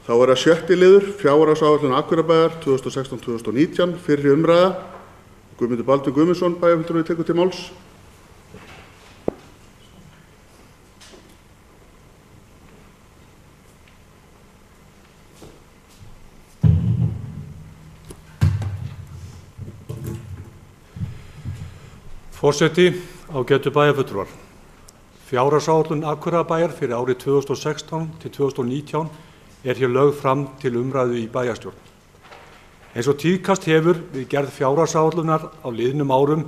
Þá það 6. liður, fjárhagsáætlun Akureyrarbæjar 2016-2019, fyrri umræða. Guðmundur Baldur Guðmundsson, bæjarfulltrúi, tekur til máls. Forseti, ágætu bæjarfulltrúar. Fjárhagsáætlun Akureyrarbæjar fyrir árið 2016 til 2019 hér lögð fram til umræðu í bæjarstjórn. Eins og tíðkast hefur við gerð fjárhagsáætlunar á liðnum árum,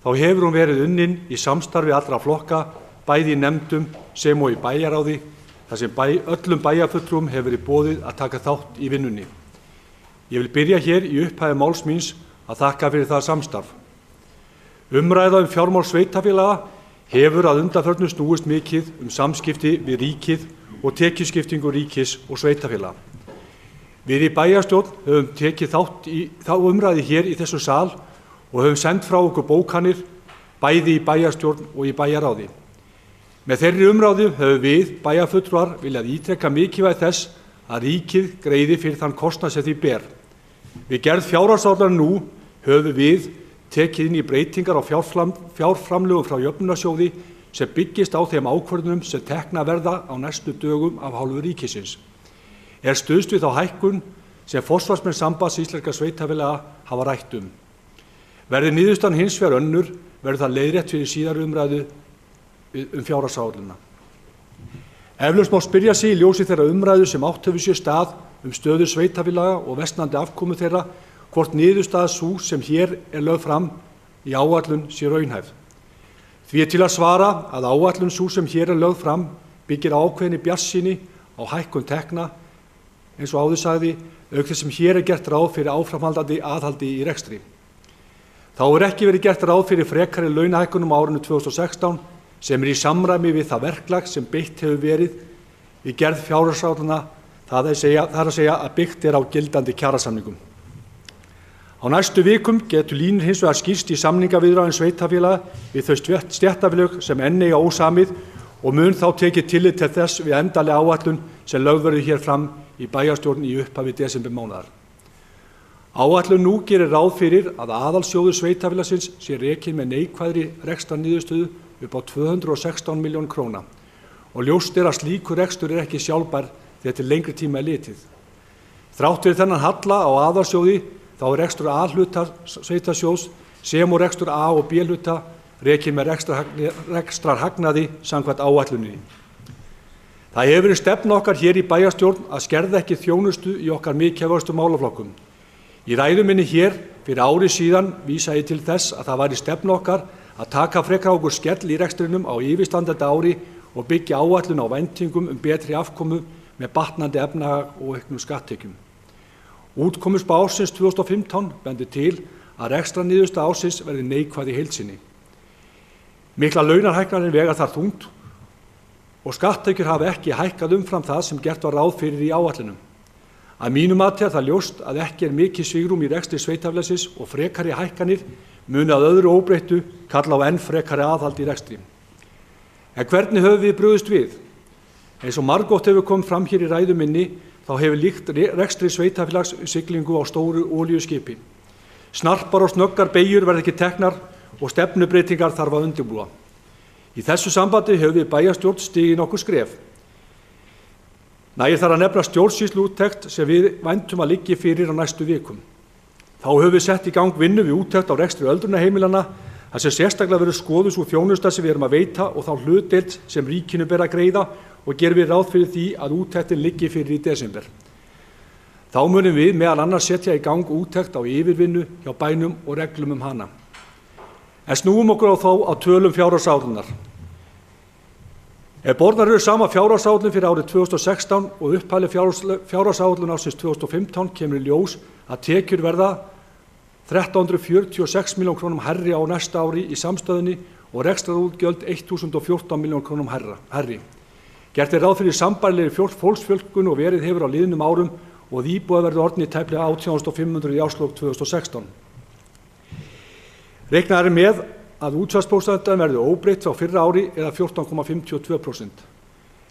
þá hefur hún verið unnin í samstarfi allra flokka, bæði í nefndum sem og í bæjaráði, þar sem öllum bæjarfulltrúum hefur verið boðið að taka þátt í vinnunni. Ég vil byrja hér í upphafi máls míns að þakka fyrir það samstarf. Umræða fjármál sveitarfélaga hefur að undanförnu snúist mikið samskipti við ríkið og tekjuskiptingu ríkis og sveitarfélaga. Við í bæjarstjórn höfum tekið þátt í þá umræðu hér í þessu sal og höfum sendt frá okkur bókanir, bæði í bæjarstjórn og í bæjaráði. Með þeirri umræðu höfum við bæjarfulltrúar viljað ítreka mikilvægi þess að ríkið greiði fyrir þann kostnað sem því ber. Við gerð fjárhagsáætlunar nú höfum við tekið inn í breytingar á fjárframlögum frá jöfnunarsjóði sem byggist á þeim ákvörðunum sem teknar verða á næstu dögum af hálfu ríkisins. Stuðst við þá hækkun sem forsvarsmenn Sambands íslenskra sveitarfélaga hafa rætt um. Verði niðurstaðan hins vegar önnur, verður það leiðrétt fyrir síðari umræðu fjárhagsáætlunina. Eflaust má spyrja sig í ljósi þeirra umræðu sem átt hefur sér stað stöðu sveitarfélaga og versnandi afkomu þeirra, hvort niðurstaða sú sem hér lögð fram í áætlun sé raunhæf. Því til að svara að áætlun sú sem hér lögð fram byggir á ákveðinni bjartsýni á hækkun tekna, eins og áður sagði, auk þess sem hér gert ráð fyrir áframhaldandi aðhaldi í rekstri. Þá ekki verið gert ráð fyrir frekari launahækkunum á árinu 2016 sem í samræmi við það verklag sem beitt hefur verið við gerð fjárhagsáætlana, það að segja að byggt á gildandi kjarasamningum. Á næstu vikum getur línur hins vegar skýrst í samningaviðræðum sveitarfélaga við þau stéttarfélög sem enn eiga ósamið og mun þá tekið tillit til þess við endanlega áætlun sem lögð verður hér fram í bæjarstjórn í upphafi desembermánaðar. Áætlun nú gerir ráð fyrir að aðalsjóður sveitarfélagsins sé rekinn með neikvæðri rekstrarniðurstöðu upp á 216 milljónir króna og ljóst að slíkur rekstur ekki sjálfbær þegar til lengri tíma litið. Þrátt fyrir þennan halla á aðalsjóði þá rekstur A-hluta sveitarsjóðs sem og rekstur A- og B-hluta rekinn með rekstrarhagnaði samkvæmt áætluninni. Það hefur verið stefna okkar hér í bæjarstjórn að skerða ekki þjónustu í okkar mikilvægustu málaflokkum. Í ræðu minni hér fyrir ári síðan vísa ég til þess að það væri stefna okkar að taka frekar okkur skell í rekstrinum á yfirstandandi ári og byggja áætlun á væntingum betri afkomu með batnandi efnahag og auknum skatttekjum. Útkomuspá ársins 2015 bendir til að rekstrarniðurstaða ársins verði neikvæð í heild sinni. Miklar launahækkanir vega þar þungt og skatttekjur hafa ekki hækkað umfram það sem gert var ráð fyrir í áætlunum. Að mínu mati það ljóst að ekki mikið svigrúm í rekstri sveitarfélagsins og frekari hækkanir muni að öðru óbreyttu kalla á enn frekari aðhald í rekstri. En hvernig höfum við brugðist við? Eins og margoft hefur komið fram hér í ræðu minni, þá hefur líkt rekstri sveitarfélags siglingu á stóru olíuskipi. Snarpar og snöggar beygjur verða ekki teknar og stefnubreytingar þarf að undirbúa. Í þessu sambandi höfum við bæjarstjórn stigið nokkur skref. Nægir þar að nefna stjórnsýsluúttekt sem við væntum að liggi fyrir á næstu vikum. Þá höfum við sett í gang vinnu við úttekt á rekstri öldrunarheimilanna, þar sem sérstaklega verður skoðuð sú þjónusta sem við erum að veita og þá hlutdeild sem ríkinu ber að greiða og gerum við ráð fyrir því að úttektin liggi fyrir í desember. Þá munum við meðal annars setja í gang úttekt á yfirvinnu hjá bænum og reglum hana. En snúum okkur þá á tölum fjárhagsáætlunar. Ef bornar eru sama fjárhagsáætlun fyrir árið 2016 og upphæðleg fjárhagsáætlun ársins 2015 kemur í ljós að tekjur verða 1346 milljónum krónum hærri á næsta ári í samstöðunni og rekstrarútgjöld 1014 milljónum krónum hærri. Gert ráð fyrir sambærilegri fólksfjölgun og verið hefur á liðnum árum og íbúar verður orðnir tæplega 18.500 í árslok 2016. Reiknað með að útsvarsprósentan verður óbreytt frá fyrra ári eða 14,52%.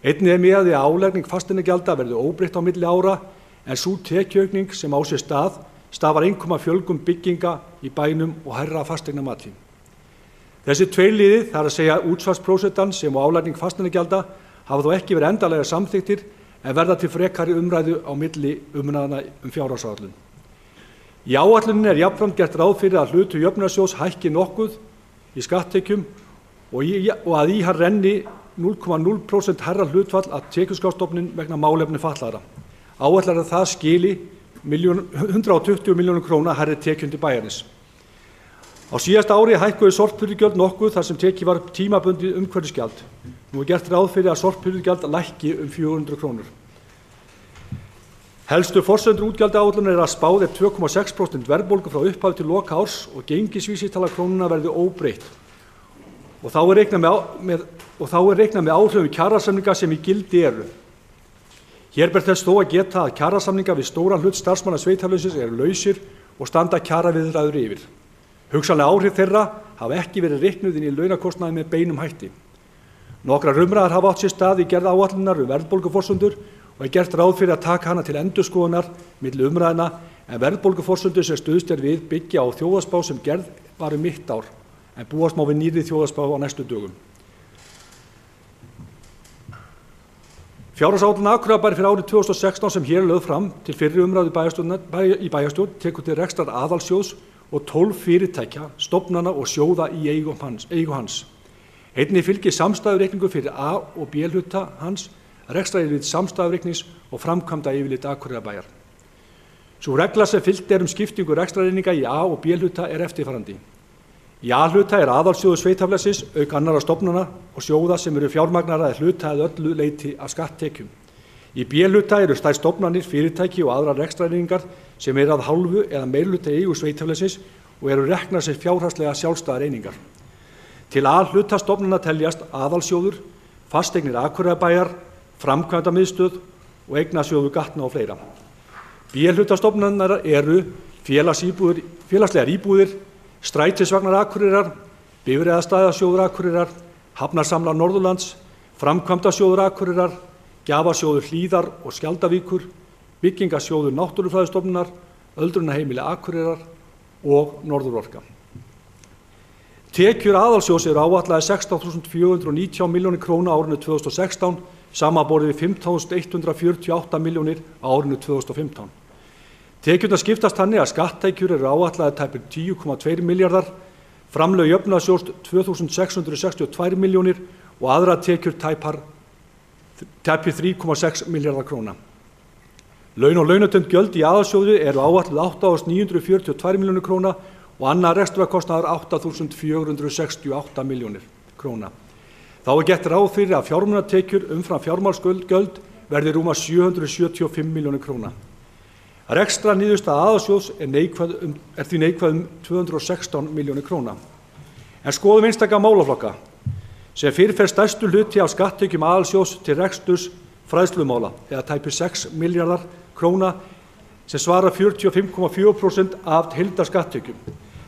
Einnig miðað við að álagning fasteignagjalda verði óbreytt á milli ára en sú tekjuaukning sem á sér stafar einkum af fjölgun bygginga í bænum og hærra fasteignamati. Þessi tveir liðir, það er að segja útsvarsprósentan sem og álagning fasteignagjalda, hafa þó ekki verið endanlega samþykktir en verða til frekari umræðu á milli umræðna fjárhagsáætlun. Í áætluninni jafnframt gert ráð fyrir að hlutur jöfnunarsjóðs hækki nokkuð í skatttekjum og að í hann renni 0,0% hærra hlutfall af tekjuskattsstofninn vegna málefna fatlaðra. Áætlað er að það skili 120 milljónum króna hærri tekjum til bæjarins. Á síðasta ári hækkuðu sorphirðugjöld nokkuð þar sem tekið var upp tímabundið umhverfisgjald. Nú gert ráð fyrir að sorphirðugjald lækki 400 krónur. Helstu forsendur útgjaldaáætlunar að spáð 2,6% verðbólgu frá upphafi til loka árs og gengisvísitala krónunnar verði óbreytt. Og þá er reiknað með áhrifum kjarasamninga sem í gildi eru. Hér ber þess þó að geta að kjarasamninga við stóran hlut starfsmanna sveitarfélagsins eru lausir og standa kjaraviðræður yfir. Hugsanlega áhrif þeirra hafa ekki verið reiknuð inn í launakostnaði með beinum hætti. Nokkrar umræður hafa átt sér stað í gerð áætlunar verðbólguforsendur og er gert ráð fyrir að taka hana til endurskoðunar milli umræðna en verðbólguforsendur sem stuðst er við byggja á þjóðhagsspá sem gerð var mitt ár en búast má við nýrri þjóðhagsspá á næstu dögum. Fjárhagsáætlun Akureyrarbæjar fyrir árið 2016 sem hér er lögð fram til fyrri umræðu í bæjarstjórn tekur til rekstrar aðalsjóðs og 12 fyrirtækja, stofnana og sjóða í eigu hans. Einnig fylgir samstæðureikningur fyrir A- og B-hluta hans, rekstraryfirlit samstæðureiknings og framkvæmda yfirlit Akureyrarbæjar. Sú regla sem fylgt er skiptingu rekstrareininga í A- og B-hluta er eftirfarandi. Í A-hluta er aðalsjóður sveitarfélagsins auk annarra stofnana og sjóða sem eru fjármagnaðar að hluta eða öllu leyti af skatttekjum. Í B-hluta eru stærð stofnanir, fyrirtæki og aðrar rekstrareiningar sem eru að hálfu eða meirihluta í eigu sveitarfélagsins og eru reknar sem fjárhagslega sjálfstæðar einingar. Til A-hluta stofnana teljast aðalsjóður, fasteignir Akureyrarbæjar, framkvæmdamiðstöð og eignasjóður Gatna og fleira. B-hluta stofnanar eru félagslegar íbúðir, strætisvagnar Akureyrar, bifreiðastæðasjóður Akureyrar, hafnarsamlag Norðurlands, framkvæmdasjóður Akureyrar, gjafasjóður Hlíðar og Skjaldarvíkur, byggingasjóður Náttúrufræðistofnunar, öldrunarheimili Akureyrar og Norðurorka. Tekjur aðalsjóðs eru áætlaðar 16.419 milljónir króna á árinu 2016, samanborið við 5.148 milljónir á árinu 2015. Tekjurnar skiptast þannig að skatttekjur eru áætlaðar tæpir 10,2 milljarðar, framlög jöfnunarsjóðs 2.662 milljónir og aðrar tekjur tæpir 3,6 milljarðar króna. Laun og launatengd gjöld í aðalsjóði eru áætluð 8.942 milljónir króna og annar rekstrarkostnaður 8.468 milljónir króna. Þá er gert ráð fyrir að fjármunatekjur umfram fjármagnsgjöld verði rúma 775 milljónir króna. Rekstrarniðurstaða aðalsjóðs er því neikvæð 216 milljónir króna. En skoðum einstaka málaflokka sem fyrir fer stærstu hluti af skatttekjum aðalsjóðs til reksturs fræðslumála eða tæpir 6 milljarðar króna sem svarar 45,4% af heildarskatttekjum.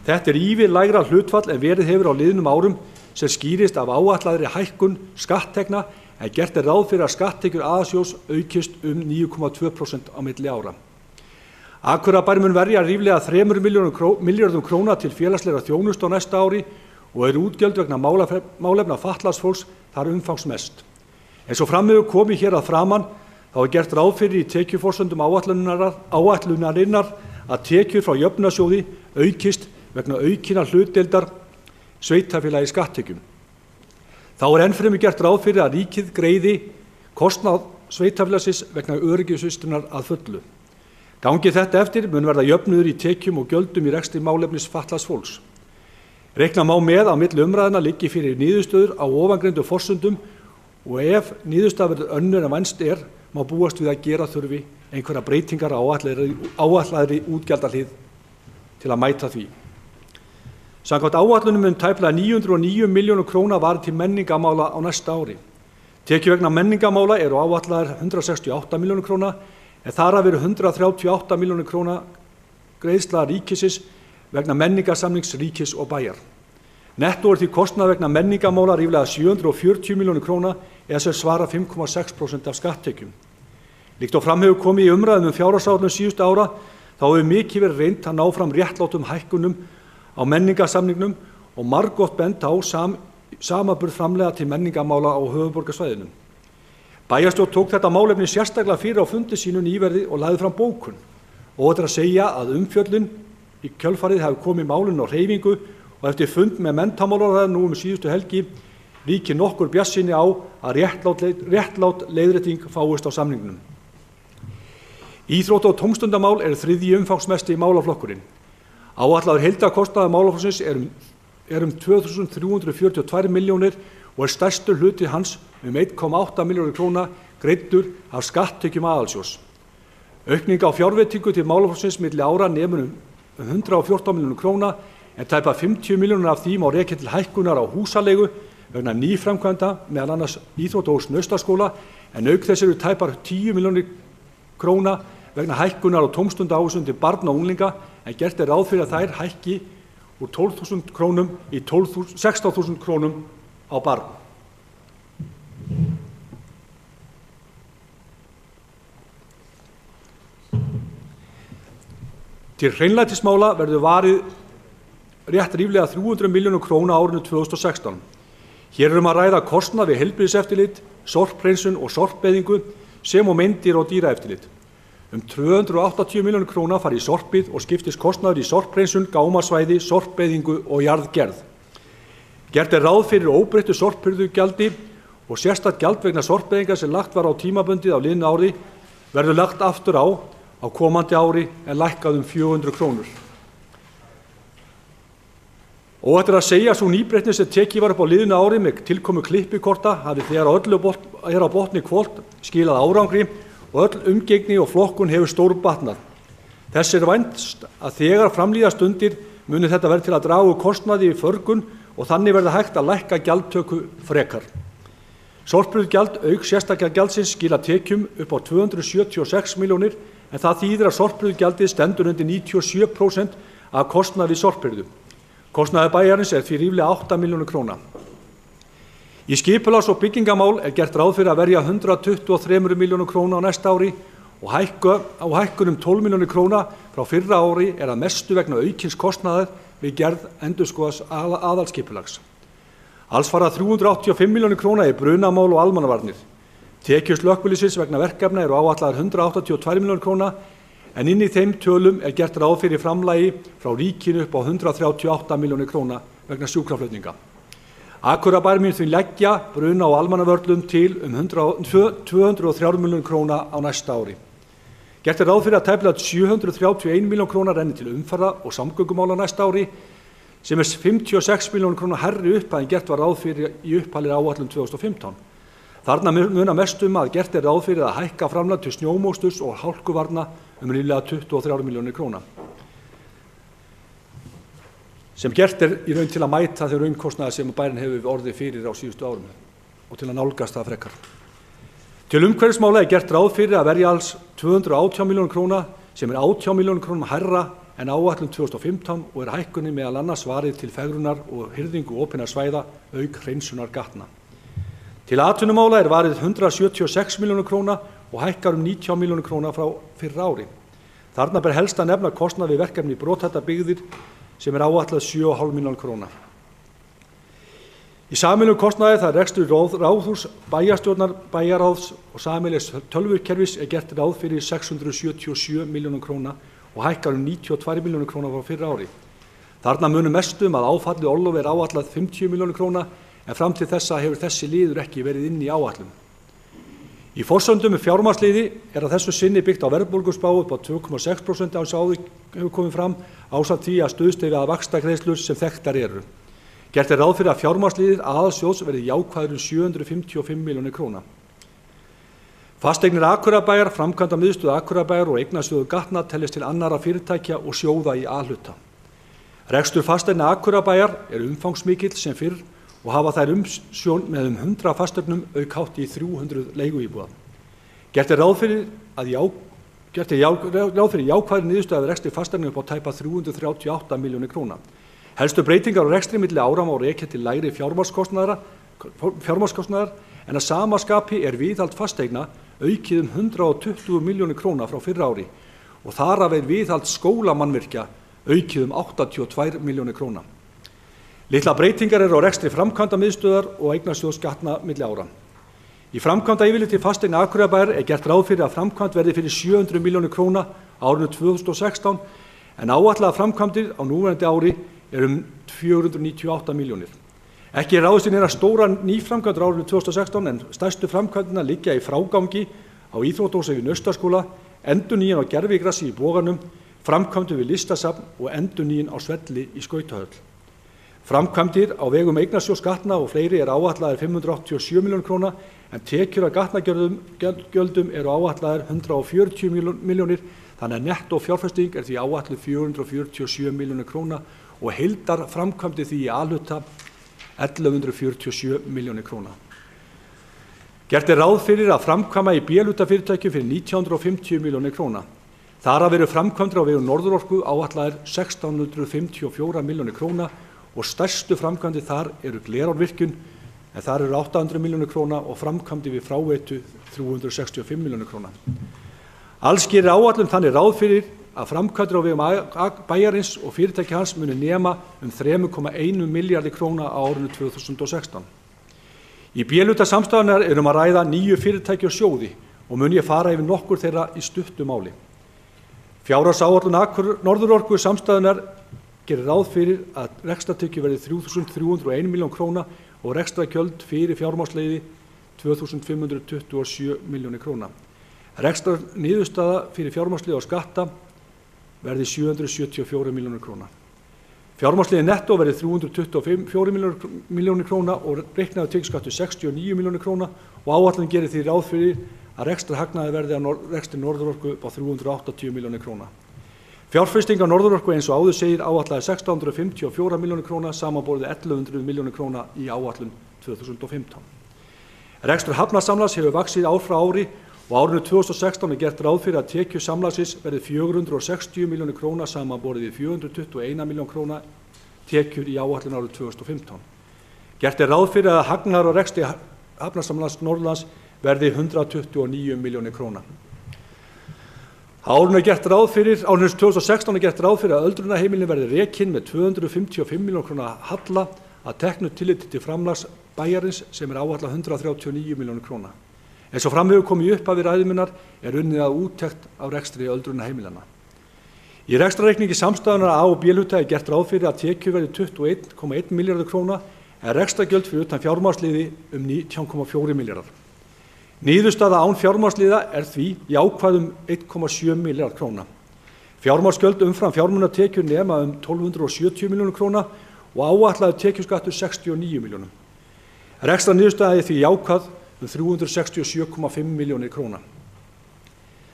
Þetta er ívið lægra hlutfall en verið hefur á liðnum árum sem skýrist af áætlaðri hækkun skatttekna en gert er ráð fyrir að skatttekjur aðalsjóðs aukist 9,2% á milli ára. Akureyrarbær mun verja ríflega 3 milljörðum króna til félagslegra þjónustu á næsta ári og eru útgjöld vegna málefna fatlaðs fólks þar umfangsmest. Eins og fram hefur komið hér að framan þá er gert ráð fyrir í tekjuforsendum áætlunarinnar að tekjur frá jöfnunarsjóði aukist vegna aukinnar hlutdeildar sveitarfélaga í skatttekjum. Þá er ennfremur gert ráð fyrir að ríkið greiði kostnað sveitarfélagsins vegna öryggisvistunar að fullu. Gangi þetta eftir mun verða jöfnuður í tekjum og gjöldum í rekstri málefnis fatlaðs fólks. Reikna má með á milli umræðna liggi fyrir niðurstöður á ofangreindu forsendum og ef niðurstaða verður önnur en vænst er, má búast við að gera þurfi einhverja breytingar á áætlaðri útgjaldahlið til að mæta því. Samkvæmt áætlunum mun tæplega 909 milljónir króna varið til menningarmála á næsta ári. Tekjur vegna menningarmála eru áætlaðar 168 milljónir króna en þar af eru 138 milljónir króna greiðsla ríkisins vegna menningarsamnings ríkis og bæjar. Nettó er því kostnað vegna menningarmála ríflega 740 milljónir króna eða sem svara 5,6% af skatttekjum. Líkt og fram hefur komið í umræðum fjárhagsáætlun síðustu ára, þá hefur mikið verið reynt að ná fram réttlátum hækkunum á menningarsamningnum og margoft bent á samanburð framlega til menningarmála á höfuðborgarsvæðinu. Bæjarstjórn tók þetta málefni sérstaklega fyrir á fundi sínu nýverið og lagði fram bókun. Óhætt er að segja að umfjöllun í kjölfarið hafi komið málinu á hreyfingu og eftir fund með menntamálaráðherra nú síðustu helgi ríkir nokkur bjartsýni á að réttlát leiðrétting fáist á samningnum. Íþrótta- og tómstundamál eru þriðji umfangsmesti málaflokkurinn. Áætlaður heildarkostnaður málaflokksins er 2.342 milljónir og stærstur hluti hans 1,8 milljónir króna greiddur af skatttekjum aðalsjóðs. Aukning á fjárveitingu til málaflokksins milli ára nemur 114 milljónir króna en tæpa 50 milljónir af því má rekja til hækkunar á húsaleigu vegna nýframkvæmda meðal annars íþrótta-húss Naustaskóla en auk þess eru tæpar 10 milljónir króna vegna hækkunar á tómstundaávísun til barna og unglinga en gert er ráð fyrir að þær hækki úr 12.000 krónum í 16.000 krónum á barn. Til hreinlætismála verður varið rétt ríflega 300 milljónir króna á árinu 2016. Hér að ræða kostnað við heilbrigðiseftirlit, sorphreinsun og sorpeyðingu sem og meindýra- og dýraeftirlit. 280 milljónir króna fara í sorpið og skiptist kostnaður í sorphreinsun, gámasvæði, sorpeyðingu og jarðgerð. Gert er ráð fyrir óbreyttu sorphirðugjaldi og sérstakt gjald vegna sorpeyðingar sem lagt var á tímabundið á liðnu ári verður lagt aftur á komandi ári en lækkað 400 krónur. Óhætt er að segja að sú nýbreytni sem tekið var upp á liðnu ári með tilkomu klippikorta hafi þegar öllu er á botni hvolft skilað árangri og öll umgengni og flokkun hefur stórbatnað. Þess er vænst að þegar framlíða stundir muni þetta verða til að draga úr kostnaði við förgun og þannig verða hægt að lækka gjaldtöku frekar. Sorphirðugjald auk sérstaka gjaldsins skila tekjum upp á 276 milljónir en það þýðir að sorphirðugjaldið stendur undir 97% af kostnaði við sorphirðu. Kostnaður bæjarins er því ríflega 8 milljónir króna. Í skipulags- og byggingamál er gert ráð fyrir að verja 123 milljónir króna á næsta ári og hækkun 12 milljónir króna frá fyrra ári er að mestu vegna aukins kostnaðar við gerð endurskoðaðs aðalskipulags. Alls fara 385 milljónir króna í brunamál og almannavarnir. Tekjur slökkviliðsins vegna verkefna eru áætlaðar 182 milljónir króna en inn í þeim tölum er gert ráð fyrir framlagi frá ríkinu upp á 138 milljónir króna vegna sjúkraflutninga. Akureyrarbær mun því leggja bruna- og almannavörnum til 203 milljónir króna á næsta ári. Gert er ráð fyrir að tæplega 731 milljón króna renni til umferða og samgöngumála á næsta ári sem er 56 milljónir króna hærri upphæð en gert var ráð fyrir í upphæðri áætlun 2015. Þarna munar mest að gert er ráð fyrir að hækka framlag til snjómóksturs og hálkuvarna ríflega 23 milljónir króna. Sem gert er í raun til að mæta þeim raunkostnaði sem bærinn hefur orðið fyrir á síðustu árum og til að nálgast það frekar. Til umhverfismála er gert ráð fyrir að verja alls 218 milljónir króna sem er 18 milljónir krónum hærra en áætlun 2015 og er hækkunin meðal annars varið til fegrunar og hirðingu opinna svæða auk hreinsunar gatna. Til atvinnumála er varið 176 milljónir króna og hækkar 19 milljónir króna frá fyrra ári. Þarna ber helst að nefna kostnað við verkefni brothættar byggðir sem er áætlað 7,5 milljónir króna. Í sameiginlegum kostnaði það rekstur ráðhús, bæjarstjórnar, bæjarráðs og sameiginlegs tölvukerfis er gert ráð fyrir 677 milljónir króna og hækkar 92 milljónir króna frá fyrra ári. Þarna munum mest að áfallið orlof er áætlað 50 milljónir króna en fram til þessa hefur þessi liður ekki verið inn í áætlun. Í forsöndum með fjármagnsliði er að þessu sinni byggt á verðbólguspá upp á 2,6% eins og áður hefur komið fram ásamt því að stuðst við að vaxtagreiðslur sem þekktar eru. Gert er ráð fyrir að fjármagnsliðið aðalsjóðs verði jákvæður 755 milljónir króna. Fasteignir Akureyrarbæjar, framkvæmdamiðstöð Akureyrarbæjar og eignasjóður Gatna teljast til annarra fyrirtækja og sjóða í A-hluta. Rekstur fasteigna Akureyrarbæjar er umfangsmikill sem fyrr og hafa þær umsjón með 100 fasteignum auk hátt í 300 leiguíbúða. Gert er ráð fyrir jákvæðri niðurstöðu af rekstri fasteigna upp á tæpa 338 milljónir króna. Helstu breytingar á rekstri milli ára má rekja til lægri fjármagnskostnaðar en að sama skapi viðhald fasteigna aukið 120 milljónir króna frá fyrra ári og þar af viðhald skólamannvirkja aukið 82 milljónir króna. Litlar breytingar á rekstri framkvæmdamiðstöðvar og eignasjóðs gatna milli ára. Í framkvæmdayfirliti fasteigna Akureyrarbæjar gert ráð fyrir að framkvæmd verði fyrir 700 milljónir króna á árinu 2016 en áætlaðar framkvæmdir á núverandi ári 498 milljónir. Ekki ráðist í neinar stórar nýframkvæmdir á árinu 2016 en stærstu framkvæmdirnar liggja í frágangi á íþróttahúsi við Naustaskóla, endurnýjun á gervigrassi í Boganum, framkvæmdir við Listasafn og endurnýjun á Svelli í Skautahöll. Framkvæmdir á vegum eignasjóðs gatna og fleiri áætlaðar 587 milljónir króna en tekjur af gatnagjöldum áætlaðar 140 milljónir, þannig að nettó fjárfesting því áætluð 447 milljónir króna og heildar framkvæmdir því í A-hluta 1147 milljónir króna. Gert ráð fyrir að framkvæma í B-hluta fyrirtækjum fyrir 1950 milljónir króna. Þar af framkvæmdir á vegum Norðurorku áætlaðar 1654 milljónir króna og stærstu framkvæmdir þar Glerárvirkjun, en þar 800 milljónir króna og framkvæmdir við fráveitu 365 milljónir króna. Alls gerir áætlun þannig ráð fyrir að framkvæmdir á vegum bæjarins og fyrirtæki hans muni nema 3,1 milljarði króna á árinu 2016. Í B-hluta samstæðunnar að ræða 9 fyrirtæki og sjóði og mun ég fara yfir nokkur þeirra í stuttu máli. Fjárhagsáætlun Norðurorku samstæðunnar gerir ráð fyrir að rekstrartekjur verði 3.301 milljón króna og rekstrargjöld fyrir fjármagnsliði 2.527 milljónir króna. Rekstrarniðurstaða fyrir fjármagnsliði og skatta verði 774 milljónir króna. Fjármagnsliði nettó verði 324 milljónir króna og reiknaður tekjuskattur 69 milljónir króna og áætlun gerir því ráð fyrir að rekstrarhagnaður verði á rekstri Norðurorku á 380 milljónir króna. Fjárfesting á Norðurorku eins og áður segir áætlaði 654 milljónir króna samanborið 1100 milljónir króna í áætlun 2015. Rekstur hafnarsamlags hefur vaxið ár frá ári og árinu 2016 gert ráð fyrir að tekjur samlagsins verði 460 milljónir króna samanborið við 421 milljón króna tekjur í áætlun árið 2015. Gert ráð fyrir að hagnaður á rekstri hafnarsamlags Norðurlands verði 129 milljónir króna. Árinu 2016 gert ráð fyrir að öldrunarheimilin verði rekin með 255 milljónir króna halla að teknu tilliti til framlags bæjarins sem áætlað 139 milljónir króna. Eins og fram hefur komið í upphafi ræðu minnar unnið að úttekt á rekstri öldrunarheimilanna. Í rekstrarreikningi samstæðunnar A- og B-hluta gert ráð fyrir að tekjur verði 21,1 milljarður króna en rekstrargjöld fyrir utan fjármagnsliði 19,4 milljarðar. Niðurstaða án fjármagnsliða því jákvæð 1,7 milljarð króna. Fjármagnsgjöld umfram fjármunatekjur nema 1270 milljónir króna og áætlaður tekjuskattur 69 milljónum. Rekstrarniðurstaða því jákvæð 367,5 milljónir króna.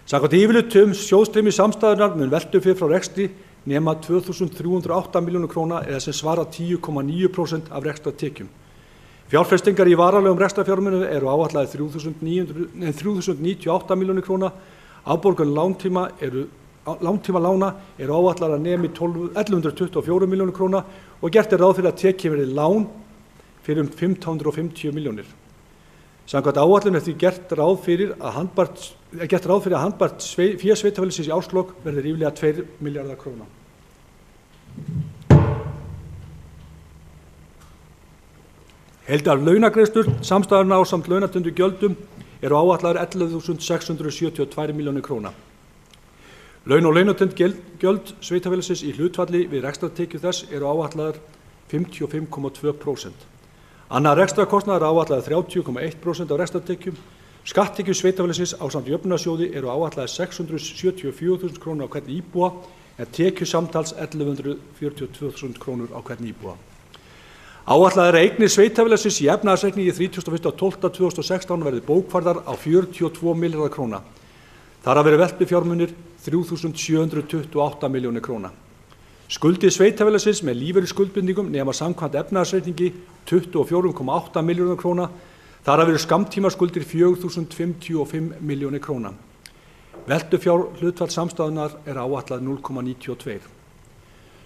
Samkvæmt yfirlitum sjóðstreymis samstæðunnar mun veltufé frá rekstri nema 2.308 milljónir króna eða sem svara 10,9% af rekstrartekjum. Fjárfestingar í varanlegum rekstrarfjármunum áætlaðar 3.098 milljónir króna. Afborgun langtímalána áætlaðar að nemi 1.124 milljónir króna og gert ráð fyrir að tekið verði lán fyrir 1.550 milljónir. Samkvæmt áætlun því gert ráð fyrir að handbært fé sveitarfélagsins í árslok verði ríflega 2 milljarðar króna. Heildar launagreiðslur samstæðunnar ásamt launatengdum gjöldum áætlaðar 11.672 milljónir króna. Laun og launatengd gjöld sveitarfélagsins í hlutfalli við rekstrartekjur þess áætlaðar 55,2%. Annar rekstrarkostnaður áætlaðar 30,1% af rekstrartekjum. Skatttekjur sveitarfélagsins ásamt jöfnunarsjóði áætlaðar 674.000 krónur á hvern íbúa en tekjur samtals 1.142.000 krónur á hvern íbúa. Áætlaðar eignir sveitarfélagsins í efnahagsreikningi 31.12.2016 verði bókfærðar á 42 milljarðar króna. Þar af veltufjármunir 3.728 milljónir króna. Skuldir sveitarfélagsins með lífeyrisskuldbindingum nema samkvæmt efnahagsreikningi 24,8 milljónir króna. Þar af skammtímaskuldir 4.055 milljónir króna. Veltufjárhlutfall samstæðunnar áætlað 0,92.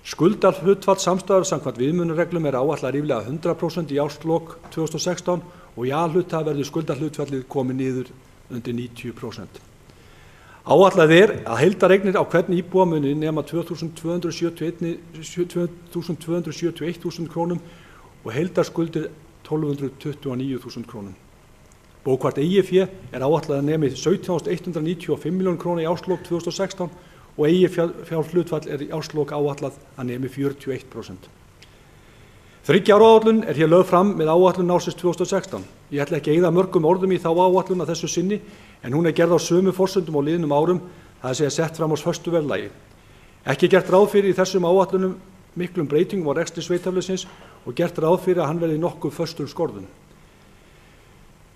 Skuldarhlutfall samstæður samkvæmt viðmiðunarreglum áætlað ríflega 100% í árslok 2016 og í A-hluta verður skuldahlutfallið komið niður undir 90%. Áætlað að heildareignir á hvern íbúa muni nema 2.271.000 krónum og heildarskuldir 1.229.000 krónum. Bókvært eigið fé áætlað að nemi 17.195 milljónir króna í árslok 2016 og eigið fjárhlutfall í árslok áætlað að nemi 41%. 3 ára áætlun hér lögð fram með áætlun ársins 2016. Ég ætla ekki að eyða mörgum orðum í þá áætlun að þessu sinni, en hún gerð á sömu forsendum á liðnum árum, það sé sett fram á föstu verðlagi. Ekki gert ráð fyrir í þessum áætlunum miklum breytingum á rekstri sveitarfélagsins og gert ráð fyrir að hann verði nokkuð föstum skorðum.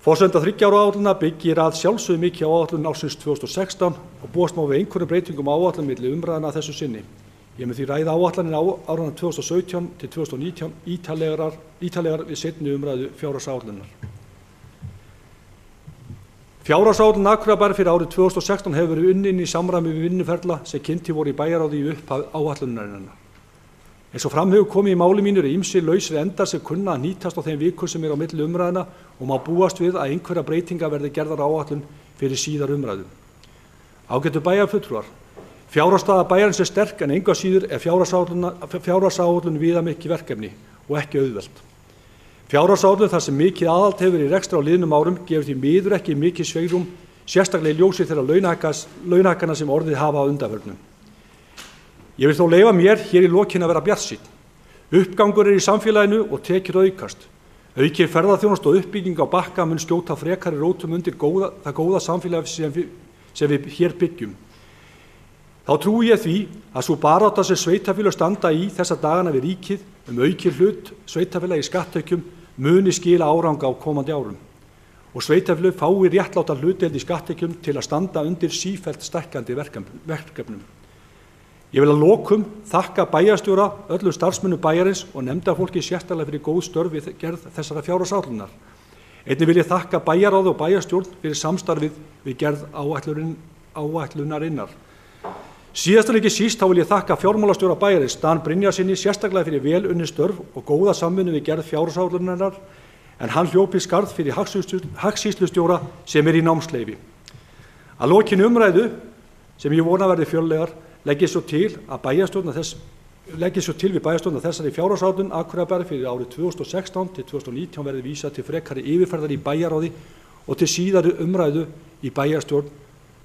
Forsenda 3 ára áætluna byggir að sjálfsögðu mikið á áætlun ársins 2016 og búast má við einhverjum breytingum á áætlun milli umræðna að þessu sinni. Ég mun því ræða áætlanir árana 2017 til 2019 ítarlegar við seinni umræðu fjárhagsáætlunar. Fjárhagsáætlun Akureyrarbæjar fyrir árið 2016 hefur verið unnin í samræmi við vinnuferla sem kynntir voru í bæjarráði í upphaf áætlunarinnar. Eins og fram hefur komið í máli mínu ýmsir lausir endar sem kunna að nýtast á þeim vikum sem á milli umræðna og má búast við að einhverja breytinga verði gerðar á áætlun fyrir síðar umræðu. Ágætu bæjarfulltrúar, fjárhagsstaða bæjarins sterk en engu að síður fjárhagsáætlun viðamikið verkefni og ekki auðvelt. Fjárhagsáætlun þar sem mikið aðhald hefur í rekstri á liðnum árum gefur því miður ekki mikið svigrúm, sérstaklega í ljósi þeirra launahækkana sem orðið hafa á undanförnum. Ég vil þó leyfa mér hér í lokin að vera bjartsýnn. Uppgangur í samfélaginu og tekjur aukast. Aukin ferðaþjónusta og uppbygging á Bakka mun skjóta frekari rótum undir það góða samfélag sem við hér byggjum. Þá trúi ég því að sú barátta sem sveitarfélög standa í þessa dagana við ríkið aukin hlut sveitarfélaga í skattaukjum muni skila áranga á komandi árum og sveitarfélög fái réttláta hlutdeild í skattaukjum til að standa undir sífellt stækkandi verkefnum. Ég vil að lokum þakka bæjarstjóra, öllum starfsmönnum bæjarins og nefndarfólki sérstaklega fyrir góð störf við gerð þessara fjárhagsáætlunar. Einnig vil ég þakka bæjarráði og bæjarstjórn fyrir samstarfið við gerð áætlunarinnar. Síðast en ekki síst þá vil ég þakka fjármálastjóra bæjarins, Dan Brynjarsyni, sérstaklega fyrir vel unnin störf og góða samvinnu við gerð fjárhagsáætlunarinnar, en hann hljóp í skarð fyrir hagsýslustjóra sem í námsleyfi. Að lokinni umræðu, sem ég vona verði fjöllegar, legg ég svo til við bæjarstjórn að þessari fjárhagsáætlun Akureyrarbæjar fyrir árið 2016 til 2019 verði vísað til frekari yfirferðar í bæjarráði og til síðari umræðu í bæjarstjórn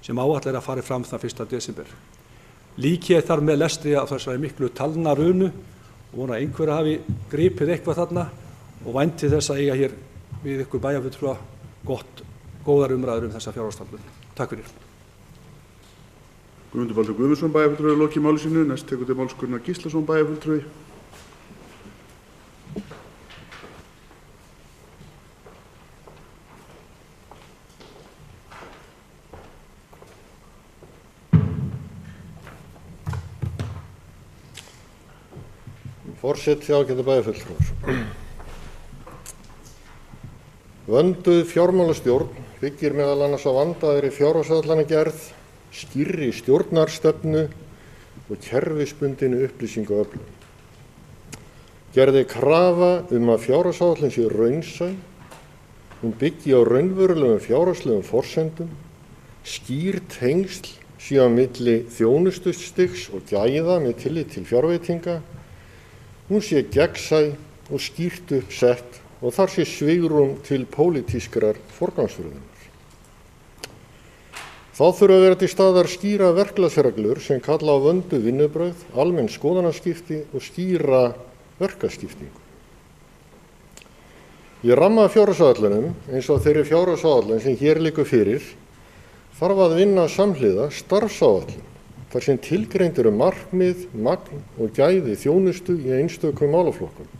sem áætlað að fari fram þann 1. desember. Líki ég þar með lestri af þessari miklu talnarunu og vona að einhverja hafi gripið eitthvað þarna og vænti þess að eiga hér við ykkur bæjarfulltrúa góðar umræður þessa fjárhagsáætlun. Takk fyrir. Guðmundur Baldur Guðmundsson bæjarfulltrúi lokið máli sínu. Næst tekur til máls Gunnar Gíslason bæjarfulltrúi. Forseti, ágætu bæjarfulltrúar. Vönduð fjármálastjórn byggir meðal annars á vandaðri fjárhagsáætlanagerð, skýrri stjórnarstefnu og kerfisbundinni upplýsingaöflun. Gerð krafa að fjárhagsáætlun sé raunsæ, hún byggi á raunverulegum fjárhagslegum forsendum, skýr tengsl sé á milli þjónustustigs og gæða með tillit til fjárveitinga, hún sé gegnsæ og skýrt uppsett og þar sé svigrúm til pólitískrar forgangsröðunar. Þá þurfa að vera til staðar skýra verklagsreglur sem kalla á vönduð vinnubrögð, almenn skoðanaskipti og skýra verkaskiptingu. Í ramma fjárhagsáætlunum, eins og þeirri fjárhagsáætlun sem hér liggur fyrir, þarf að vinna samhliða starfsáætlun, þar sem tilgreind eru markmið, magn og gæði þjónustu í einstökum málaflokkum.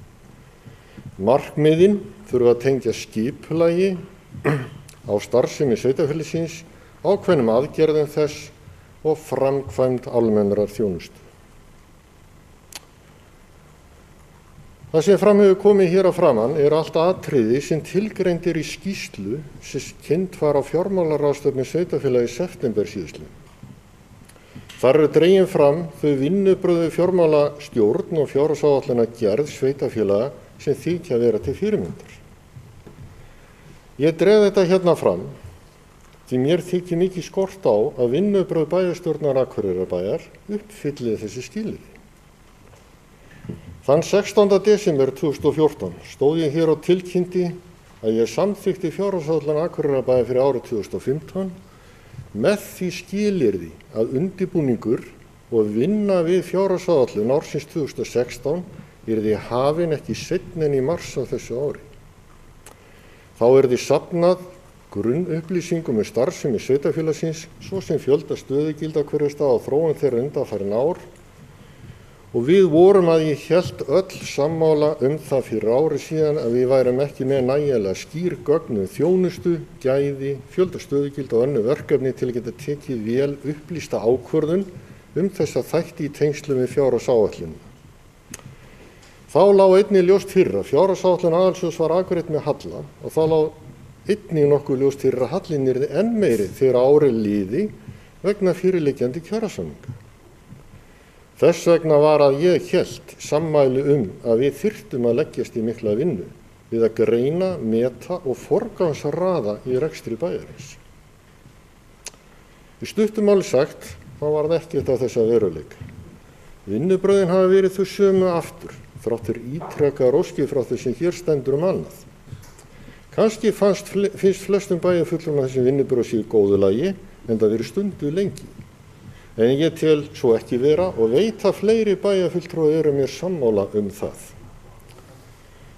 Markmiðin þurfa að tengja skipulagi á starfsemi sveitarfélagsins, ákveðnum aðgerðum þess og framkvæmd almennrar þjónustu. Það sem fram hefur komið hér að framan allt atriði sem tilgreind í skýrslu sem kynnt var á fjármálaráðstefnu sveitarfélaga í september síðastliðnum. Þar eru dregin fram þau vinnubrögð fjármálastjórn og fjárhagsáætlanagerð sveitarfélaga sem þykja vera til fyrirmyndar. Ég dreg þetta hérna fram því mér þykir mikið skort á að vinnubrögð bæjarstjórnar Akureyrarbæjar uppfylli þessi skilyrði. Þann 16. desember 2014 stóð ég hér og tilkynnti að ég samþykkti fjárhagsáætlun Akureyrarbæjar fyrir árið 2015 með því skilyrði að undirbúningur og vinna við fjárhagsáætlun ársins 2016 yrði hafin ekki seinna en í mars á þessu ári. Þá yrði safnað grunnupplýsingum starfsemi sveitarfélagsins, svo sem fjölda stöðugilda hverju stað og þróun þeirra undanfarin ár, og við vorum að ég hélt öll sammála það fyrir ári síðan að við værum ekki með nægilega skýr gögn þjónustu, gæði, fjölda stöðugilda og önnur verkefni til að geta tekið vel upplýsta ákvörðun þessa þætti í tengslum við fjárhagsáætlun. Þá lá einnig ljóst fyrir að fjárhagsáætlun aðalsjóðs var afgreidd með halla og þá lá einnig nokkuð ljóst fyrir að hallinn yrði enn meiri þegar árið liði vegna fyrirliggjandi kjarasamninga. Þess vegna var að ég hélt sammæli að við þyrftum að leggjast í mikla vinnu við að greina, meta og forgangsraða í rekstri bæjarins. Í stuttu máli sagt, þá var það ekkert af þessa veruleika. Vinnubrögðin hafa verið þau sömu aftur, þrátt fyrir ítrekkaðar óskir frá þeim sem hér stendur annað. Kannski finnst flestum bæjarfulltrúum að þessi vinnubrögð séu í góðu lagi, en það verið stundu lengi. En ég tel svo ekki vera og veit að fleiri bæjarfulltrúar eru mér sammála það.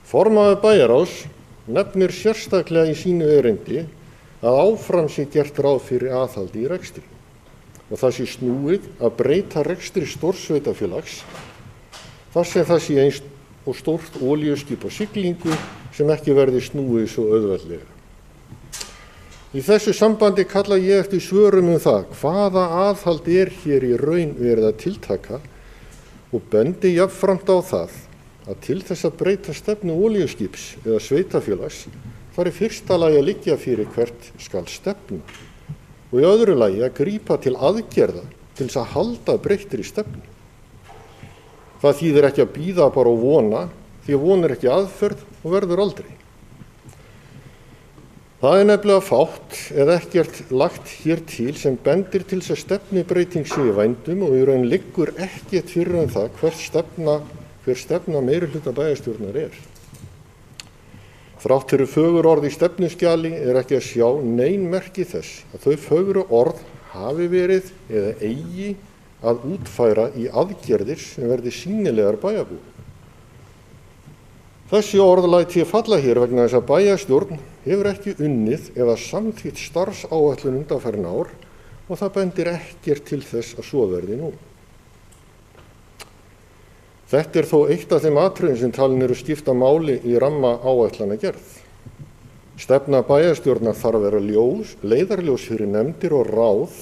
Formaður bæjarráðs nefnir sérstaklega í sínu erindi að áfram sé gert ráð fyrir aðhaldi í rekstri og það sé snúið að breyta rekstri stórsveitarfélags þar sem það sé eins og stórt olíuskip á siglingu sem ekki verði snúið svo auðveldlega. Í þessu sambandi kalla ég eftir svörum það hvaða aðhald hér í raun verið að tiltaka og bendi jafnframt á það að til þess að breyta stefnu olíuskips eða sveitarfélags fari fyrsta lagi að liggja fyrir hvert skal stefna og í öðru lagi að grípa til aðgerða til þess að halda breyttri stefnu. Það þýðir ekki að bíða bara og vona, því að von ekki aðferð og verður aldrei. Það nefnilega fátt eða ekkert lagt hér til sem bendir til þess að stefnubreyting sé í vændum og í raun liggur ekkert fyrir það hver stefna meirihluta bæjarstjórnar Þrátt fyrir fögur orð í stefnuskjali ekki að sjá nein merki þess að þau fögru orð hafi verið eða eigi að útfæra í aðgerðir sem verði sýnilegar bæjarbúum. Þessi orð læt ég falla hér vegna þess að bæjarstjórn hefur ekki unnið eða samþykkt starfsáætlun undanfarin ár og það bendir ekkert til þess að svo verði nú. Þetta þó eitt af þeim atriðum sem talin eru skipta máli í ramma áætlanagerð. Stefna bæjarstjórnar þarf að vera leiðarljós fyrir nefndir og ráð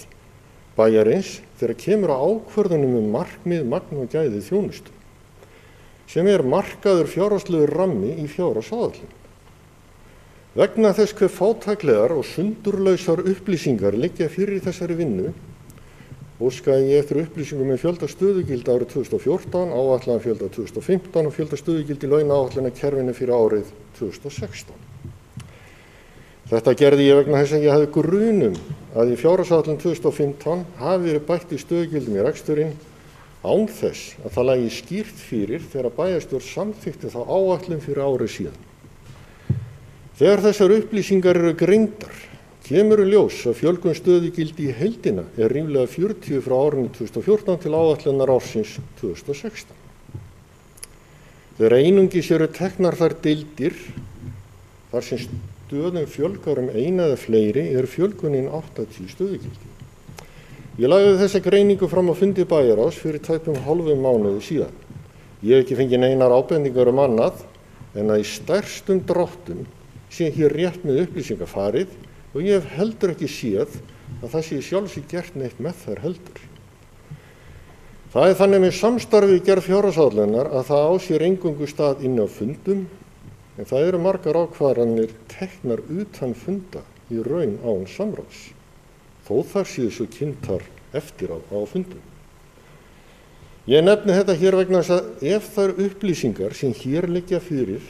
bæjarins þegar kemur á ákvörðunum markmið, magn og gæði þjónustu, sem markaður fjárhagslegur rammi í fjárhagsáætlun. Vegna þess hve fátæklegar og sundurlausar upplýsingar liggja fyrir þessari vinnu, óskaði ég eftir upplýsingum fjölda stöðugilda árið 2014, áætlaðan fjölda 2015 og fjölda stöðugildi launaáætlunarkerfinu fyrir árið 2016. Þetta gerði ég vegna þess að ég hafði grunum að í fjárhagsáætlun 2015 hafi verið bætt í stöðugildum í reksturinn án þess að það lægi skýrt fyrir þegar bæjarstjórn samþykkti þá áætlun fyrir árið síðan. Þegar þessar upplýsingar eru greindar, kemur í ljós að fjölgun stöðugildi í heildina ríflega 40 frá árinu 2014 til áætlunar ársins 2016. Þegar einungis eru teknar þær deildir þar sem stöðum fjölgar eina eða fleiri fjölgunin 80 stöðugildi. Ég lagði þessa greiningu fram á fundi bæjarráðs fyrir tæpum hálfum mánuði síðan. Ég hef ekki fengið neinar ábendingar annað en að í stærstum dráttum sé hér rétt með upplýsingar farið og ég hef heldur ekki séð að það sé sjálfs gert neitt með þær heldur. Það þannig með samstarfi gerð fjárhagsáætlunar að það á sér eingöngu stað inni á fundum, en það eru margar ákvarðanir teknar utan funda í raun án samráðs, þó þar séu svo kynntar eftir á fundum. Ég nefni þetta hér vegna þess að ef þær upplýsingar sem hér liggja fyrir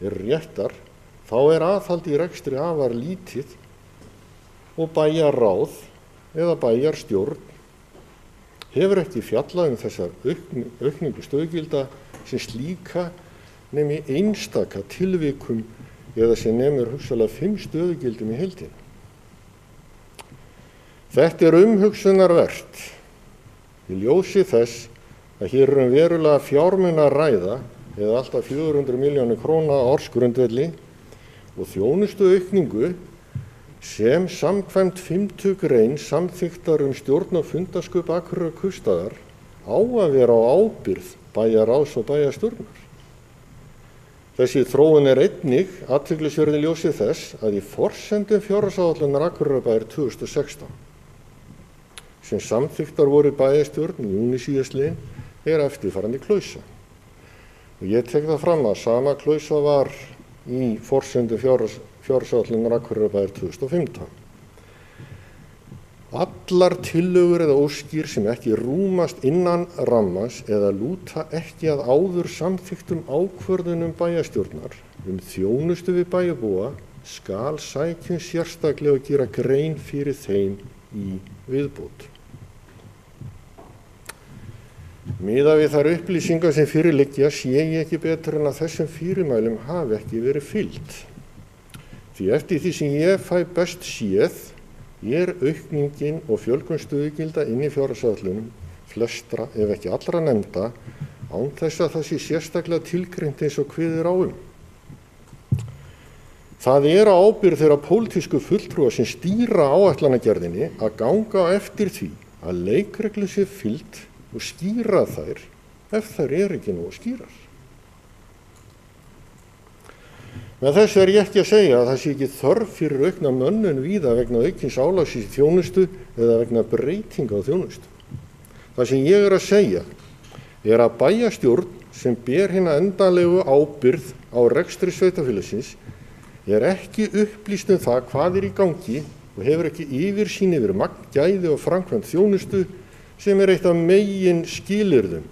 réttar, þá aðhald í rekstri afar lítið og bæjarráð eða bæjarstjórn hefur ekki fjallað þessar aukningu stöðugilda sem slíka nema í einstaka tilvikum eða sem nemur hugsanlega 5 stöðugildum í heildina. Þetta umhugsunarvert í ljósi þess að hér verulega fjármuni að ræða eða alltaf 400 milljónir króna á ársgrundvelli og þjónustuaukningu sem samkvæmt 5. grein samþykktar stjórn og fundarskap Akureyrarkaupstaðar á að vera á ábyrgð bæjarráðs og bæjarstjórnar. Þessi þróun einnig athyglisverð í ljósi þess að í forsendum fjárhagsáætlunar Akureyrarbæjar 2016 sem samþykktar voru bæjarstjórn í júní síðastliðinn eftirfarandi klausa. Og ég tek það fram að sama klausa var í forsendum fjárhagsáætlunar Akureyrarbæjar 2015. Allar tillögur eða óskir sem ekki rúmast innan rammans eða lúta ekki að áður samþykktum ákvörðunum bæjarstjórnar þjónustu við bæjarbúa skal sækja sérstaklega og gera grein fyrir þeim í viðbót. Miðað við þær upplýsingar sem fyrir liggja sé ég ekki betur en að þessum fyrirmælum hafi ekki verið fylgt. Því eftir því sem ég fæ best séð aukningin og fjölgun stöðugilda inn í fjárhagsáætlunum flestra ef ekki allra nefnda án þess að það sé sérstaklega tilgreint eins og kveðið er á Það á ábyrgð þeirra pólitísku fulltrúa sem stýra áætlanagerðinni að ganga á eftir því að leikreglum sé fylgt og skýra þær ef þær ekki nógu skýrar. Með þessu ég ekki að segja að það sé ekki þörf fyrir aukna mönnun víða vegna aukins álags í þjónustu eða vegna breytinga á þjónustu. Það sem ég að segja að bæjarstjórn sem ber hina endanlegu ábyrgð á rekstri sveitarfélagsins ekki upplýst það hvað í gangi og hefur ekki yfirsýn yfir magn, gæði og framkvæmd þjónustu sem eitt af megin skilyrðum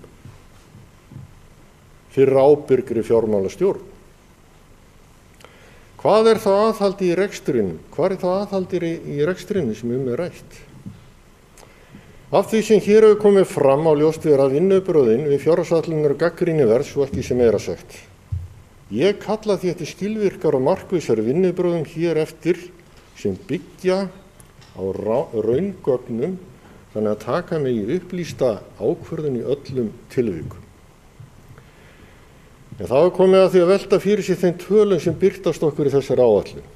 fyrir ábyrgri fjármálastjórn. Hvað þá aðhaldi í rekstrinum? Hvað þá aðhaldi í rekstrinum sem rætt? Af því sem hér hefur komið fram á ljóst vera vinnubrögðin við fjárhagsáætlanir og gagnrýniverð svo ekki sem meira sagt. Ég kalla því eftir skilvirkar og markvissar vinnubrögðum hér eftir sem byggja á raungögnum þannig að taka megi upplýsta ákvörðun í öllum tilvikum. En þá komið að því að velta fyrir sér þeim tölum sem birtast okkur í þessari áætlun.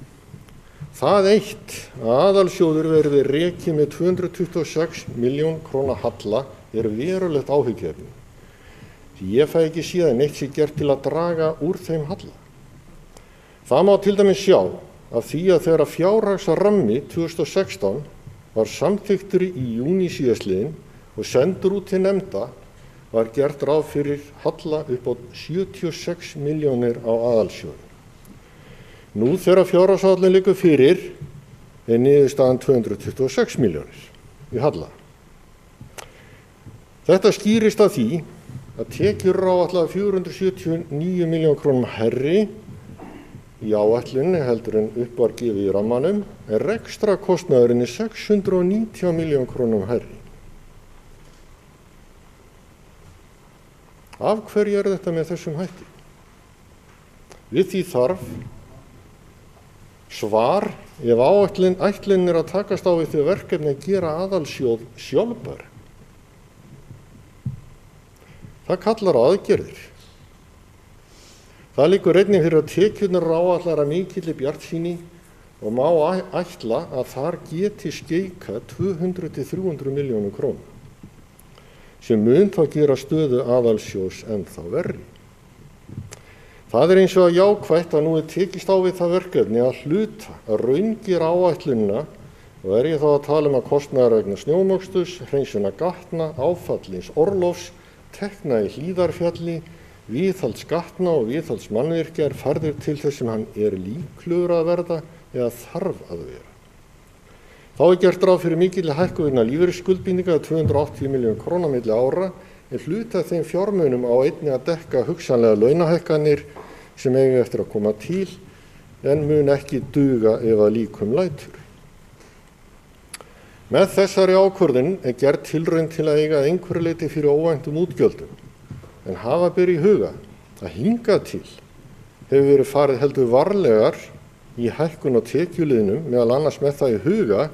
Það eitt að aðalsjóður verði rekið með 226 milljón króna halla verulegt áhyggjuefni. Því ég fæ ekki séð neitt sé gert til að draga úr þeim halla. Það má til dæmis sjá af því að þegar fjárhagsrammi 2016 var samþykktur í júní síðastliðinn og sendur út til nefnda var gert ráð fyrir halla upp á 76 milljónir á aðalsjóði. Nú þegar fjárhagsáætlun liggur fyrir niðurstaðan 226 milljónir í halla. Þetta skýrist af því að tekjur áætlaðar 479 milljón krónum hærri í áætlunni heldur en upp var gefið í rammanum rekstrakostnaðurinn 619 milljón krónum hærri. Af hverju þetta með þessum hætti? Við því þarf svar ef ætlunin að takast á við þau verkefni að gera aðalsjóð sjálfbær. Það kallar á aðgerðir. Það liggur einnig fyrir að tekjurnar áætlara mikilli bjartsýni og má ætla að þar geti skeikað 200–300 milljónum króna sem mun þá gera stöðu aðalsjóðs ennþá verri. Það hins vegar jákvætt að nú tekist á við það verkefni að hluta að raungera áætlunina og ég þá að tala að kostnaðar vegna snjómoksturs, hreinsunar gatna, áfallins orlofs, tekna í Hlíðarfjalli, viðhalds gatna og viðhalds mannvirkja færður til þess sem hann líklegur að verða eða þarf að vera. Þá gert ráð fyrir mikilli hækkun vegna lífeyrisskuldbindinga 280 milljónir króna milli ára en hluta þeim fjármunum á einnig að dekka hugsanlega launahækkanir sem eiga eftir að koma til en mun ekki duga ef að líkum lætur. Með þessari ákvörðun gerð tilraun til að eiga einhverju leyti fyrir óvæntum útgjöldum, en hafa ber í huga að hingað til hefur verið farið heldur varlegar í hækkun á tekjuliðnum, meðal annars með það í huga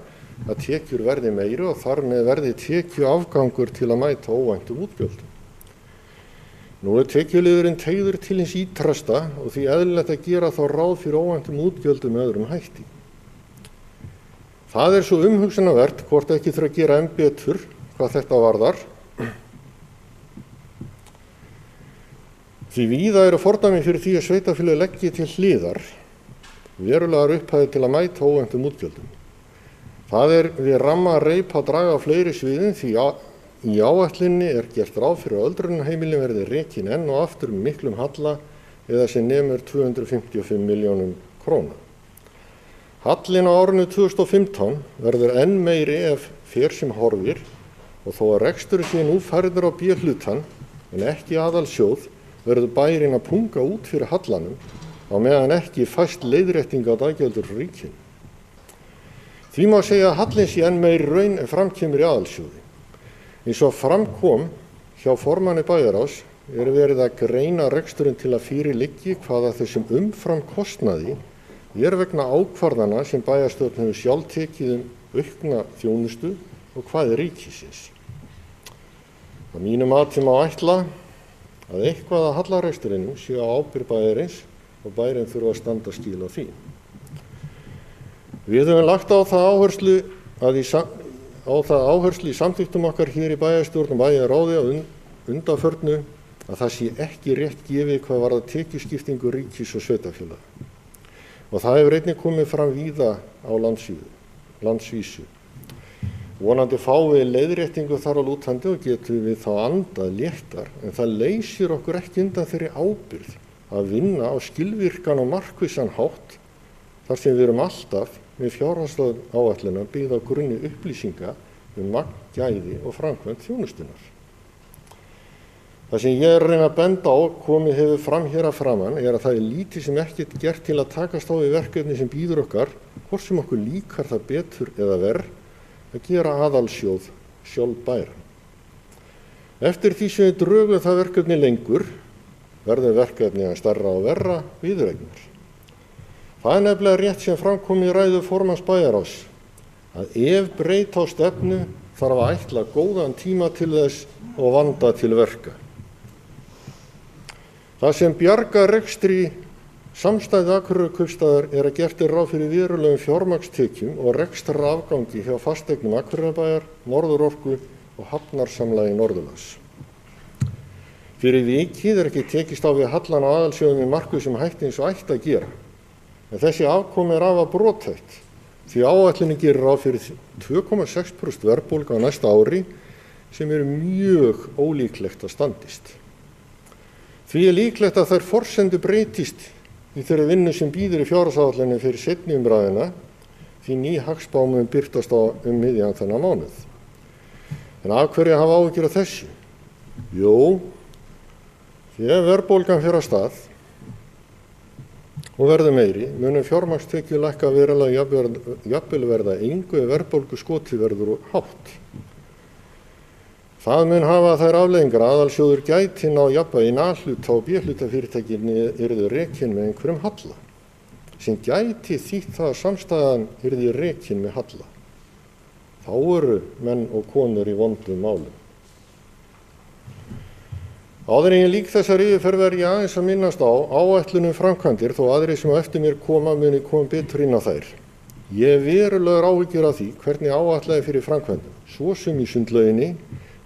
að tekjur verði meiri og þar með verði tekjuafgangur til að mæta óvæntum útgjöldum. Nú tekjuliðurinn teygður til hins ýtrasta og því eðlilegt að gera þá ráð fyrir óvæntum útgjöldum með öðrum hætti. Það svo umhugsunarvert hvort ekki þurfi að gera enn betur hvað þetta varðar. Því víða eru fordæmi fyrir því að sveitarfélög leggi til hliðar verulegar upphæðir til að mæta óvæntum útgjöldum. Það við ramma reip að draga á fleiri sviðum því í áætluninni gert ráð fyrir að öldrunarheimilin verði rekin enn og aftur miklum halla eða sem nemur 255 milljónum króna. Hallinn á árinu 2015 verður enn meiri ef fer sem horfir og þó að reksturinn sé nú færður á B-hlutann en ekki aðalsjóð verður bærinn að punga út fyrir hallanum á meðan ekki fæst leiðrétting á daggjaldur frá ríkinu. Því má segja að hallinn sé enn meiri raun en framkemur í aðalsjóði. Eins og framkom hjá formanni bæjarráðs verið að greina reksturinn til að fyrir liggi hvaða þessum umfram kostnaði vegna ákvarðana sem bæjarstjórn hefur sjálf tekið aukna þjónustu og hvað ríkisins. Að mínu mati má ætla að eitthvað að hallarekstrinum sé á ábyrgð bæjarins og bærinn þurfa að standa skil á því. Við höfum lagt á það áherslu í samþykktum okkar hér í bæjarstjórn og bæjarráði að undanförnu að það sé ekki rétt gefið hvað varðar tekjuskiptingu ríkis og sveitarfélaga. Og það hefur einnig komið fram víða á landsvísu. Vonandi fáum við leiðréttingu þar á lútandi og getum við þá andað léttar, en það leysir okkur ekki undan þeirri ábyrgð að vinna á skilvirkan og markvissan hátt þar sem við erum alltaf með fjárhagslega áætlana byggð á grunni upplýsinga magn, gæði og framkvæmd þjónustunnar. Það sem ég reyna að benda á komið hefur fram hér að framan að það lítið sem ekkert gert til að takast á við verkefni sem býður okkar, hvort sem okkur líkar það betur eða verr, að gera aðalsjóð sjálfbæran. Eftir því sem við drögum það verkefni lengur, verður verkefni að stærra og verra viðureignar. Það nefnilega rétt sem framkom í ræðu formanns bæjarráðs, að ef breyta á stefnu þarf að ætla góðan tíma til þess og vanda til verka. Það sem bjargar rekstri samstæðu Akureyrarkaupstaðar að gert ráð fyrir verulegum fjármagnstekjum og rekstrarafgangi hjá fasteignum Akureyrarbæjar, Norðurorku og Hafnarsamlagi Norðurlands. Fyrir vikið ekki tekist á við hallan á aðalsjóðum í markvissum hætti eins og ætti að gera. En þessi afkomi afar brothætt því áætlunin gerir ráð fyrir 2,6% verðbólgu á næsta ári sem mjög ólíklegt að standist. Því líklegt að þær forsendur breytist í þeirri vinnu sem býður í fjárhagsáætluninni fyrir seinni umræðuna því ný hagspá mun birtast á miðjan þennan mánuð. En af hverju hafa áhyggjur af þessu? Jú, því ef verðbólgan fer af stað og verður meiri, munum fjármagnstekjur lækka verulega jafnvel verða engu ef verðbólgu skoti verður hátt. Það mun hafa þær afleiðingar að aðalsjóður gæti ná jafnvægi í A-hluta og B-hluta fyrirtækin yrðu rekin með einhverjum halla, sem gæti þýtt það að samstæðan yrði rekin með halla. Þá eru menn og konur í vondum málum. Áður en ég lýk þessari yfirferð ég aðeins að minnast á áætlunum framkvæmdir þó aðrir sem á eftir mér muni koma betur inn á þær. Ég verulegar áhyggjur af því hvernig áætlaði fyrir framkvæmdum, svo sem í Sundlauginni,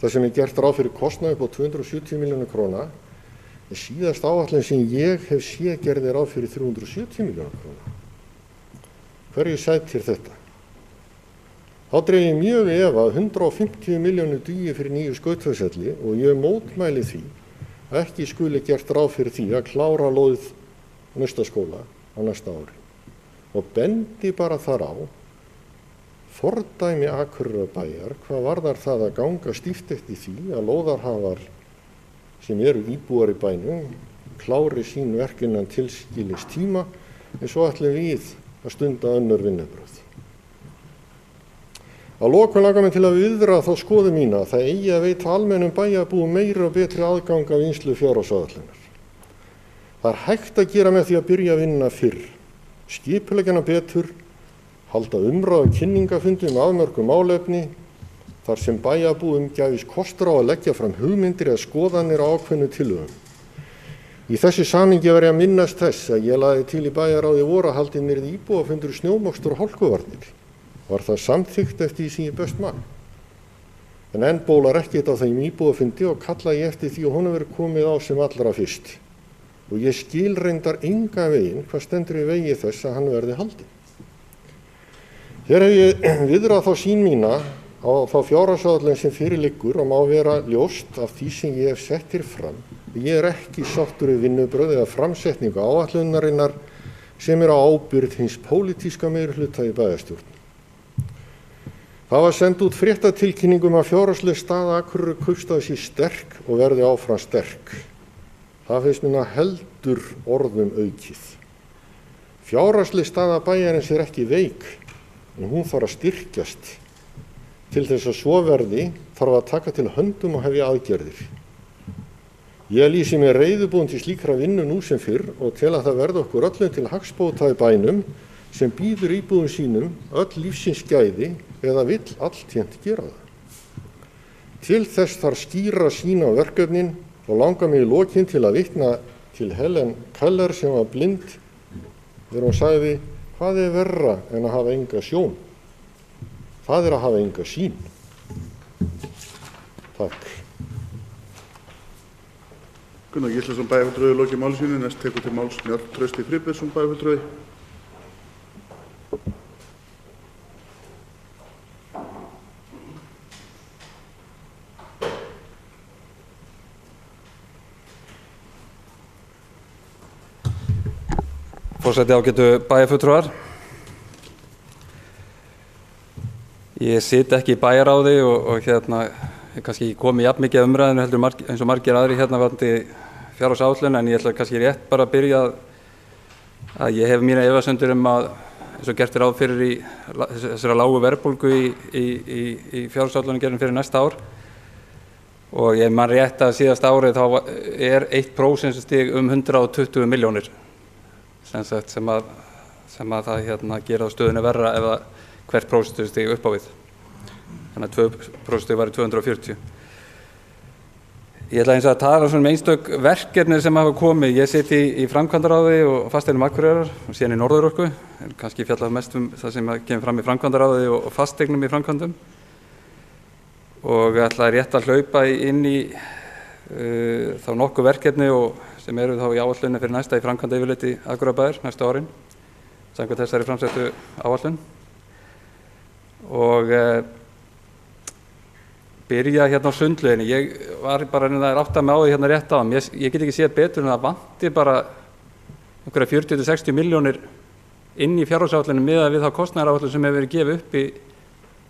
það sem gert ráð fyrir kostnað upp á 270 milljónir króna, síðast áætlun sem ég hef séð gerði ráð fyrir 370 milljónir króna. Hverju sætir þetta? Þá dreg ég mjög í efa að 150 milljónir dugi fyrir nýju Skautafellsvelli og ég mótmæli því að ekki skuli gert ráð fyrir því að klára lóð Naustaskóla á næsta ári. Og bendi bara þar á fordæmi Akureyrarbæjar hvað varðar það að ganga stíft eftir því að lóðarhafar sem eru íbúar í bænum klári sín verk innan tilskilins tíma en svo ætlum við að stunda önnur vinnubrögð. Að lokum langar mig til að viðra þá skoðun mína að það eigi að veita almennum bæjarbúum meiri og betri aðgang að vinnslu fjárhagsáætlunar. Það hægt að gera með því að byrja að vinna fyrr, skipuleggja hana betur, halda umræðu og kynningafundi afmörkuð málefni, þar sem bæjarbúum gæfist kostur á að leggja fram hugmyndir eða skoðanir á ákveðnu tillögum. Í þessu samhengi verð ég að minnast þess að ég lagði til í bæjarráði voru að haldinn yrði íbúafundur snjómokstur og hálkuvarnir. Var það samþykkt eftir því sem ég best man. En enn bólar ekkert á þeim íbúafundi og kalla ég eftir því að honum verið komið á sem allra fyrst. Og ég skil reyndar enga veginn hvað stendur í vegi þess að hann verði haldinn. Hér hef ég viðrað þá sýn mína á þá fjárhagsáætlun sem fyrir liggur og má vera ljóst af því sem ég hef sett hér fram. Ég ekki sáttur við vinnubrögð eða framsetningu áætlunarinnar sem á ábyrgð hins pólitíska meirihluta í bæjarstjórn. Það var send út fréttatilkynningum að fjárhagsleg staða Akureyrarkaupstaðar sé sterk og verði áfram sterk. Það finnst mér heldur orðum aukið. Fjárhagsleg staða bæjarins ekki veik, en hún þarf að styrkjast. Til þess að svo verði þarf að taka til höndum og hefja aðgerðir. Ég lýsi mér reiðubúin til slíkra vinnu nú sem fyrr og tel að það verði okkur öllum til hagsbóta í bænum sem býður íbúum sínum öll lífsins gæði eða vill alltént gera það. Til þess þarf skýra sýn á verkefnin og langar mig í lokin til að vitna til Helen Keller sem var blind þegar hún sagði: hvað er verra en að hafa enga sjón? Það er að hafa enga sýn. Takk. Gunnar Gíslason bæjarfulltrúi lokið máli sínu. Næst tekur til máls Njáll Trausti Friðbertsson bæjarfulltrúi. Forseti, ágætu bæjarfulltrúar. Ég sit ekki í bæjarráði og ég kannski ekki komið jafn mikið umræðinu heldur eins og margir aðri varðandi fjárhagsáætlun, en ég ætla kannski rétt bara að byrja að ég hef mína efasemdir að eins og gert ráð fyrir í þessara lágu verðbólgu í fjárhagsáætlunargerðinni fyrir næsta ár, og ég man rétt að síðasta árið þá er 1% 120 milljónir sem að það gera á stöðunni verra ef að hvert prósentustig upp á við. Þannig að 2% væri 240. Ég ætla eins að tala um einstök verkefni sem hafa komið. Ég sit í framkvæmdaráði og fasteignum Akureyrar og síðan í Norðurorku. Kannski fjallað mest það sem kemur fram í framkvæmdaráði og fasteignum í framkvæmdum. Og ætla rétt að hlaupa inn í þá nokkuð verkefni sem eru þá í áætlunni fyrir næsta í framkvæmda yfirleiti Akureyrarbæjar næsta árin, samkvæmt þessari framsettu áætlun. Og byrja á sundlauginni. Ég var bara að átta mig á því rétt á. Ég get ekki séð betur en það vanti bara einhverja 40–60 milljónir inn í fjárhagsáætlunum miðað við þá kostnaðaráætlun sem hefur verið gefið upp í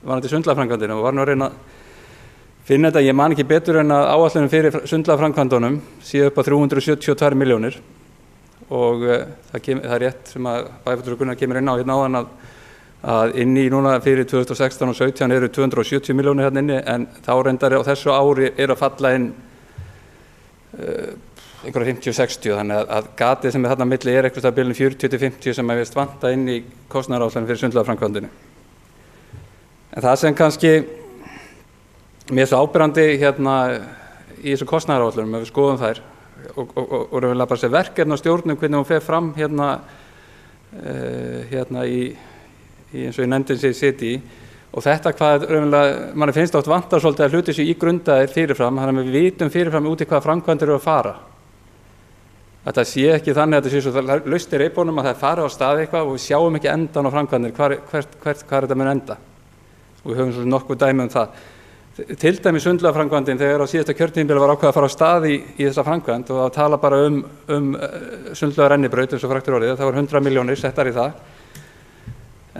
varðandi sundlagaframkvæmdina, og var nú að reyna að finna þetta. Ég man ekki betur en að áætlunum fyrir sundlagaframkvæmdunum sé upp á 372 milljónir, og það er rétt sem að bæjarfulltrúi Gunnar kemur inn á áðan að inn í núna fyrir 2016 og 2017 eru 270 milljónir inni, en þá reyndar á þessu ári að falla inn einhverja 50–60, þannig að gatið sem þarna milli einhvers staðar á bilinu 40–50 sem að vanta inn í kostnaðaráætlun fyrir sundlagaframkvæmdinni. En það sem kannski mér svo áberandi í þessu kostnaðaráætlunum, ef við skoðum þær og raunverulega bara þessi verkefnastjórnum, hvernig hún fer fram eins og ég nefndi sem ég siti í, og þetta hvað raunverulega manni finnst oft vantar svolítið að hluti sér í grundaðir fyrirfram, þannig að við vitum fyrirfram út í hvaða framkvæmdir eru að fara. Þetta sé ekki þannig að þetta sé svo laust í reipbónum að það fari á stað eitthvað og við sjáum ekki endan á framkvæmdir, hvar þetta mun enda. Og við höfum svo nokkuð dæmi um það. Til dæmis sundlagaframkvæmdin, þegar á síðasta kjörtímabili var ákveðið að fara á stað í þessa framkvæmd og að tala bara sundlagarennibraut eins og frægt er orðið, það var 100 milljónir settar í það.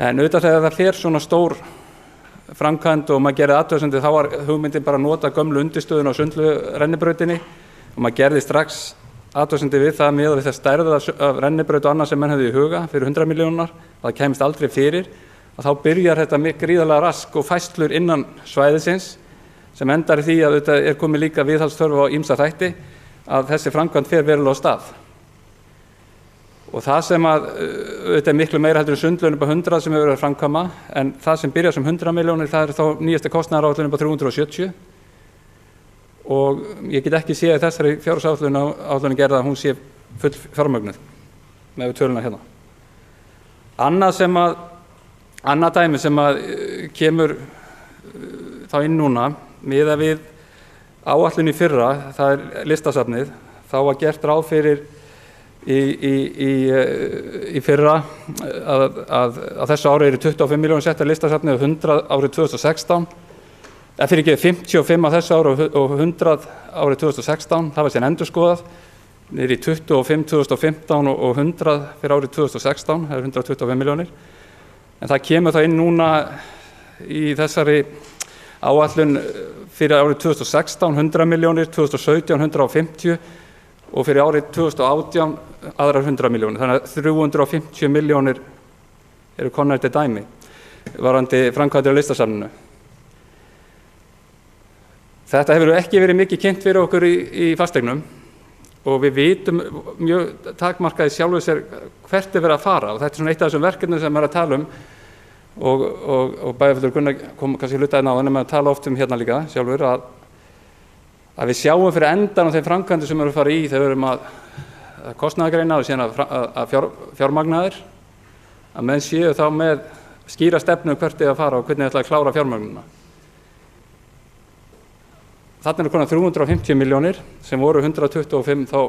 En auðvitað þegar það fer svona stór framkvæmd og maður gerði athugasemdir, þá var hugmyndin bara að nota gömlu undirstöðuna á sundlagarennibrautinni, og maður gerði strax athugasemdir við það miðað við það stærð af rennibraut og annað sem menn hefðu í huga fyrir 100 milljónar, það kemist aldrei fyrir, að þá byrjar þetta gríðarlega rask og færslur innan svæðisins sem endar í því að þetta er komið líka viðhaldsþörf á ýmsa þætti, að þessi framkvæmd fer verulega á stað. Og það sem þetta er miklu meira heldur en sundlaun upp á 100 sem hefur verið að framkvæma, en það sem byrjar sem 100 milljónir, það er þá nýjasta kostnaðaráætlun upp á 370. Og ég get ekki séð þessari fjárhagsáætlun gerða að hún sé full fjármögnuð með töluna hérna. Annað dæmi sem kemur þá inn núna, miðað við áætlun í fyrra, það er Listasafnið, þá var gert ráð fyrir í fyrra að þessu ári eru 25 milljónir settar Listasafnið og 100 árið 2016. Fyrir ekki 55 á þessu ári og 100 árið 2016, það var síðan endurskoðað, niður í 25 2015 og 100 fyrir árið 2016, það er 125 milljónir. En það kemur þá inn núna í þessari áætlun fyrir árið 2016 100 milljónir, 2017 150 og fyrir árið 2018 aðrar 100 milljónir. Þannig að 350 milljónir eru komnar til dæmi varðandi framkvæmdir á Listasafninu. Þetta hefur ekki verið mikið kynnt fyrir okkur í fasteignum og við vitum mjög takmarkaði sjálfur sér hvert er verið að fara, og þetta er svona eitt af þessum verkefnum sem er að tala um og bæjarfulltrúi Gunnar kom kannski hlutaði náðan, en maður tala oft um hérna líka sjálfur að við sjáum fyrir endan á þeim framkvæmdum sem eru að fara í þegar við erum að kostnaðargreina og síðan að fjármagnaðir, að menn séu þá með skýra stefnu hvert er að fara og hvernig ætla að klára fjármagnuna. Þarna eru konar 350 milljónir sem voru 125 þá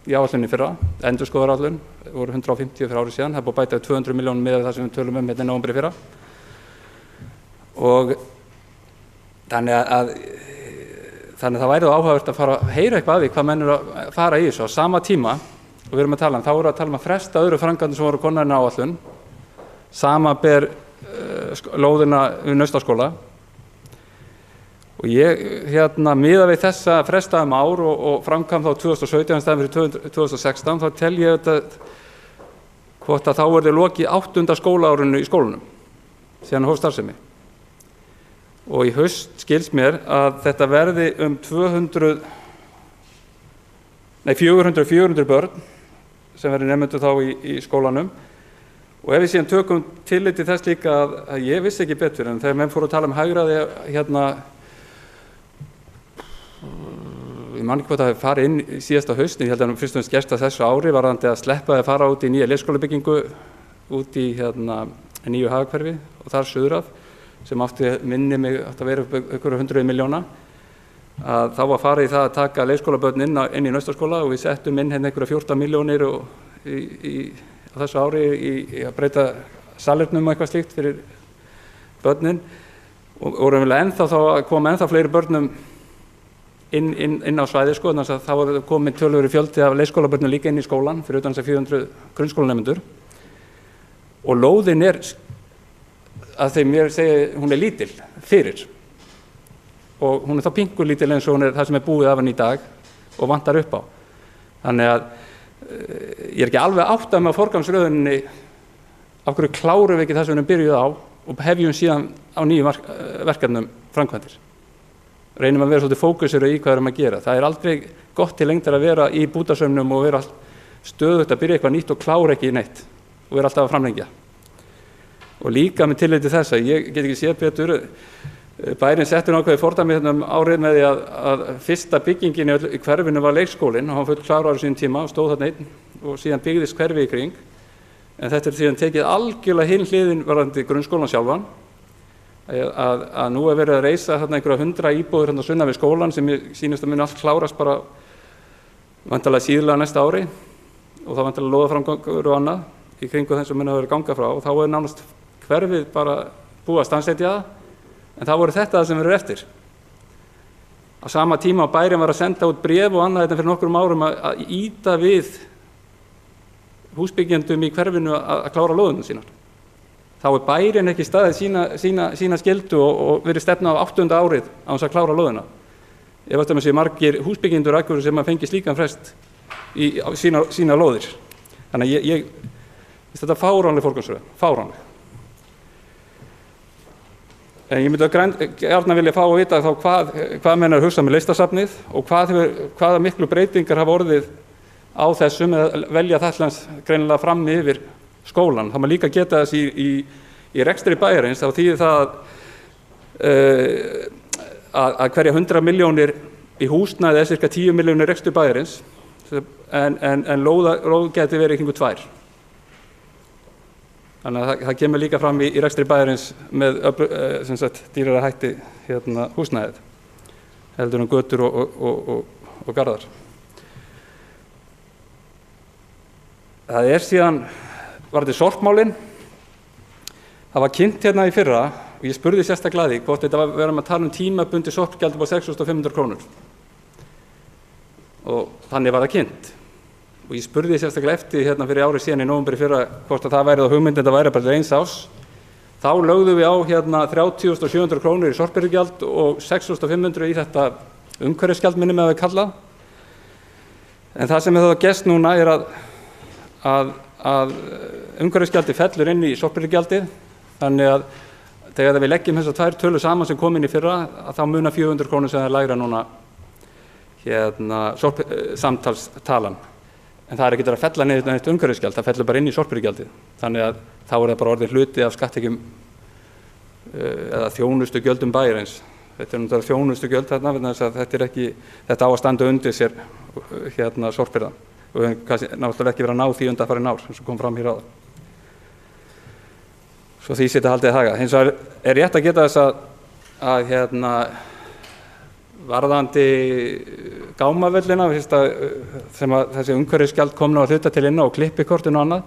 í áætlunni fyrra, endurskoðaráætlun voru 150 fyrir árið síðan, það er búið að bæta 200 milljónum með það sem við tölum um hérna í nóvembri fyrra. Og þannig að það væri þá áhugavert að fara að heyra eitthvað af því hvað menn eru að fara í þessu á sama tíma og við erum að tala um, þá erum við að tala um að fresta öðru framkvæmdum sem voru konar inn á áætlun, samanber lóðina við Naustaskóla. Og ég miðað við þessa frestaðum ár og framkvæmd þá 2017 staðinn fyrir 2016, þá tel ég þetta hvort að þá verði lokið 8. skólaárinu í skólanum síðan hóf starfsemi. Og í haust skilst mér að þetta verði 400 börn sem verði nemendur þá í skólanum. Og ef við síðan tökum tillit til þess líka að ég vissi ekki betur, en þegar menn fóru að tala um hagræði ég man ekki hvort að það hefði farið inn í síðasta haust, en ég held að fyrst og fremst gerst að þessu ári varðandi að sleppa að fara út í nýja leikskólabyggingu út í nýju hagahverfi og þar suður af, sem átti að vera upp einhverju 100 milljóna, að þá var farið í það að taka leikskólabörn inn í Naustaskóla og við settum inn hérna einhverja 14 milljónir á þessu ári í að breyta salernum og eitthvað slíkt fyrir börnin, og vorum við ennþá þá að koma ennþá fleiri börnum inn á svæði, þannig að það var komið töluverður fjöldi af leikskólabörnum líka inn í skólan fyrir utan þess að 400 grunnskólanemendur. Og lóðin er, að þeim mér segja, hún er lítil fyrir, og hún er þá pingur lítil eins og hún er það sem er búið af henni í dag og vantar upp á. Þannig að ég er ekki alveg áttað með forgangsröðuninni af hverju klárum við ekki það sem við erum byrjuð á og hefjum síðan á nýjum verkefnum framkvæmdir. Reynum að vera svolítið fókusir í hvað við erum að gera. Það er aldrei gott til lengdar að vera í bútasaumnum og vera stöðugt að byrja eitthvað nýtt og klára ekki neitt og vera alltaf að framlengja. Og líka með tilliti til þess að ég get ekki séð betur, bærinn settur ákveðið fordæmi árið með því að fyrsta byggingin í hverfinu var leikskólinn og hann full kláraður sín tíma og stóð þarna einn og síðan byggðist hverfi í kring. En þetta er síðan tekið algjörlega hinn hliðin varðandi grunnskólan sjálfan, að nú er verið að reisa þarna einhverja 100 íbúðir hérna sunnan við skólan sem sýnist að muni allt klárast bara væntanlega síðlega næsta ári, og það væntanlega lóðaframgangur og annað í kringu þess að muni að vera ganga frá, og þá er nánast hverfið bara búið að stansetja það, en það voru þetta sem verður eftir. Á sama tíma bærinn var að senda út bréf og annað þetta fyrir nokkrum árum að ýta við húsbyggjendum í hverfinu að klára lóðina sínar. Þá er bærinn ekki staðið sína skyldu og verið stefna á 8. árið á þess að klára lóðina. Ég veit að maður sé margir húsbyggjendur sem að fengi slíkan frest á sína lóðir. Þannig að ég finnst þetta fáránleg forgangsröðun, fáránleg. En ég myndi gjarnan vilja fá að vita þá hvað menn hugsa með listasafnið og hvaða miklu breytingar hafa orðið á þessum eða velja þess greinilega fram yfir skólan. Það má líka geta þess í rekstri bæjarins, þá þýðir það að hverja 100 milljónir í húsnæði er ca. 10 milljónir rekstri bæjarins en lóð geti verið kringu 2. Þannig að það kemur líka fram í rekstri bæjarins með dýrara hætti húsnæðið heldur götur og garðar. Það síðan varðandi sorpmálin. Það var kynnt í fyrra og ég spurði sérstaklega því hvort þetta verðum að tala tímabundið sorpgjald upp á 6.500 krónur. Og þannig var það kynnt. Og ég spurði sérstaklega eftir fyrir ári síðan í nóvember í fyrra hvort að það væri þá hugmyndin að það væri bara eins árs. Þá lögðum við á 30.700 krónur í sorpbyrjugjald og 6.500 í þetta umhverfisgjald minnum við kallað. En það sem hefur gerst núna er að umhverfisgjaldið fellur inn í sorpbyrjugjaldið, þannig að þegar við leggjum þessar 2 tölur saman sem kom inn í fyrra, að þá munar 400 krónur sem er lægra núna samtalstalan. En það ekki að fella niður neitt umhverfisgjald, það fellur bara inn í sorpbyrjugjaldið. Þannig að þá það bara orðin hluti af skattekjum eða þjónustugjöldum bæjarins. Þetta náttúrulega þjónustugjöld þarna, vegna þess að þetta á að standa undir sér sorpbyrðan. Og við höfum náttúrulega ekki verið að ná því undanfarin ár, eins og kom fram hér áðan. Svo því sé haldið haga. Hins vegar er rétt að geta þess að varðandi gámavellina sem þessi umhverfisgjald kom nú að hluta til inn á og klippikortinu og annað,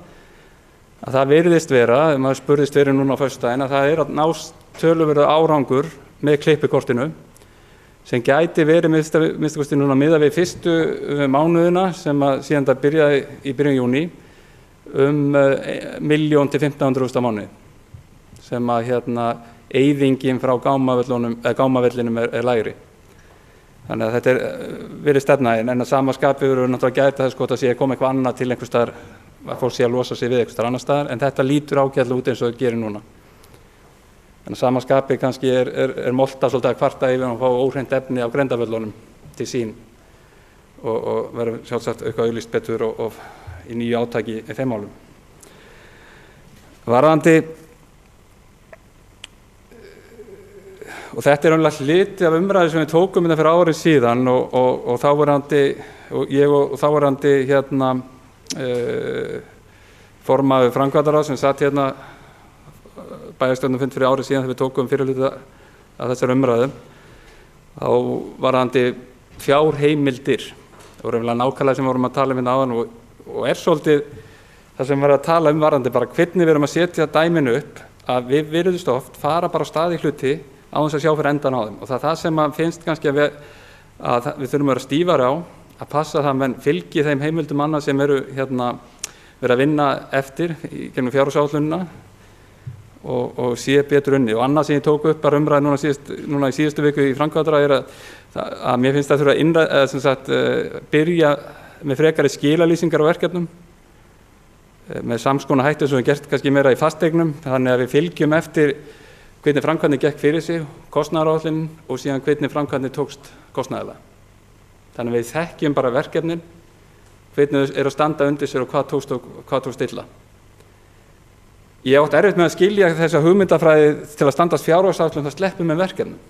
að það virðist vera, maður spurðist verið núna á föstudaginn, að það að nást töluverður árangur með klippikortinu sem gæti verið minnstakosti núna miðað við fyrstu mánuðina sem síðan það byrjaði í byrjun júní 1 milljón til 1.500.000 á mánuði sem eyðingin frá gámavellinum er lægri. Þannig að þetta verið stefnaðin, en að sama skapi verður náttúrulega gæta þess hvort að sé að koma eitthvað annað til einhvers staðar, að fólk sé að losa sig við einhvers staðar annar staðar, en þetta lítur ágætlega út eins og það gerir núna. En að sama skapi kannski er Molta svolítið að kvarta yfir að fá óhreint efni á Grendavöllunum til sín og verður sjálfsagt eitthvað auglýst betur og í nýju átaki í þeim málum. Varðandi og þetta raunlega hluti af umræðu sem við tókum þetta fyrir árið síðan og þáverandi formaður framkvæmdaráðs sem satt bæjarstjórnarfund fyrir árið síðan þegar við tókum fyrir hluta af þessar umræðu, þá varðandi fjárheimildir og raunlega nákvæmlega sem við vorum að tala um áðan og svolítið það sem við erum að tala um varðandi bara hvernig við erum að setja dæminu upp, að við virðumst oft fara bara á stað í hluti á þess að sjá fyrir endan á þeim og það sem finnst kannski að við þurfum að vera stífari á að passa það að menn fylgi þeim heimildum annað sem eru verið að vinna eftir gegnum fjárhagsáætlunina og sé betur unni. Og annað sem ég tók upp bara umræðu núna í síðustu viku í framkvæmdaráði að mér finnst það þurfa að byrja með frekari skilalýsingar á verkefnum með samskonar hætti sem við gert kannski meira í fasteignum, þannig að við fylgjum eftir hvernig framkvæmdin gekk fyrir sig, kostnaðaráætlunin og síðan hvernig framkvæmdin tókst kostnaðarlega. Þannig að við þekkjum bara verkefnin, hvernig þau að standa undir sér og hvað tókst illa. Ég átti erfitt með að skilja þessa hugmyndafræði til að standast fjárhagsáætlun það sleppum með verkefnum.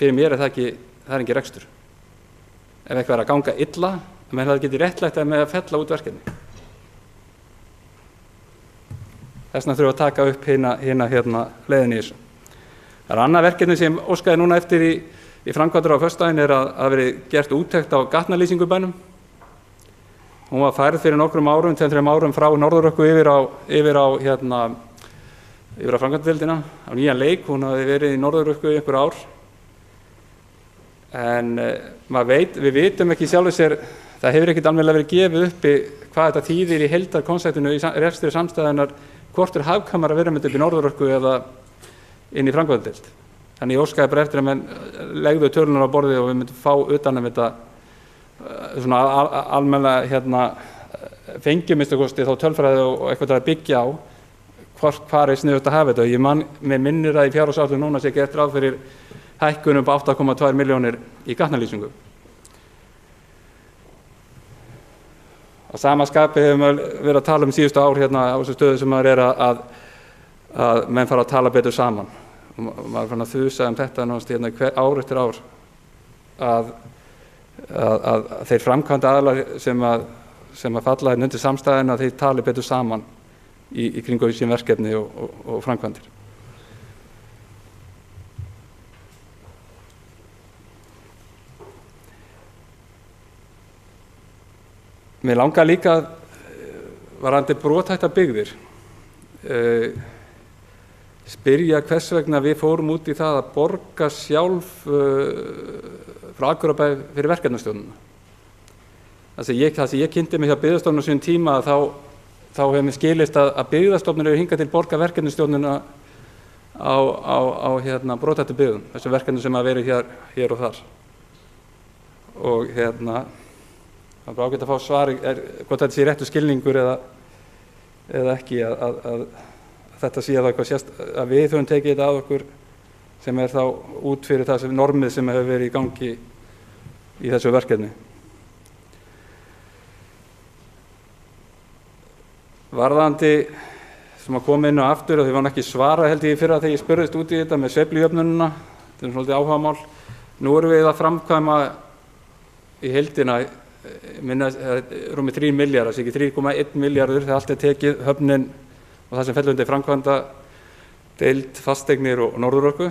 Fyrir mér það er ekki rekstur. Ef eitthvað er að ganga illa, menn það geti réttlætt með að fella út verkefni. Þess vegna þurfum við að taka upp hérna leiðin í þessu. Það er annað verkefni sem óskaði núna eftir í framkvæmdur á föstudaginn að veri gert úttekt á gatnalýsingu í bænum. Hún var færð fyrir nokkrum árum, 2-3 árum frá Norðurorku yfir á framkvæmdadeildina á nýjan leik. Hún hafði verið í Norðurorku í einhver ár. En við vitum ekki sjálfur sér, það hefur ekkert almennilega verið gefið uppi hvað þetta þýðir í heildarkonseptinu í rekstri samstæðunar, hvort hagkvæmara að vera með þetta upp í Norðurorku eða inn í framkvæmdadeild. Þannig ég óskaði bara eftir að menn legðu tölunar á borðið og við myndum fá utan þetta svona almennilega fengjum þá tölfræði og eitthvað að byggja á hvar sniðugt að hafa þetta. Mér minnir að í fjárhagsáætlun núna sé gert ráð fyrir hækkun upp á 8,2 milljónir í gatnalýsingu. Á sama skapi hefur maður verið að tala síðustu ár á þessu stöðu sem maður að menn fara að tala betur saman. Og maður fann að þusa þetta ár eftir ár að þeir framkvæmda aðilar sem að falla undir samstæðina, þeir tali betur saman í kringu sín verkefni og framkvæmdir. Mér langar líka varðandi brothættar byggðir spyrja hvers vegna við fórum út í það að borga sjálf frá Akureyrarbæ fyrir verkefnastjórnina. Það sem ég kynnti mig hjá Byggðastofnun á sínum tíma þá hefur mér skilist að Byggðastofnun eru hingað til borga verkefnastjórnina á brothættum byggðum, þessu verkefni sem hafa verið hér og þar. Og það er ágætt að fá svar hvort þetta sé réttur skilningur eða ekki að þetta sé að við höfum tekið þetta að okkur sem þá út fyrir það sem normið sem hefur verið í gangi í þessu verkefni. Varðandi sem að koma inn á aftur og því var ekki svarað held ég fyrra þegar ég spurðist út í þetta með sveiflujöfnunina, þetta svolítið áhugamál. Nú erum við að framkvæma í heildina minna rúmi 3 milljarðar, ekki 3,1 milljarður þegar allt tekið, höfnin og það sem fellur undir framkvæmda deild, fasteignir og Norðurorku.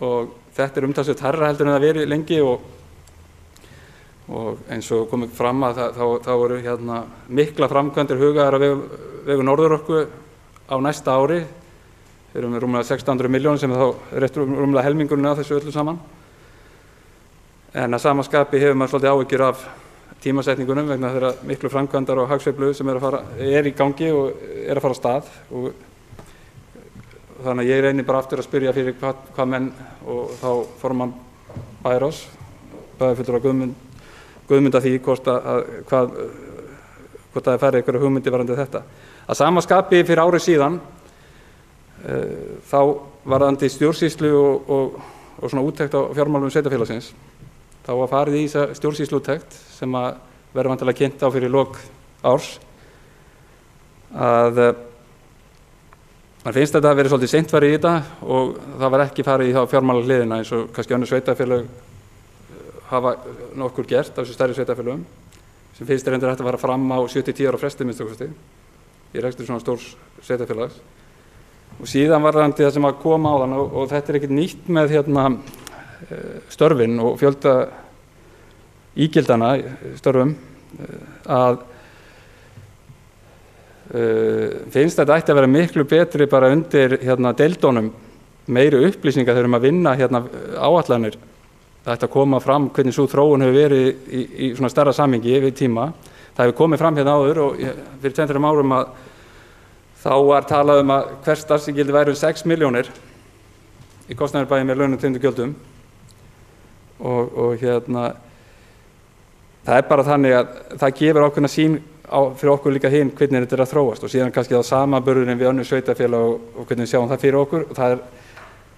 Og þetta umtalsvert hærra heldur en það verið lengi og eins og komið fram að þá eru mikla framkvæmdir hugaðar að vegu Norðurorku á næsta ári. Við erum með rúmlega 600 milljónir sem þá rétt rúmlega helmingurinn af þessu öllu saman. En að sama skapi hefur maður svolítið áhyggjur af tímasetningunum vegna þeirra miklu framkvæmdar og hagsveiflu sem er í gangi og að fara af stað. Og þannig að ég reyni bara aftur að spyrja fyrir hvað menn og þá formann Bæjarráðs, bæjarfulltrúa Guðmund að því hvort það færi einhverja hugmyndi varðandi þetta. Að sama skapi fyrir ári síðan þá varðandi stjórnsýslu og svona úttekt á fjármálum sveitarfélagsins. Þá var farið í þessa stjórnsýsluúttekt sem að verður væntanlega kynnt á fyrir lok árs að man finnst þetta að vera svolítið seint farið í þetta og það var ekki farið í þá fjármálahliðina eins og kannski önnur sveitarfélög hafa nokkur gert af þessu stærri sveitarfélögum sem finnst reyndar hægt að fara fram á 7-10 ára fresti minnst okkur í rekstri svona stórs sveitarfélags. Og síðan var það sem að koma á þann og þetta er ekkert nýtt með störfin og fjölda ígildana störfum að finnst þetta ætti að vera miklu betri bara undir deildónum meiri upplýsingar þegar að vinna áætlanir. Það ætti að koma fram hvernig sú þróun hefur verið í svona stærra samhengi yfir tíma. Það hefur komið fram áður og fyrir 2-3 árum að þá var talað að hvert starfsígildi væri 6 milljónir í kostnaðarbæði með launum tengdum gjöldum og það er bara þannig að það gefur ákveðna sýn fyrir okkur líka hinn hvernig þetta er að þróast og síðan kannski á samanburðurinn við önnur sveitarfélög og hvernig við sjáum það fyrir okkur og það er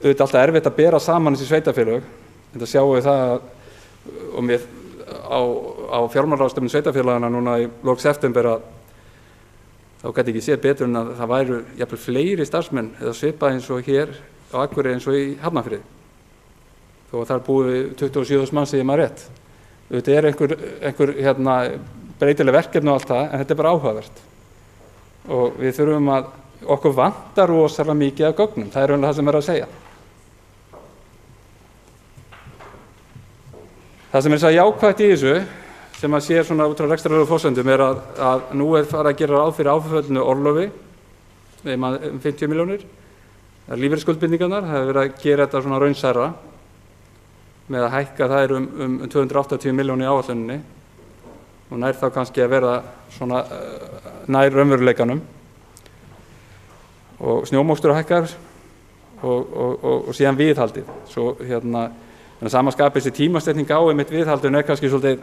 auðvitað alltaf erfitt að bera saman þessi sveitarfélög. Þetta sjáum við það og mér á fjármálaráðstefnu sveitarfélagana núna í lok september að þá gæti ekki séð betur en að það væru jafnvel fleiri starfsmenn eða svipað eins og hér á Akureyri eins og í Hafnarfirði. Þó að þar búi 27.000 manns segir maður rétt. Þetta er einhver breytileg verkefni og allt það, en þetta er bara áhugavert. Og við þurfum okkur vantar rosalega mikið af gögnum, það er það sem er að segja. Það sem er svo jákvætt í þessu, sem að sé svona út frá rekstrarlegum forsendum er að nú er farið að gera ráð fyrir áföllnu orlofi um 50 milljónir. Það er lífeyrisskuldbindingarnar, það hefur verið að gera þetta svona raunsærra með að hækka þær um 280 milljónir í áætluninni og nær þá kannski að vera svona nær raunveruleikanum og snjómokstur hækkar og síðan viðhaldið. Svo Þannig að sama skapi þessi tímasetning á einmitt viðhaldinu kannski svolítið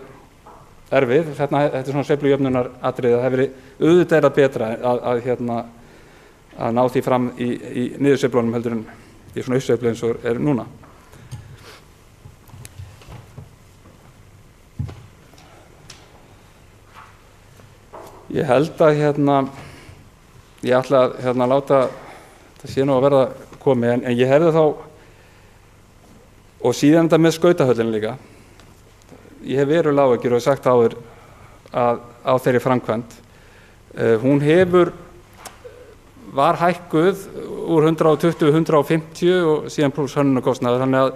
erfið. Þetta er svona sveiflujöfnunar atriði. Það hefur verið auðvitað betra að ná því fram í niðursveiflunum heldur en í svona uppsveiflu eins og er núna. Ég held að ég ætla að láta það sé nú að verða komið, en ég hefði þá, og síðan þetta með skautahöllin líka, ég hef verulega áhyggjur og sagt áður að á þeirri framkvæmd. Hún var hækkuð úr 120, 150 og síðan pluss hönnunarkostnaður, þannig að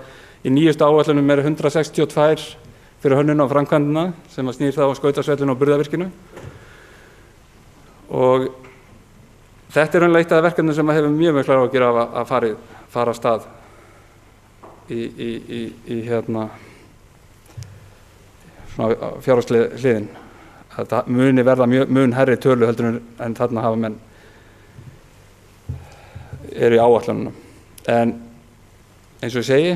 í nýjustu áætlunum 162 fyrir hönnun á framkvæmdina sem að snýr þá skautasvellinu og burðarvirkinu. Og þetta er eitt af verkefnum sem hefur mjög miklar áhyggjur af að fara af stað í svona fjárhagslega hliðin. Það muni verða mun hærri tölu heldur en þarna hafa menn eru í áætlunum. En eins og ég segi,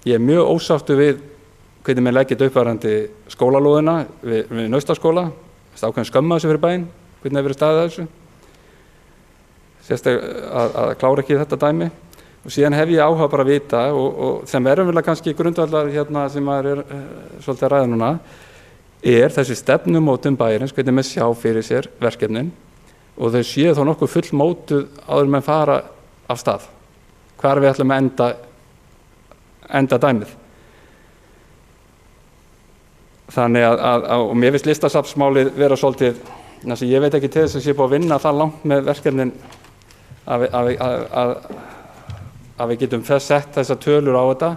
ég er mjög ósáttur við hvernig menn leggja þetta upp varðandi skólalóðina við Naustaskóla. Það ákveðin skömm að þessu fyrir bæinn, hvernig hefur verið staðið að þessu. Sérstaklega að klára ekki þetta dæmi. Og síðan hef ég áhuga bara að vita, og sem raunverulega kannski grundvallar sem maður svolítið að ræða núna, þessi stefnumótun bæjarins, hvernig menn sjá fyrir sér verkefnin og þau séu þá nokkuð fullmótuð áður menn fara af stað. Hvar við ætlum að enda dæmið. Þannig og mér finnst listasafnsmálið vera svolítið, ég veit ekki til þess að sé búið að vinna það langt með verkefnin að við getum sett þessar tölur á þetta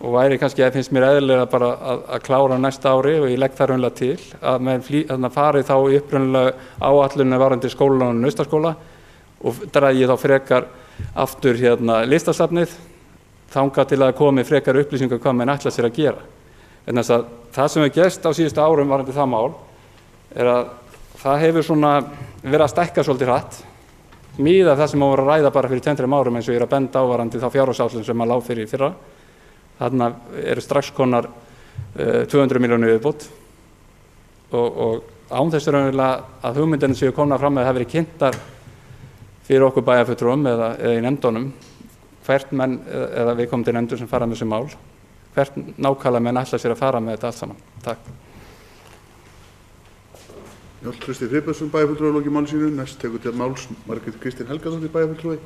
og væri kannski, finnst mér eðlilega bara að klára næsta ári og ég legg það raunlega til að menn fari þá í upprunalega áætlunina varðandi skólann og Naustaskóla og dragi þá frekar aftur listasafnið þangað til að komi frekar upplýsingar hvað menn ætla sér að gera. En þess að það sem hefur gerst á síðustu árum varðandi það mál að það hefur svona verið að stækka svolítið hratt miðað það sem á að ræða bara fyrir 2-3 árum eins og ég er að benda á varðandi þá fjárhagsáætlun sem maður lá fyrir í fyrra. Þarna eru strax konar 200 milljónir viðbót og án þess raunverulega að hugmyndinni séu komnar fram með að það verið kynntar fyrir okkur bæjarfulltrúum eða í nefndunum hvert menn eða viðkomandi nefndur sem fara með þessu mál, hvert nákvæmlega menn ætla sér að fara með þetta allt saman. Takk. Njáll Trausti Friðbertsson, bæjarfulltrúi, lokið máli sínu. Næst tekur til máls Margrét Kristín Helgadóttir, bæjarfulltrúi.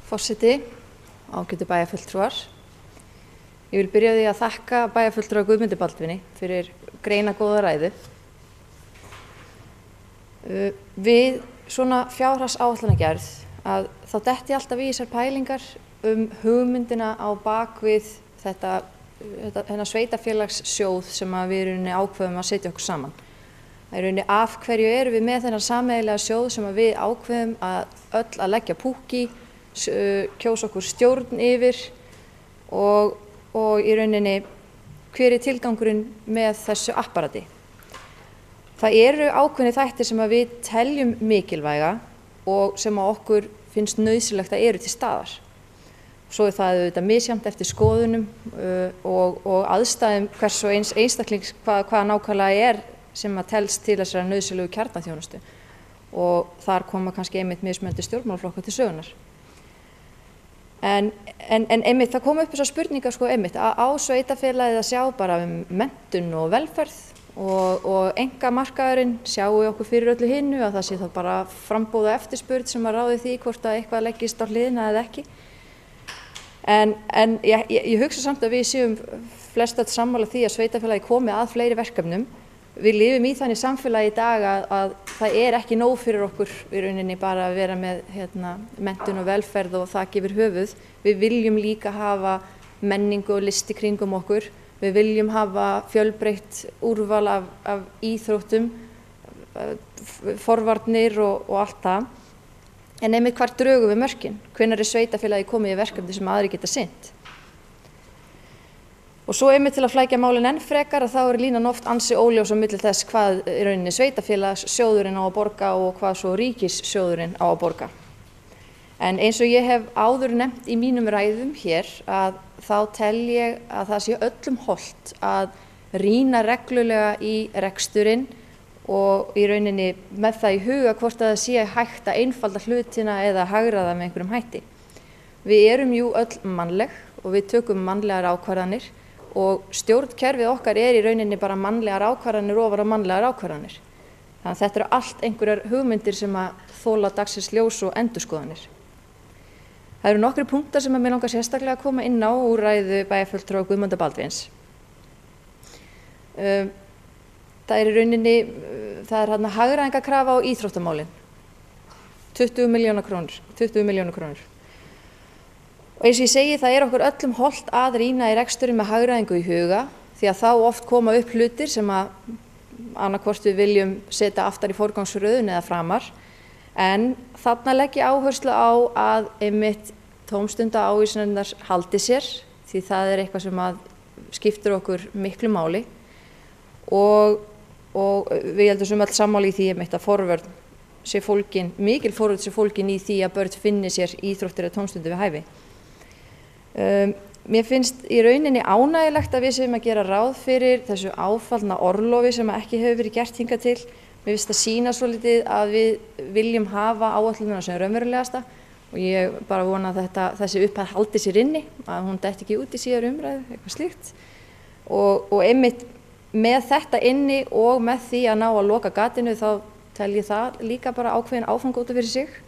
Forseti, ágætu bæjarfulltrúar. Ég vil byrja á því að þakka bæjarfulltrúa Guðmundi Baldvini fyrir greinagóða ræðu. Við svona fjárhagsáætlanagerð að þá detti alltaf í þessar pælingar hugmyndina á bakvið þennan sveitarfélagssjóð sem við í rauninni ákveðum að setja okkur saman. Í rauninni af hverju erum við með þennan sameiginlega sjóð sem við ákveðum að leggja púkk í, kjósa okkur stjórn yfir og í rauninni hver er tilgangurinn með þessu apparati. Það eru ákveðnir þættir sem við teljum mikilvæga og sem okkur finnst nauðsynlegt að eru til staðar. Svo það auðvitað misjafnt eftir skoðunum og aðstæðum hvers og eins einstaklings hvað nákvæmlega sem að telst til þessara nauðsynlegu kjarnaþjónustu og þar koma kannski einmitt mismunandi stjórnmálaflokka til sögunar. En einmitt það kom upp þessar spurningar einmitt á sveitarfélagið að sjá bara menntun og velferð og einkamarkaðurinn sjáu okkur fyrir öllu hinnu að það sé þá bara framboð og eftirspurn sem að ráði því hvort að eitthvað leggist á hliðina eða ekki. En ég hugsa samt að við séum flestöll sammála því að sveitarfélagi komi að fleiri verkefnum. Við lifum í þannig samfélagi í dag að það er ekki nóg fyrir okkur í rauninni bara að vera með menntun og velferð og þak yfir höfuð. Við viljum líka hafa menningu og list í kringum okkur. Við viljum hafa fjölbreytt úrval af íþróttum, forvarnir og allt það. En einmitt hvar drögum við mörkin? Hvenær er sveitarfélagi komið í verkefni sem aðrir geta sinnt? Og svo einmitt til að flækja málin enn frekar að þá línan oft ansi óljós á milli þess hvað í rauninni sveitarfélagssjóðurinn á að borga og hvað svo ríkissjóðurinn á að borga. En eins og ég hef áður nefnt í mínum ræðum hér að þá tel ég að það sé öllum hollt að rýna reglulega í reksturinn og í rauninni með það í huga hvort að það sé hægt að einfalda hlutina eða hagræða með einhverjum hætti. Við erum jú öll mannleg og við tökum mannlegar ákvarðanir og stjórnkerfið okkar í rauninni bara mannlegar ákvarðanir ofar á mannlegar ákvarðanir. Þannig að þetta eru allt einhverjar hugmyndir sem að þola dagsins ljós og endurskoðanir. Það eru nokkrir punktar sem að mér langar sérstaklega að koma inn á úr ræðu bæjarfulltrúa Guðmundar Baldvins. Það í rauninni, það hérna hagræðingarkrafa á íþróttamálin. 20 milljóna krónur. Og eins og ég segi, það okkur öllum hollt að rýna í reksturinn með hagræðingu í huga því að þá oft koma upp hlutir sem að annaðhvort við viljum setja aftar í forgangsröðun eða framar. En þarna legg ég áherslu á að einmitt tómstundaávísanirnar haldi sér því það eitthvað sem að skiptir okkur miklu máli og við heldum sem öll sammála í því einmitt að forvörn sé fólgin, mikil forvörn sé fólgin í því að börn finni sér íþróttir eða tómstundir við hæfi. Mér finnst í rauninni ánægjulegt að við séum að gera ráð fyrir þessu áfallna orlofi sem ekki hefur verið gert hingað til. Mér finnst það sýna svolítið að við viljum hafa áætlunina sem raunverulegasta og ég bara vona að þessi upphæð haldi sér inni, að hún detti ekki út í síðar umræðu, eitthvað slíkt. Og einmitt með þetta inni og með því að ná að loka gatinu þá tel ég það líka bara ákveðin áfangóta fyrir sig.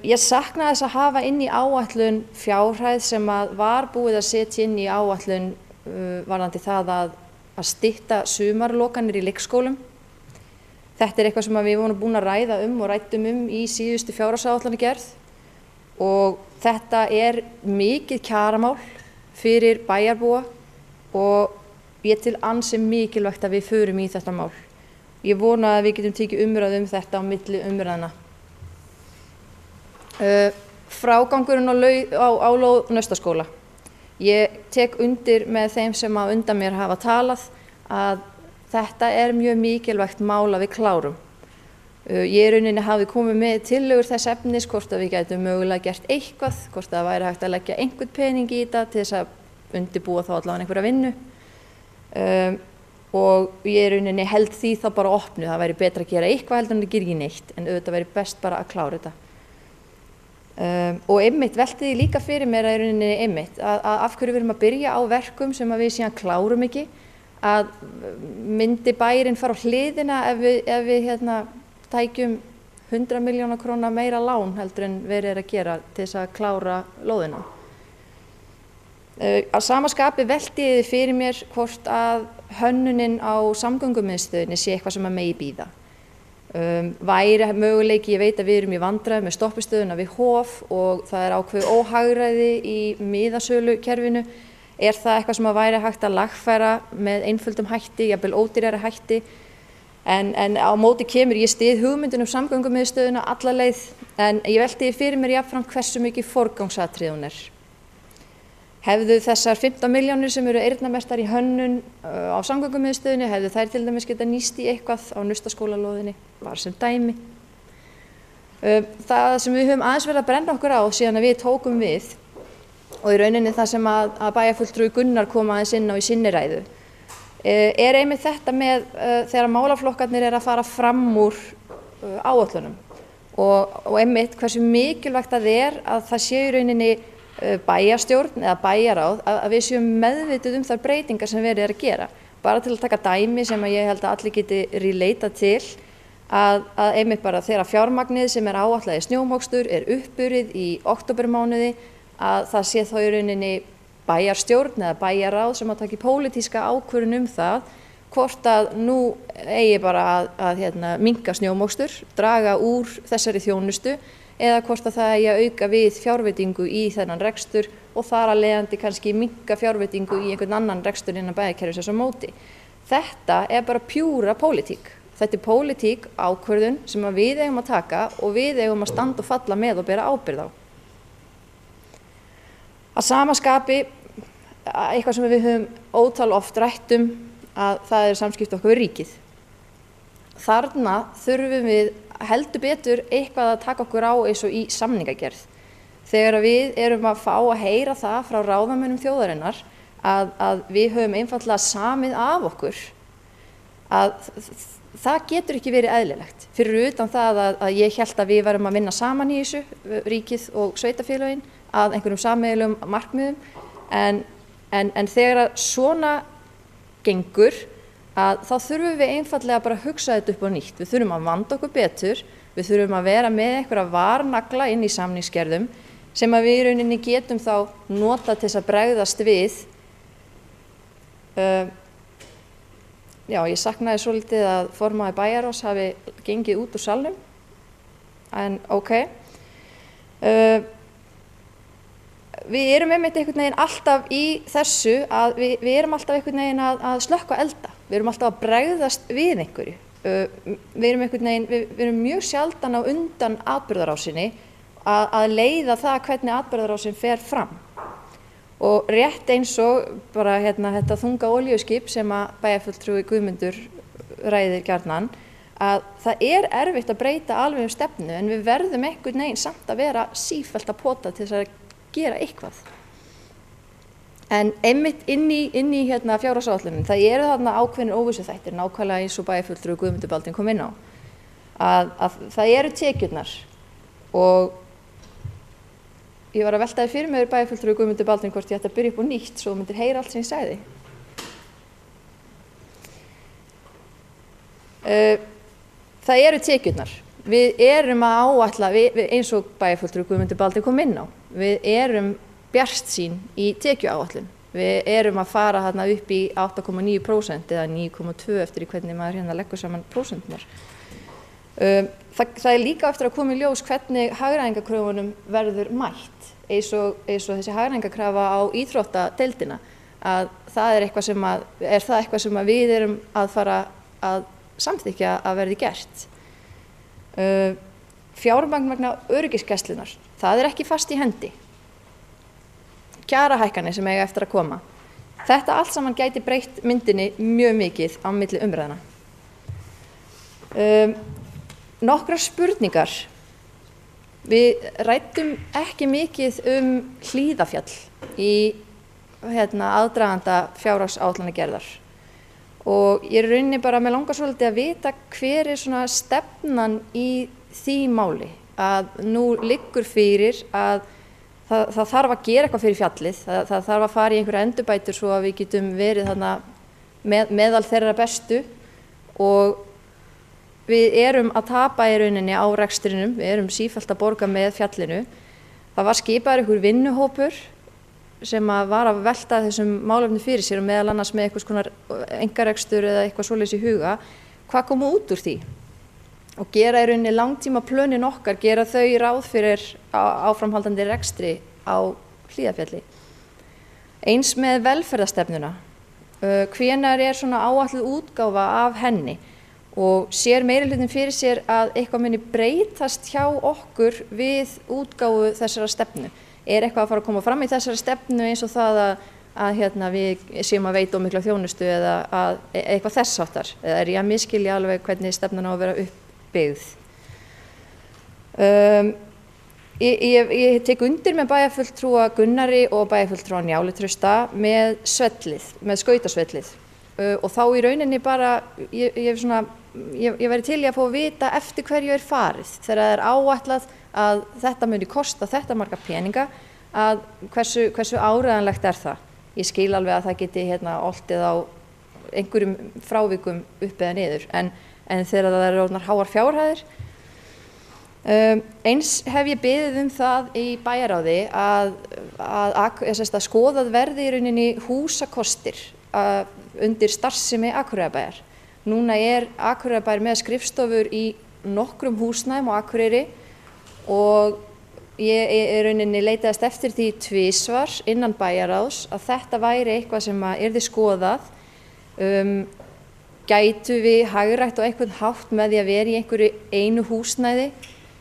Ég sakna þess að hafa inn í áætlun fjárhæð sem að var búið að setja inn í áætlun varðandi það að stytta sumarlokanir í leikskólum. Þetta eitthvað sem við vorum búin að ræða og ræddum í síðustu fjárhagsáætlanagerð og þetta mikið kjaramál fyrir bæjarbúa og ég til ansi mikilvægt að við förum í þetta mál. Ég vona að við getum tekið umræðu þetta á milli umræðna. Frágangurinn á lóð Naustaskóla. Ég tek undir með þeim sem á undan mér hafa talað að þetta mjög mikilvægt mál að við klárum. Ég í rauninni hafi komið með tillögur þess efnis hvort að við gætum mögulega gert eitthvað, hvort það væri hægt að leggja einhvern pening í þetta til þess að undirbúa þá allavega einhverja vinnu. Og ég í rauninni held því þá bara opnu, það væri betra að gera eitthvað heldur en það gerir ekki neitt, en auðvitað væri best bara að klára þetta. Og einmitt velti því líka fyrir mér að í rauninni einmitt að af hverju við erum að byrja á verkum sem að við síðan klárum ekki, að myndi bærinn fara á hliðina ef við tækjum 100 milljóna króna meira lán heldur en verið að gera til þess að klára lóðina. Á sama skapi velti ég því fyrir mér hvort að hönnunin á samgöngumiðstöðinni sé eitthvað sem að megi bíða. Væri möguleiki, ég veit að við erum í vandræðum með stoppistöðuna við Hof og það ákveðið óhagræði í miðasölukerfinu. Það eitthvað sem að væri hægt að lagfæra með einföldum hætti, jafnvel ódýrari hætti, en á móti kemur ég styð hugmyndin samgöngumiðstöðuna alla leið, en ég velti því fyrir mér jafnframt hversu mikið forgangsatriði hún Hefðu þessar 15 milljónir sem eru eyrnamerktar í hönnun á samgöngumiðstöðinni, hefðu þær til dæmis geta nýst í eitthvað á Naustaskólalóðinni, bara sem dæmi. Það sem við höfum aðeins verið að brenna okkur á síðan að við tókum við, og í rauninni það sem að bæjarfulltrúi Gunnar kom aðeins inn á í sinni ræðu, einmitt þetta með þegar málaflokkarnir að fara fram úr áætlunum og einmitt hversu mikilvægt það að það sé í rauninni bæjarstjórn eða bæjaráð að við séum meðvituð þær breytingar sem verið að gera. Bara til að taka dæmi sem ég held að allir geti relatað til að einmitt bara þegar fjármagnið sem áætlað í snjómokstur uppurið í októbermánuði að það sé þá í rauninni bæjarstjórn eða bæjaráð sem að taki pólitíska ákvörðun það hvort að nú eigi bara að minnka snjómokstur, draga úr þessari þjónustu eða hvort að það eigi að auka við fjárveitingu í þennan rekstur og þar að leiðandi kannski minnka fjárveitingu í einhvern annan rekstur innan bæjarkerfisins á móti. Þetta bara pjúra pólitík. Þetta pólitík ákvörðun sem að við eigum að taka og við eigum að standa og falla með og bera ábyrgð á. Að sama skapi eitthvað sem við höfum ótal oft rætt að það samskipti okkar við ríkið. Þarna þurfum við heldur betur eitthvað að taka okkur á eins og í samningagerð. Þegar við erum að fá að heyra það frá ráðamönnum þjóðarinnar að við höfum einfaldlega samið af okkur, að það getur ekki verið eðlilegt. Fyrir utan það að ég hélt að við værum að vinna saman í þessu, ríkið og sveitarfélögin, að einhverjum sameiginlegum markmiðum, en þegar svona gengur, að þá þurfum við einfaldlega bara að hugsa þetta upp á nýtt. Við þurfum að vanda okkur betur, við þurfum að vera með einhverja varnagla inn í samningsgerðum sem að við í rauninni getum þá nota til þess að bregðast við. Já, ég saknaði svolítið að formaður Bæjarráðs hafi gengið út úr salnum, en ok. Við erum einmitt einhvern veginn alltaf í þessu að við erum alltaf einhvern veginn að slökkva elda. Við erum alltaf að bregðast við einhverju. Við erum mjög sjaldan á undan atburðarásinni að leiða það hvernig atburðarásin fer fram. Og rétt eins og bara þetta þunga olíuskip sem að bæjarfulltrúi Guðmundur ræðir gjarnan, að það erfitt að breyta alveg stefnu, en við verðum einhvern veginn samt að vera sífellt að pota til þess að gera eitthvað. En einmitt inn í fjárhagsáætluninni, það eru þarna ákveðnir óvissuþættir, nákvæmlega eins og bæjarfulltrúi Guðmundur Baldvin kom inn á, að það eru tekjurnar. Og ég var að velta því fyrir mér bæjarfulltrúi Guðmundur Baldvin hvort ég ætti að byrja upp á nýtt svo þú myndir heyra allt sem ég sagði. Það eru tekjurnar. Við erum að áætla, eins og bæjarfulltrúi Guðmundur Baldvin kom inn á, við erum bjartsýn í tekjuáætlun. Við erum að fara þarna upp í 8,9% eða 9,2% eftir í hvernig maður leggur saman prósentunar. Það líka eftir að koma í ljós hvernig hagræðingarkröfunum verður mætt, eins og þessi hagræðingarkrafa á íþróttadeildina, að það er eitthvað sem við erum að fara að samþykkja að verði gert. Fjármagn vegna öryggisgæslunnar, það er ekki fast í hendi. Kjarahækkanir sem eiga eftir að koma. Þetta allt saman gæti breytt myndinni mjög mikið á milli umræðna. Nokkrar spurningar. Við ræddum ekki mikið Hlíðarfjall í aðdraganda fjárhagsáætlanagerðar. Og ég er rauninni bara með langar svolítið að vita hver er svona stefnan í því máli. Að nú liggur fyrir að það þarf að gera eitthvað fyrir fjallið, það þarf að fara í einhverja endurbætur svo að við getum verið þarna meðal þeirra bestu, og við erum að tapa í rauninni á rekstrinum, við erum sífellt að borga með fjallinu. Það var skipaður einhver vinnuhópur sem var að velta þessum málefnum fyrir sér og meðal annars með einhvers konar einkarekstur eða eitthvað svoleiðis í huga. Hvað kom út úr því? Og gera í rauninni langtíma plönin okkar, gera þau ráð fyrir áframhaldandi rekstri á Hlíðarfjalli. Eins með velferðarstefnuna. Hvenær er svona áætluð útgáfa af henni? Og sér meirihlutinn fyrir sér að eitthvað muni breytast hjá okkur við útgáfu þessara stefnu? Er eitthvað að fara að koma fram í þessari stefnu eins og það að við séum að veita mikla þjónustu eða eitthvað þess háttar? Eða er ég að miskilja alveg hvernig stefnan á að vera uppbyggð? Ég tek undir með bæjarfulltrúa Gunnari og bæjarfulltrúa Njáli Trausta með skautasvellið. Og þá í rauninni bara, ég væri til í að fá að vita eftir hverju er farið. Þegar það er áætlað að þetta muni kosta þetta marga peninga, að hversu áreiðanlegt er það? Ég skil alveg að það geti oltið á einhverjum frávikum upp eða niður, en þegar það eru orðnar háar fjárhæðir. Eins hef ég beðið það í bæjarráði að skoðað verði í rauninni húsakostir undir starfsemi Akureyrarbæjar. Núna er Akureyrarbær með skrifstofur í nokkrum húsnæðum á Akureyri og ég rauninni leitaðist eftir því tvisvar innan bæjarráðs að þetta væri eitthvað sem yrði skoðað. Gætu við hagrætt á einhvern hátt með því að vera í einhverju einu húsnæði?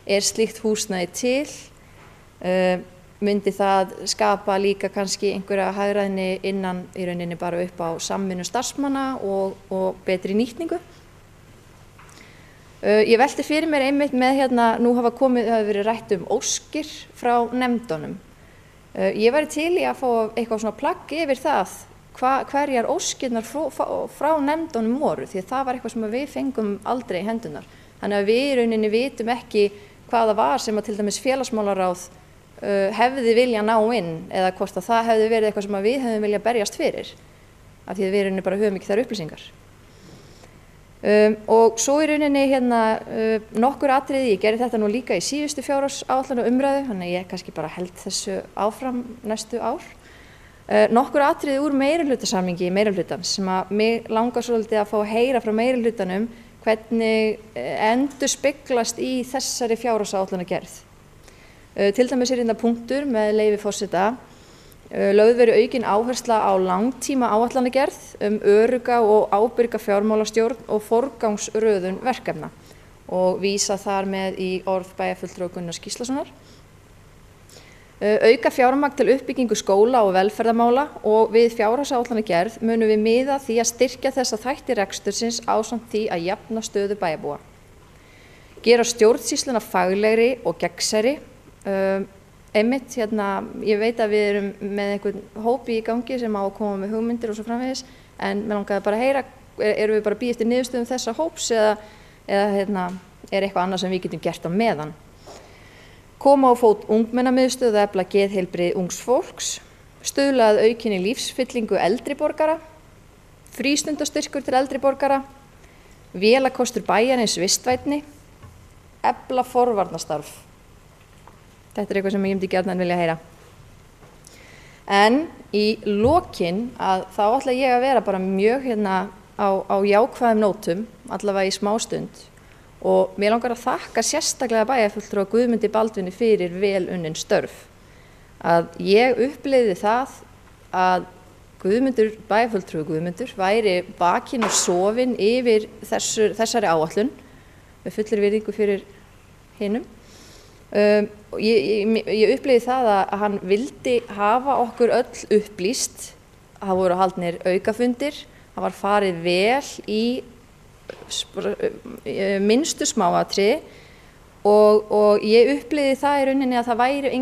Er slíkt húsnæði til? myndi það skapa líka kannski einhverja hagræðni innan í rauninni bara upp á samvinnu starfsmanna og betri nýtningu. Ég velti fyrir mér einmitt með nú hafa verið rætt óskir frá nefndunum. Ég væri til í að fá eitthvað svona plagg yfir það hverjar óskirnar frá nefndunum voru, því að það var eitthvað sem við fengum aldrei í hendunar. Þannig að við í rauninni vitum ekki hvað það var sem að til dæmis félagsmálaráð hefði vilja ná inn, eða hvort að það hefði verið eitthvað sem að við hefðum vilja berjast fyrir, af því að við í rauninni bara höfum ekki þær upplýsingar. Og svo í rauninni nokkur atriði, ég gerði þetta nú líka í síðustu fjárhagsáætlana umræðu, þannig að ég kannski bara held þessu áfram næstu ár. Nokkur atriði úr meirihlutasamningi meirihlutans sem að mig langar svolítið að fá að heyra frá meirihlutanum hvernig endurspeglast í þessari fjárhagsáætlanagerð. Til dæmis hérna punktur með leyfi forseta, lögð verið aukin áhersla á langtíma áætlanagerð örugga og ábyrga fjármálastjórn og forgangsröðun verkefna og vísa þar með í orð bæjarfulltrúa Gunnars Gíslasonar. Auka fjármagn til uppbyggingu skóla og velferðarmála og við fjárhagsáætlanagerð munum við miða því að styrkja þessa þætti rekstursins ásamt því að jafna stöðu bæjarbúa. Gera stjórnsýsluna faglegri og gegnsærri. Einmitt, ég veit að við erum með einhvern hópi í gangi sem á að koma með hugmyndir og svo framvegis, en mér langaði bara að heyra, erum við bara að bíða eftir niðurstöðum þessa hóps eða er eitthvað annað sem við getum gert á meðan. Koma á fót ungmennamiðstöð að efla geðheilbrigði ungs fólks, stuðla að aukinni lífsfyllingu eldri borgara, frístundastyrkur til eldri borgara, vélakostur bæjarins vistvænni, efla forvarnastarf. Þetta er eitthvað sem ég myndi gjarnan vilja heyra. En í lokin þá ætla ég að vera bara mjög á jákvæðum nótum, allavega í smástund, og mér langar að þakka sérstaklega bæjarfulltrúa Guðmundi Baldvini fyrir vel unnin störf. Að ég upplifði það að bæjarfulltrúi Guðmundur væri bakinn og sofinn yfir þessari áætlun, með fullri virðingu fyrir hinum. Ég upplifði það að hann vildi hafa okkur öll upplýst. Það voru haldnir aukafundir, það var farið vel í minnstu smáatriði og ég upplifði það í rauninni að það væri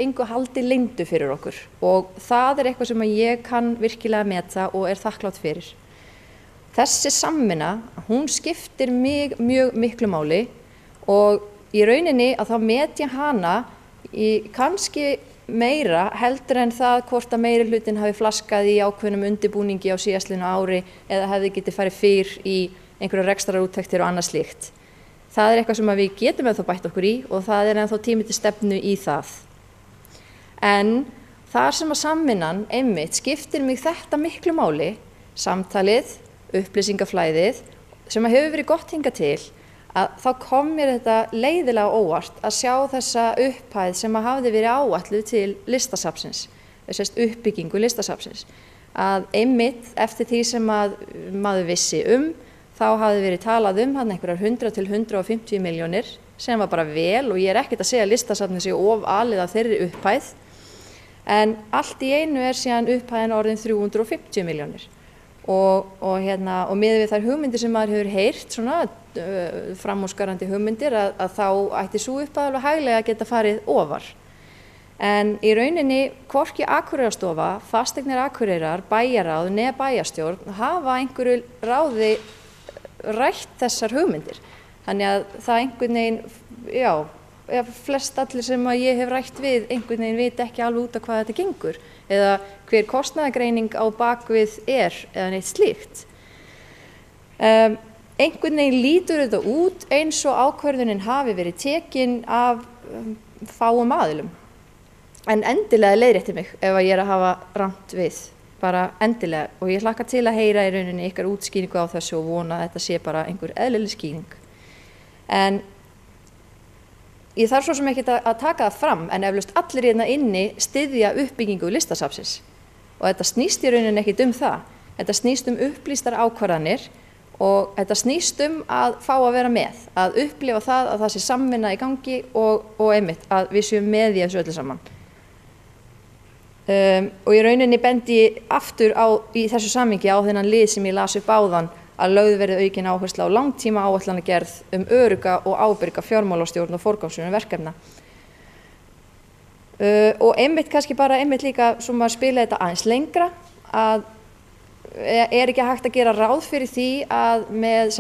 engu haldi leyndu fyrir okkur og það er eitthvað sem ég kann virkilega meta og er þakklátt fyrir. Þessi samvinna, hún skiptir mig mjög miklu máli og í rauninni að þá met ég hana í kannski meira heldur en það hvort að meirihlutin hafi flaskað í ákveðnum undirbúningi á síðastliðnu ári eða hefði getið farið fyrr í einhverjar rekstrarúttektir og annað slíkt. Það er eitthvað sem við getum ennþá bætt okkur í og það er ennþá tími til stefnu í það. En þar sem að samvinnan einmitt skiptir mig þetta miklu máli, samtalið, upplýsingaflæðið, sem hefur verið gott hingað til, að þá kom mér þetta leiðilega óvart að sjá þessa upphæð sem hafði verið áætluð til listasafnsins, uppbyggingu listasafnsins. Að einmitt eftir því sem maður vissi þá hafði verið talað einhverjar 100 til 150 milljónir sem var bara vel og ég er ekkert að segja að listasafnið sé ofalið af þeirri upphæð, en allt í einu er síðan upphæðin orðin 350 milljónir. Og miðað við þær hugmyndir sem maður hefur heyrt, framúrskarandi hugmyndir, að þá ætti sú upphæð alveg hæglega að geta farið ofar. En í rauninni hvorki Akureyrarstofa, Fasteignir Akureyrar, bæjarráð né bæjarstjórn hafa einhverju ráði rætt þessar hugmyndir. Þannig að það einhvern veginn, flest allir sem ég hef rætt við einhvern veginn vita ekki alveg út af hvað þetta gengur eða hver kostnaðargreining á bakvið eða neitt slíkt. Einhvern veginn lítur þetta út eins og ákvörðunin hafi verið tekin af fáum aðilum. En endilega leiðrétti mig ef ég er að hafa rangt við, bara endilega, og ég hlakka til að heyra í rauninni ykkar útskýringu á þessu og vona að þetta sé bara einhver eðlileg skýring. En ég þarf svo sem ekki að taka það fram, en eflaust allir hérna inni styðja uppbyggingu listasafnsins og þetta snýst í rauninni ekkit það. Þetta snýst upplýstar ákvarðanir og þetta snýst að fá að vera með, að upplifa það að það sé samvinna í gangi og einmitt að við séum með í þessu öllu saman. Og í rauninni bendi ég aftur í þessu samhengi á þennan lið sem ég las upp áðan að lögð verði aukin áhersla á langtíma áætlanagerð örugga og ábyrga fjármálastjórn og forgangsröðun verkefna. Og einmitt kannski bara líka svo maður spila þetta aðeins lengra að ekki hægt að gera ráð fyrir því að með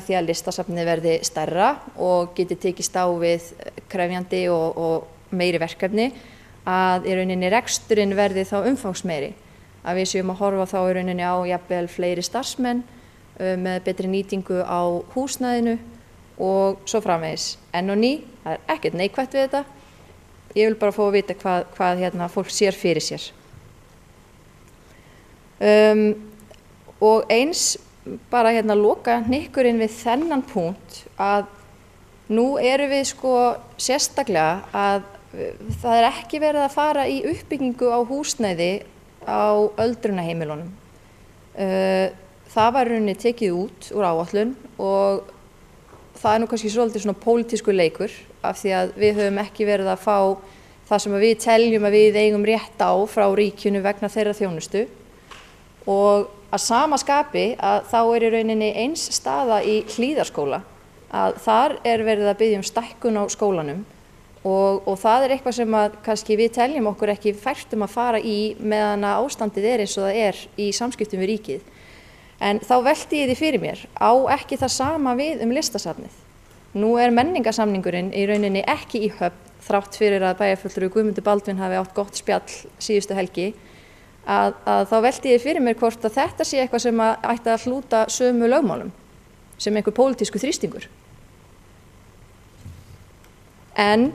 því að listasafnið verði stærra og geti tekist á við krefjandi og meiri verkefni að í rauninni reksturinn verði þá umfangsmeiri, að við séum að horfa þá í rauninni á jafnvel fleiri starfsmenn með betri nýtingu á húsnæðinu og svo framvegis. Enn og ný, það ekkert neikvætt við þetta, ég vil bara fá að vita hvað fólk sér fyrir sér. Og eins bara loka hnykkurinn við þennan punkt að nú erum við sérstaklega að það ekki verið að fara í uppbyggingu á húsnæði á öldrunarheimilunum. Það var rauninni tekið út úr áætlun og það nú kannski svolítið svona pólitískur leikur af því að við höfum ekki verið að fá það sem við teljum að við eigum rétt á frá ríkinu vegna þeirra þjónustu og að sama skapi að þá í rauninni eins staða í Hlíðarskóla að þar verið að biðja stækkun á skólanum og það eitthvað sem að kannski við teljum okkur ekki fært að fara í meðan að ástandið eins og það í samskiptum við ríkið. En þá velti ég því fyrir mér, á ekki það sama við listasafnið. Nú menningarsamningurinn í rauninni ekki í höfn þrátt fyrir að bæjarfulltrúi Guðmundur Baldvin hafi átt gott spjall síðustu helgi, að þá velti ég fyrir mér hvort að þetta sé eitthvað sem ætti að hlúta sömu lögmálum, sem einhver pólitísku þrýstingur. En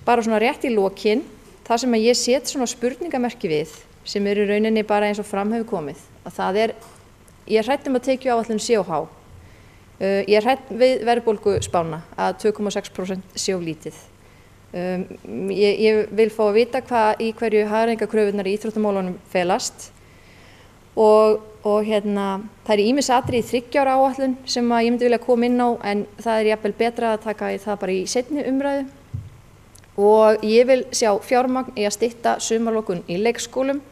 bara svona rétt í lokin, það sem að ég set svona spurningamerki við, sem í rauninni bara eins og fram hefur komið, að það ég hrædd að tekjuáætlun sé of há. Ég hrædd við verðbólgu spána að 2,6% sé of lítið. Ég vil fá að vita í hverju hagræðingarkröfurnar í íþróttamálunum felast og það ýmis atriði í 3 ára áætlun sem ég myndi vilja koma inn á en það jafnvel betra að taka það bara í seinni umræðu og ég vil sjá fjármagn í að stytta sumarlokun í leikskólum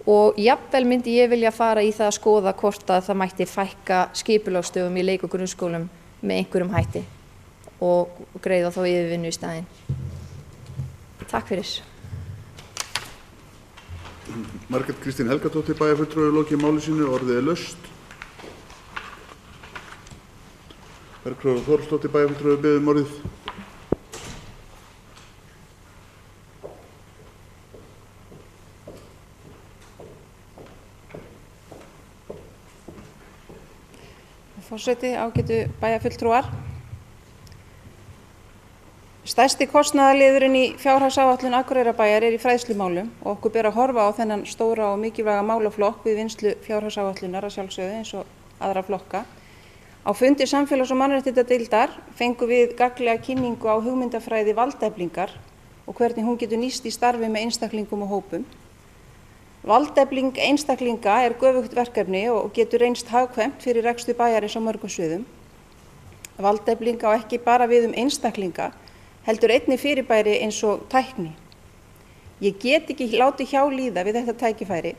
og jafnvel myndi ég vilja fara í það að skoða hvort að það mætti fækka skipulagsstöðum í leik- og grunnskólum með einhverjum hætti og greiða þá yfirvinnu í staðinn. Takk fyrir. Margrét Kristín Helgadóttir, bæjarfulltrúi, lokið máli sínu, orðið laust. Bergþóra Þórsdóttir, bæjarfulltrúi, biður orðið. Forseti, ágætu bæjarfulltrúar. Stærsti kostnaðarliðurinn í fjárhagsáætlun Akureyrarbæjar í fræðslumálum og okkur ber að horfa á þennan stóra og mikilvæga málaflokk við vinnslu fjárhagsáætlunar að sjálfsögðu eins og aðra flokka. Á fundi samfélags- og mannréttindadeildar fengum við gagnlega kynningu á hugmyndafræði valdeflingar og hvernig hún getur nýst í starfi með einstaklingum og hópum. Valdefling einstaklinga göfugt verkefni og getur reynst hagkvæmt fyrir rekstur bæjarins á mörgum sviðum. Valdefling á ekki bara við einstaklinga, heldur einnig fyrirbæri eins og tækni. Ég get ekki látið hjá líða við þetta tækifæri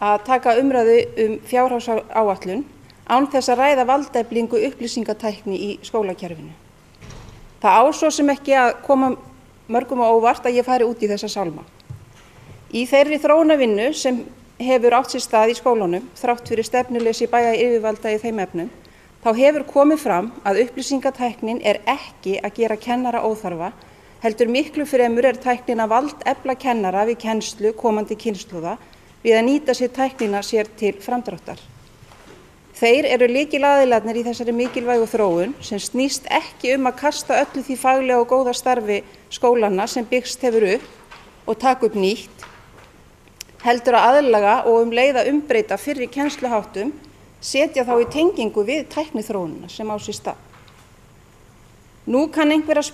að taka umræðu fjárhagsáætlun án þess að ræða valdeflingu upplýsingatækni í skólakerfinu. Það á svo sem ekki að koma mörgum á óvart að ég fari út í þessa sálma. Í þeirri þróunarvinnu sem hefur átt sér stað í skólunum, þrátt fyrir stefnuleysi bæjaryfirvalda í þeim efnum, þá hefur komið fram að upplýsingatæknin ekki að gera kennara óþarfa, heldur miklu fremur tæknin að valdefla kennara við kennslu komandi kynslóða við að nýta sér tæknina sér til framdráttar. Þeir eru lykilaðilarnir í þessari mikilvægu þróun sem snýst ekki að kasta öllu því faglega og góða starfi skólanna sem byggst hefur upp og taka upp nýtt, heldur að aðlaga og leið að umbreyta fyrri kennsluháttum, setja þá í tengingu við tækniþróunina sem á sér stað. Nú kann einhver að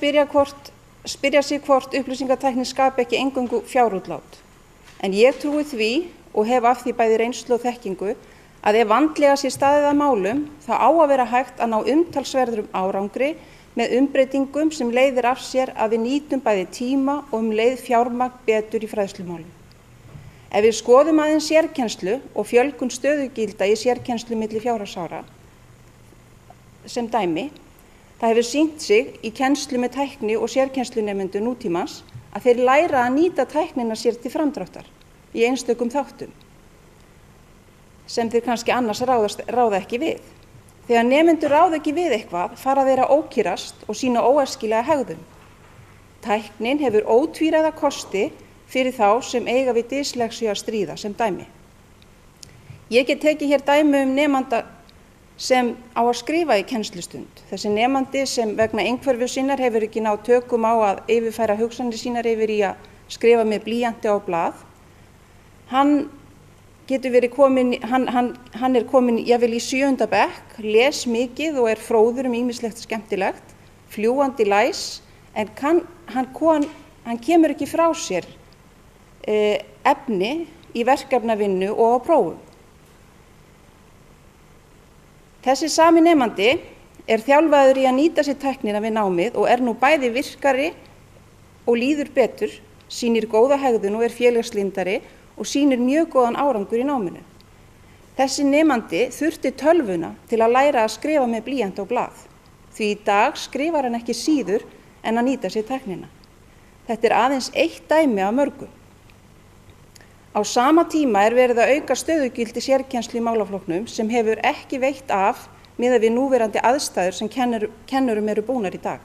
spyrja sig hvort upplýsingatæknin skapi ekki eingöngu fjárútlát. En ég trúi því og hef af því bæði reynslu og þekkingu að ef vandlega sé staðið að málum þá á að vera hægt að ná umtalsverðum árangri með umbreytingum sem leiðir af sér að við nýtum bæði tíma og leið fjármagn betur í fræðslumálum. Ef við skoðum aðeins sérkennslu og fjölgun stöðugilda í sérkennslu milli fjárhagsára sem dæmi, það hefur sýnt sig í kennslu með tækni og sérkennslunemendur nútímans að þeir læra að nýta tæknina sér til framdráttar í einstökum þáttum sem þeir kannski annars ráða ekki við. Þegar nemendur ráða ekki við eitthvað fara þeir að ókýrast og sýna óæskilega hegðun. Tæknin hefur ótvíræða kosti fyrir þá sem eiga við dyslexíu að stríða sem dæmi. Ég get tekið hér dæmi nemanda sem á að skrifa í kennslustund. Þessi nemandi sem vegna einhverfu sinnar hefur ekki náð tökum á að yfirfæra hugsanir sínar yfir í að skrifa með blýanti á blað. Hann er kominn jafnvel í 7. bekk, les mikið og er fróður ýmislegt skemmtilegt, fljúgandi læs, en hann kemur ekki frá sér efni í verkefnavinnu og á prófum. Þessi sami nemandi er þjálfaður í að nýta sér tæknina við námið og er nú bæði virkari og líður betur, sýnir góða hegðun og er félagslyndari og sýnir mjög góðan árangur í náminu. Þessi nemandi þurfti tölvuna til að læra að skrifa með blýant og blað, því í dag skrifar hann ekki síður en að nýta sér tæknina. Þetta er aðeins eitt dæmi af mörgum. Á sama tíma er verið að auka stöðugildi sérkennslu í málaflokknum sem hefur ekki veitt af miðað við núverandi aðstæður sem kennurum eru búnar í dag.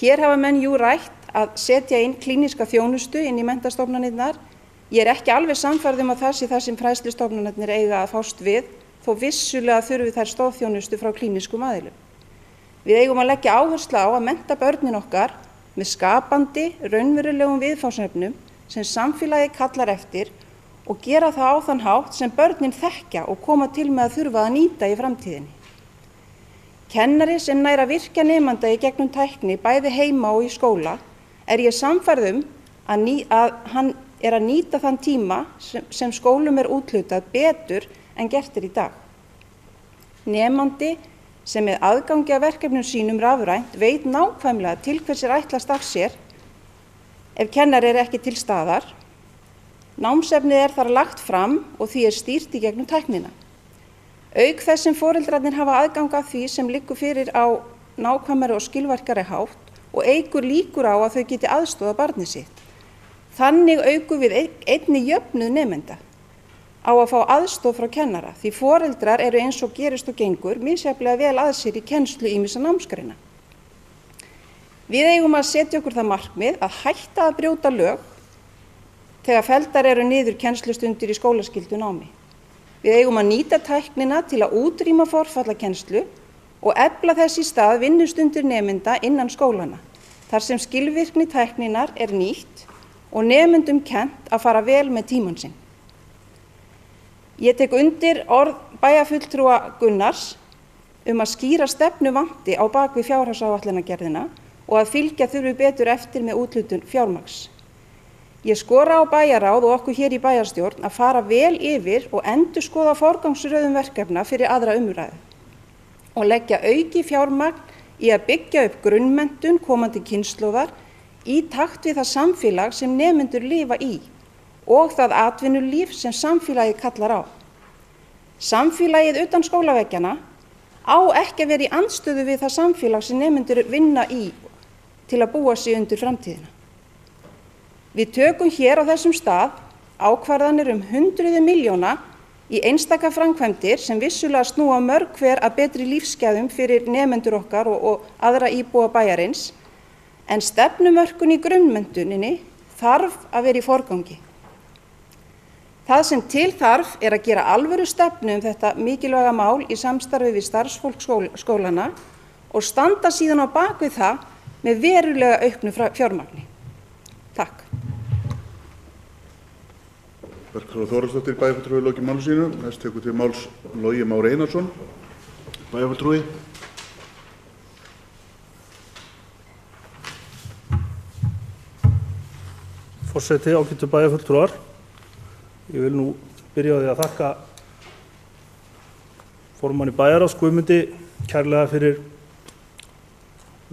Hér hafa menn rætt að setja inn klíníska þjónustu inn í menntastofnanirnar. Ég er ekki alveg sannfærð að það sé það sem fræðslustofnanirnir eiga að fást við, þó vissulega þurfi þær stoðþjónustu frá klínískum aðilum. Við eigum að leggja áherslu á að mennta börnin okkar með skapandi, raunverulegum viðfangsefnum sem samfélagið kallar eftir og gera það á þann hátt sem börnin þekkja og koma til með að þurfa að nýta í framtíðinni. Kennari sem nær að virkja nemanda í gegnum tækni bæði heima og í skóla er ég sannfærð að hann er að nýta þann tíma sem skólum er úthlutað betur en gert er í dag. Nemandi sem með aðgangi að verkefnum sínum rafrænt veit nákvæmlega til hvers er ætlast af sér ef kennari er ekki til staðar. Námsefnið er þar lagt fram og því er stýrt í gegnum tæknina. Auk þess sem foreldrarnir hafa aðgang að því sem liggur fyrir á nákvæmari og skilvirkari hátt og eykur líkur á að þau geti aðstoðað barnið sitt. Þannig aukum við einnig jöfnuð nemenda á að fá aðstoð frá kennara því foreldrar eru eins og gerist og gengur misjafnlega vel að sér í kennslu ýmissa námsgreina. Við eigum að setja okkur það markmið að hætta að brjóta lög þegar felldar eru niður kennslustundir í skólaskyldu námi. Við eigum að nýta tæknina til að útrýma forfallakennslu og efla þess í stað vinnustundir nemenda innan skólana, þar sem skilvirkni tækninar er nýtt og nemendum kennt að fara vel með tímann sinn. Ég tek undir orð bæjarfulltrúa Gunnars að skýra stefnu vanti á bak við fjárhagsáætlanagerðina og að fylgja þurfi betur eftir með úthlutun fjármagns. Ég skora á bæjarráð og okkur hér í bæjarstjórn að fara vel yfir og endurskoða forgangsröðun verkefna fyrir aðra umræðu og leggja auki fjármagn í að byggja upp grunnmenntun komandi kynslóðar í takt við það samfélag sem nemendur lifa í og það atvinnulíf sem samfélagið kallar á. Samfélagið utan skólaveggjanna á ekki að vera í andstöðu við það samfélag sem nemendur vinna í til að búa sig undir framtíðina. Við tökum hér á þessum stað ákvarðanir hundruð milljóna í einstaka framkvæmdir sem vissulega snúa mörg hver að betri lífsgæðum fyrir nemendur okkar og aðra íbúa bæjarins, en stefnumörkun í grunnmenntuninni þarf að vera í forgangi. Það sem til þarf er að gera alvöru stefnu þetta mikilvæga mál í samstarfi við starfsfólk skólana og standa síðan á bak við það með verulega auknu fjármagni. Takk. Bergþóra Þórhallsdóttir, bæjarfulltrúi, lokið máli sínu. Næst tekur til máls Logi Már Einarsson, bæjarfulltrúi. Forseti, ágætu bæjarfulltrúar. Ég vil nú byrja á því að þakka formanni bæjarráðs Guðmundi kærlega fyrir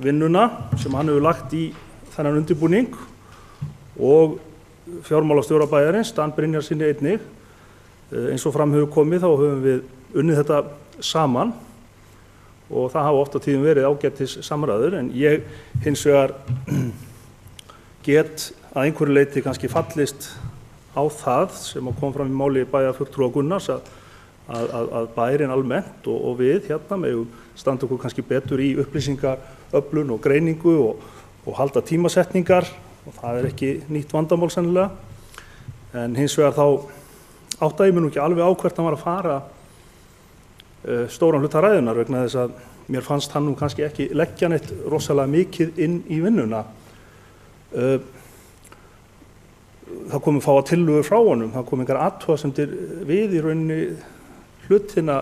vinnuna sem hann hefur lagt í þennan undirbúning og fjármálastjóra bæjarins, Dan Brynjarsinni einnig. Eins og fram hefur komið þá höfum við unnið þetta saman og það hafa oft á tíðum verið ágætis samræður, en ég hins vegar get að einhverju leyti kannski fallist á það sem kom fram í máli bæjarfulltrúa Gunnars að bærin almennt og við hérna megum standa okkur kannski betur í upplýsingaöflun og greiningu og halda tímasetningar, og það ekki nýtt vandamál sennilega. En hins vegar þá áttaði ég mig nú ekki alveg á hvert hann var að fara stóran hluta ræðunar, vegna þess að mér fannst hann nú kannski ekki leggja neitt rosalega mikið inn í vinnuna. Það komu fáa tillögur frá honum, það komu engar athugasemdir við í rauninni hlutina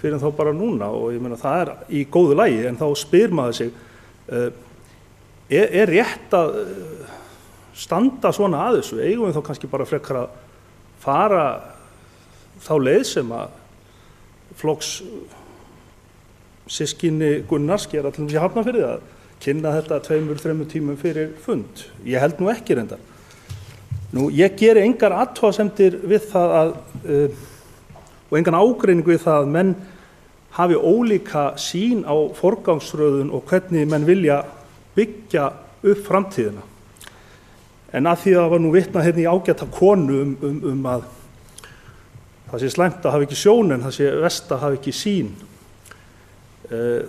fyrir þá bara núna, og ég meina það í góðu lagi, en þá spyr maður sig, er rétt að standa svona að þessu? Eigum við þá kannski bara frekar að fara þá leið sem að flokks systkini Gunnars gera til þess að hafna fyrir það, kynna þetta 2-3 tímum fyrir fund. Ég held nú ekki reyndar. Nú, ég geri engar athugasemdir við það og engan ágreining við það að menn hafi ólíka sýn á forgangsröðun og hvernig menn vilja byggja upp framtíðina. En að því að það var nú vitnað hérna í ágæta konu að það sé slæmt að hafa ekki sjón en það sé verst að hafa ekki sýn,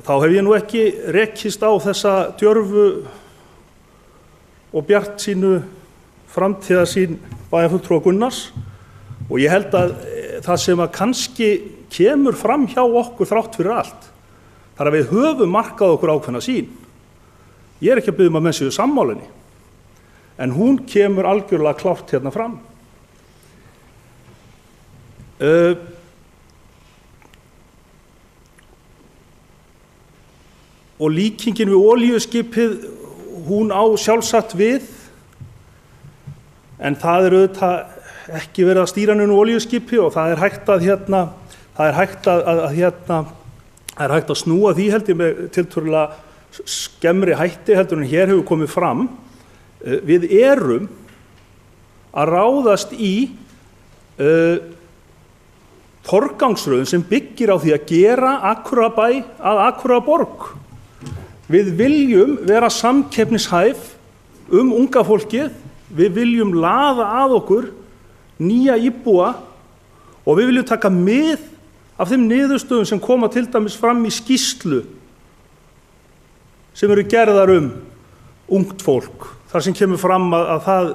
þá hef ég nú ekki rekist á þessa djörfu og bjartsýnu framtíðarsýn bæjarfulltrúa Gunnars, og ég held að það sem að kannski kemur fram hjá okkur þrátt fyrir allt, þar að við höfum markað okkur ákveðna sýn. Ég ekki að biðja að menn séu sammálinni, en hún kemur algjörlega klárt hérna fram. Og líkingin við olíuskipið, hún á sjálfsagt við, en það auðvitað ekki verið að stýra neinu olíuskipi, og það hægt að snúa því held ég með tiltölulega skemmri hætti heldur en hér hefur komið fram. Við erum að ráðast í forgangsröðun sem byggir á því að gera Akureyrarbæ að Akureyrarborg. Við viljum vera samkeppnishæf unga fólkið, við viljum laða að okkur nýja íbúa og við viljum taka mið af þeim niðurstöðum sem koma til dæmis fram í skýrslu sem eru gerðar ungt fólk, þar sem kemur fram að það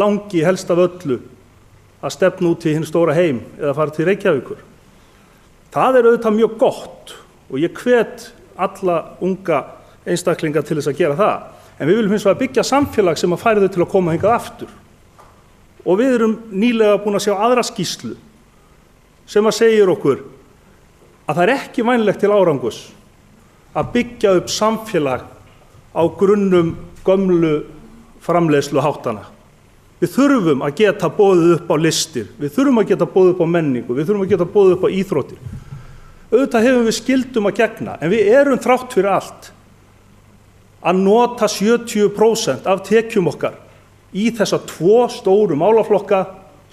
langi helst af öllu að stefna út í hinn stóra heim eða fara til Reykjavíkur. Það auðvitað mjög gott og ég hvet alla unga einstaklinga til þess að gera það, en við viljum hins vegar byggja samfélag sem að færi þau til að koma hingað aftur. Og við erum nýlega búin að sjá aðra skýrslu sem að segir okkur að það ekki vænlegt til árangurs að byggja upp samfélag á grunnum gömlu framleiðsluháttana. Við þurfum að geta boðið upp á listir, við þurfum að geta boðið upp á menningu, við þurfum að geta boðið upp á íþróttir. Auðvitað hefum við skyldum að gegna, en við erum þrátt fyrir allt að nota 70% af tekjum okkar í þessa 2 stóru málaflokka,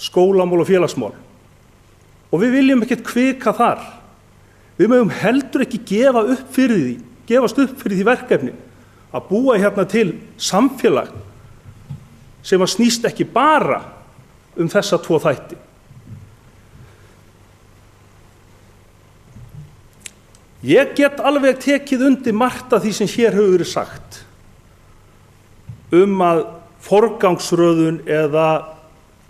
skólamál og félagsmál. Og við viljum ekkert hvika þar. Við megum heldur ekki gefast upp fyrir því verkefni að búa hérna til samfélag sem að snýst ekki bara þessa 2 þætti. Ég get alveg tekið undir margt af því sem hér hefur verið sagt að forgangsröðun eða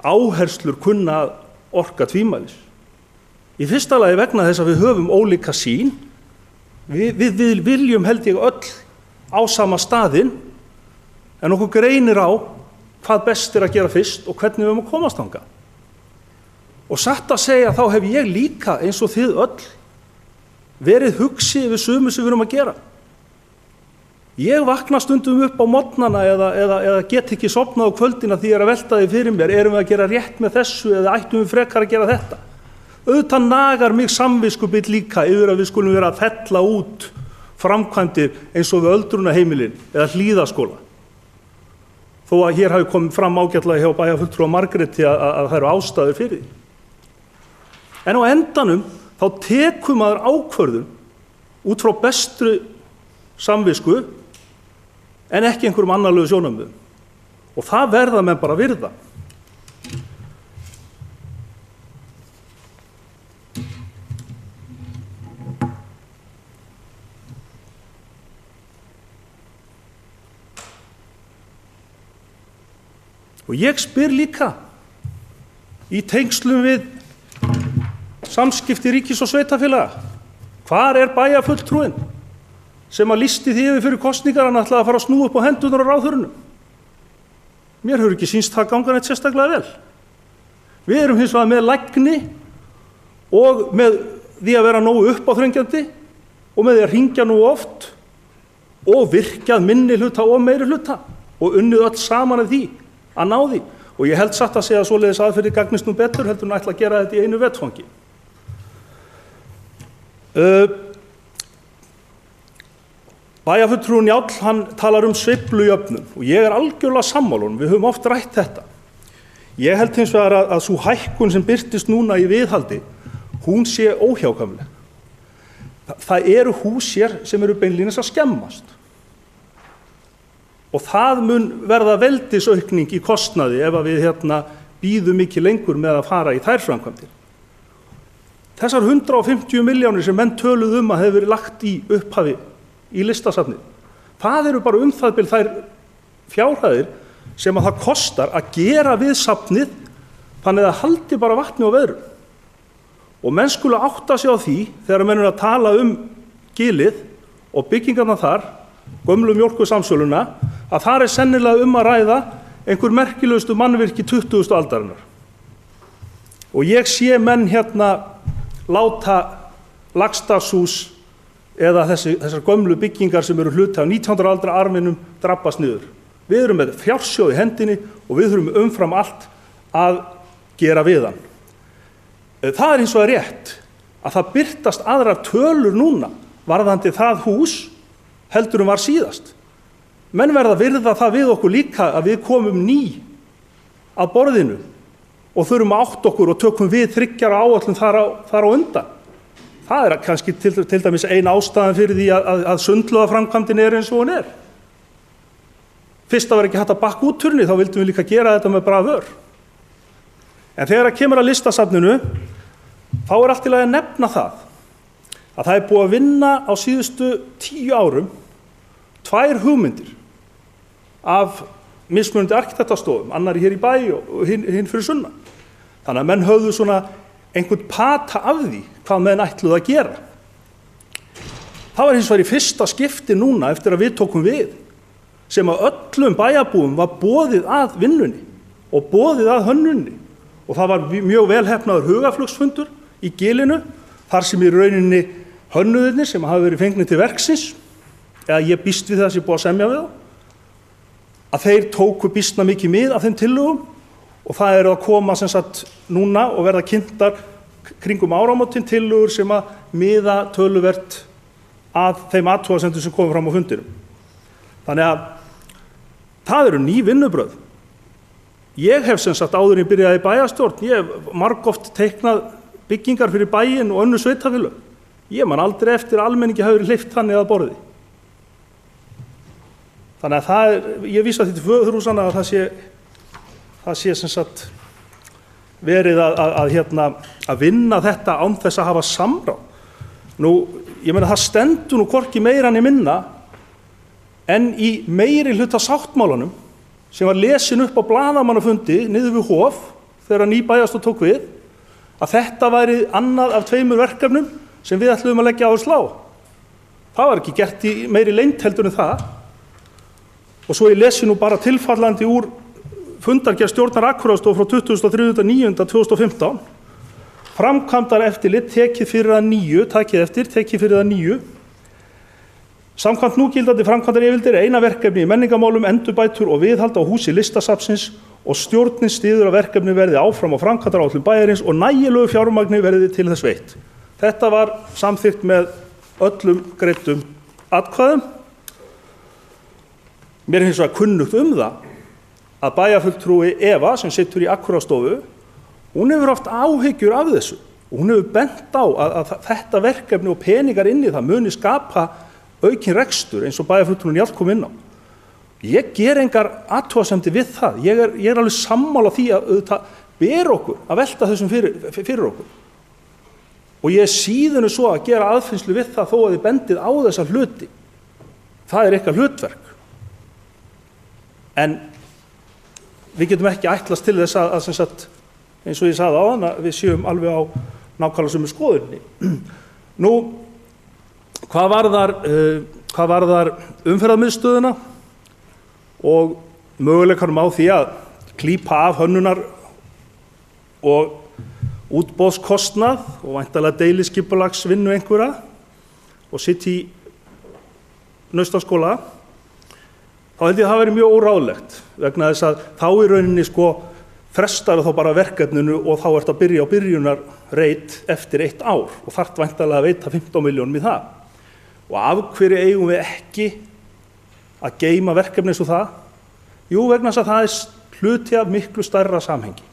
áherslur kunna að orka tvímælis. Í fyrsta lagi vegna þess að við höfum ólíka sýn. Við viljum held ég öll á sama staðinn, en okkur greinir á hvað best að gera fyrst og hvernig við að komast þangað. Og satt að segja þá hef ég líka eins og þið öll verið hugsi við sumu sem við erum að gera. Ég vakna stundum upp á morgnana eða get ekki sofnað á kvöldina því ég að velta því fyrir mér, erum við að gera rétt með þessu eða ættum við frekar að gera þetta? Auðvitað nagar mig samviskubill líka yfir að við skulum vera að fella út framkvæmdir eins og við öldrunarheimilin eða Hlíðaskóla. Þó að hér hafi komið fram ágætlega hjá bæjarfulltrúa Margréti að það eru ástæður fyrir því. En á endanum þá tekur maður ákvörðun út frá bestu samvisku en ekki einhverjum annarlegu sjónarmiðum. Og það verða menn bara að virða. Og ég spyr líka í tengslum við samskipti ríkis og sveitarfélaga, hvar er bæjarfulltrúinn sem að lýsti því yfir fyrir kosningar hann ætlaði að fara að snúa upp á hendurnar á ráðherrunum? Mér hefur ekki sýnst það ganga neitt sérstaklega vel. Við erum hins vegar með lagni og með því að vera nógu uppáþrengjandi og með því að hringja nú oft og virkjað minni hluta og meiri hluta og unnið öll saman af því að ná því. Og ég held satt að segja að svoleiðis aðferðir gagnist nú betur heldur en ætla að gera þetta í einu vetfangi. Bæjarfulltrúinn Njáll, hann talar sveiflujöfnun og ég er algjörlega sammála honum, við höfum oft rætt þetta. Ég held hins vegar að sú hækkun sem birtist núna í viðhaldi, hún sé óhjákvæmileg. Það eru hús hér sem eru beinlínis að skemmast. Og það mun verða veldisaukning í kostnaði ef við býðum ekki lengur með að fara í þær framkvæmdir. Þessar 150 milljónir sem menn töluðu að hefur verið lagt í upphafi í listasafnið, það eru bara það bil þær fjárhæðir sem að það kostar að gera við safnið þannig að það haldi bara vatni og veðrum. Og menn skulu átta sig á því þegar menn eru að tala gilið og byggingarna þar, gömlu mjólkursamsöluna, að þar er sennilega að ræða einhver merkilegustu mannvirki 20. aldarinnar. Og ég sé menn láta Laxdalshús eða þessar gömlu byggingar sem eru hluti af 19. aldar arfinum drabbast niður. Við erum með fjársjóð í hendinni og við þurfum umfram allt að gera við hann. Það er hins vegar rétt að það birtast aðrar tölur núna varðandi það hús heldur var síðast. Menn verða að virða það við okkur líka að við komum ný að borðinu og þurfum að átta okkur og tökum við 3 ára áætlun þar á undan. Það er kannski til dæmis ein ástæðan fyrir því að sundlaugaframkvæmdin er eins og hún er. Fyrst að vera ekki hægt að bakka út turni, þá vildum við líka gera þetta með bravör. En þegar að kemur að listasafninu, þá er allt í lagi að nefna það að það er búið að vinna á síðustu 10 árum 2 hugmyndir af mismunandi arkitektastofum, annarri hér í bæ og hinn fyrir sunnan. Þannig að menn höfðu svona einhvern pata af því hvað menn ætluðu að gera. Það var hins vegar í fyrsta skipti núna eftir að við tókum við sem að öllum bæjarbúum var boðið að vinnunni og boðið að hönnunni. Og það var mjög vel heppnaður hugaflugsfundur í Gilinu, þar sem í rauninni hönnuðirnir sem hafa verið fengnir til verksins, eða ég býst við það sem ég búið að semja við þá, að þeir tóku býstna mikið mið af þeim tillögum og það eru að koma sem sagt núna og verða kynntar kringum áramótin tillögur sem að miða töluvert að þeim athugasemdum sem komum fram á fundinum. Þannig að það eru ný vinnubrögð. Ég hef sem sagt áður en ég byrjaði í bæjarstjórn, ég hef margoft teiknað byggingar fyrir bæinn og önnur sveitarfélög. Ég man aldrei eftir að almenningi hafi verið hleypt þannig að borði. Þannig að ég vísa því til föðurhúsanna að það sé sem sagt verið að vinna þetta án þess að hafa samráð. Nú, ég meina það stendur nú hvorki meira né minna en í meiri hluta sáttmálanum sem var lesin upp á blaðamannafundi niður við Hof þegar ný bæjarstjórn tók við, að þetta væri annað af 2 verkefnum sem við ætluðum að leggja áherslu á. Það var ekki gert í meiri leynd heldur en það. Og svo ég lesi nú bara tilfallandi úr fundargerð stjórnar Akureyrarstofu frá 23.9.2015. Framkvæmdar eftirlit tekið fyrir að nýju. Samkvæmt núgildandi framkvæmdaryfirliti eina verkefni í menningarmálum, endurbætur og viðhald á húsi listasafnsins og stjórnin styður að verkefni verði áfram á framkvæmdaráætlun bæjarins og nægilegu fjármagni verði til þess veitt. Þetta var samþykkt með öllum greiddum atkvæðum. Mér hins vegar kunnugt það að bæjarfulltrúi Eva sem situr í Akureyrastofu, hún hefur haft áhyggjur af þessu og hún hefur bent á að þetta verkefni og peningar inn í það muni skapa aukin rekstur eins og bæjarfulltrúin Njáll kom inn á. Ég ger engar athugasemdir við það. Ég er alveg sammála því að auðvitað ber okkur að velta þessum fyrir okkur. Og ég síðan svo að gera aðfinnslu við það þó að þið bendið á þessa hluti. Það ykkar hlutverk. En við getum ekki ætlast til þess að sem sagt, eins og ég sagði áðan, að við séum alveg á nákvæmlega sömu skoðunni. Nú, hvað varðar umferðarmiðstöðina og möguleikanum á því að klípa af hönnunar og útboðskostnað og væntanlega deiliskipulagsvinnu einhverja og sitt í Naustárskóla, þá held ég að það væri mjög óráðlegt vegna þess að þá í rauninni frestar þá bara verkefninu og þá ert að byrja á byrjunarreit eftir 1 ár og þarft væntanlega að veita 15 milljónum í það. Og af hverju eigum við ekki að geyma verkefni eins og það? Jú, vegna þess að það hluti af miklu stærra samhengi.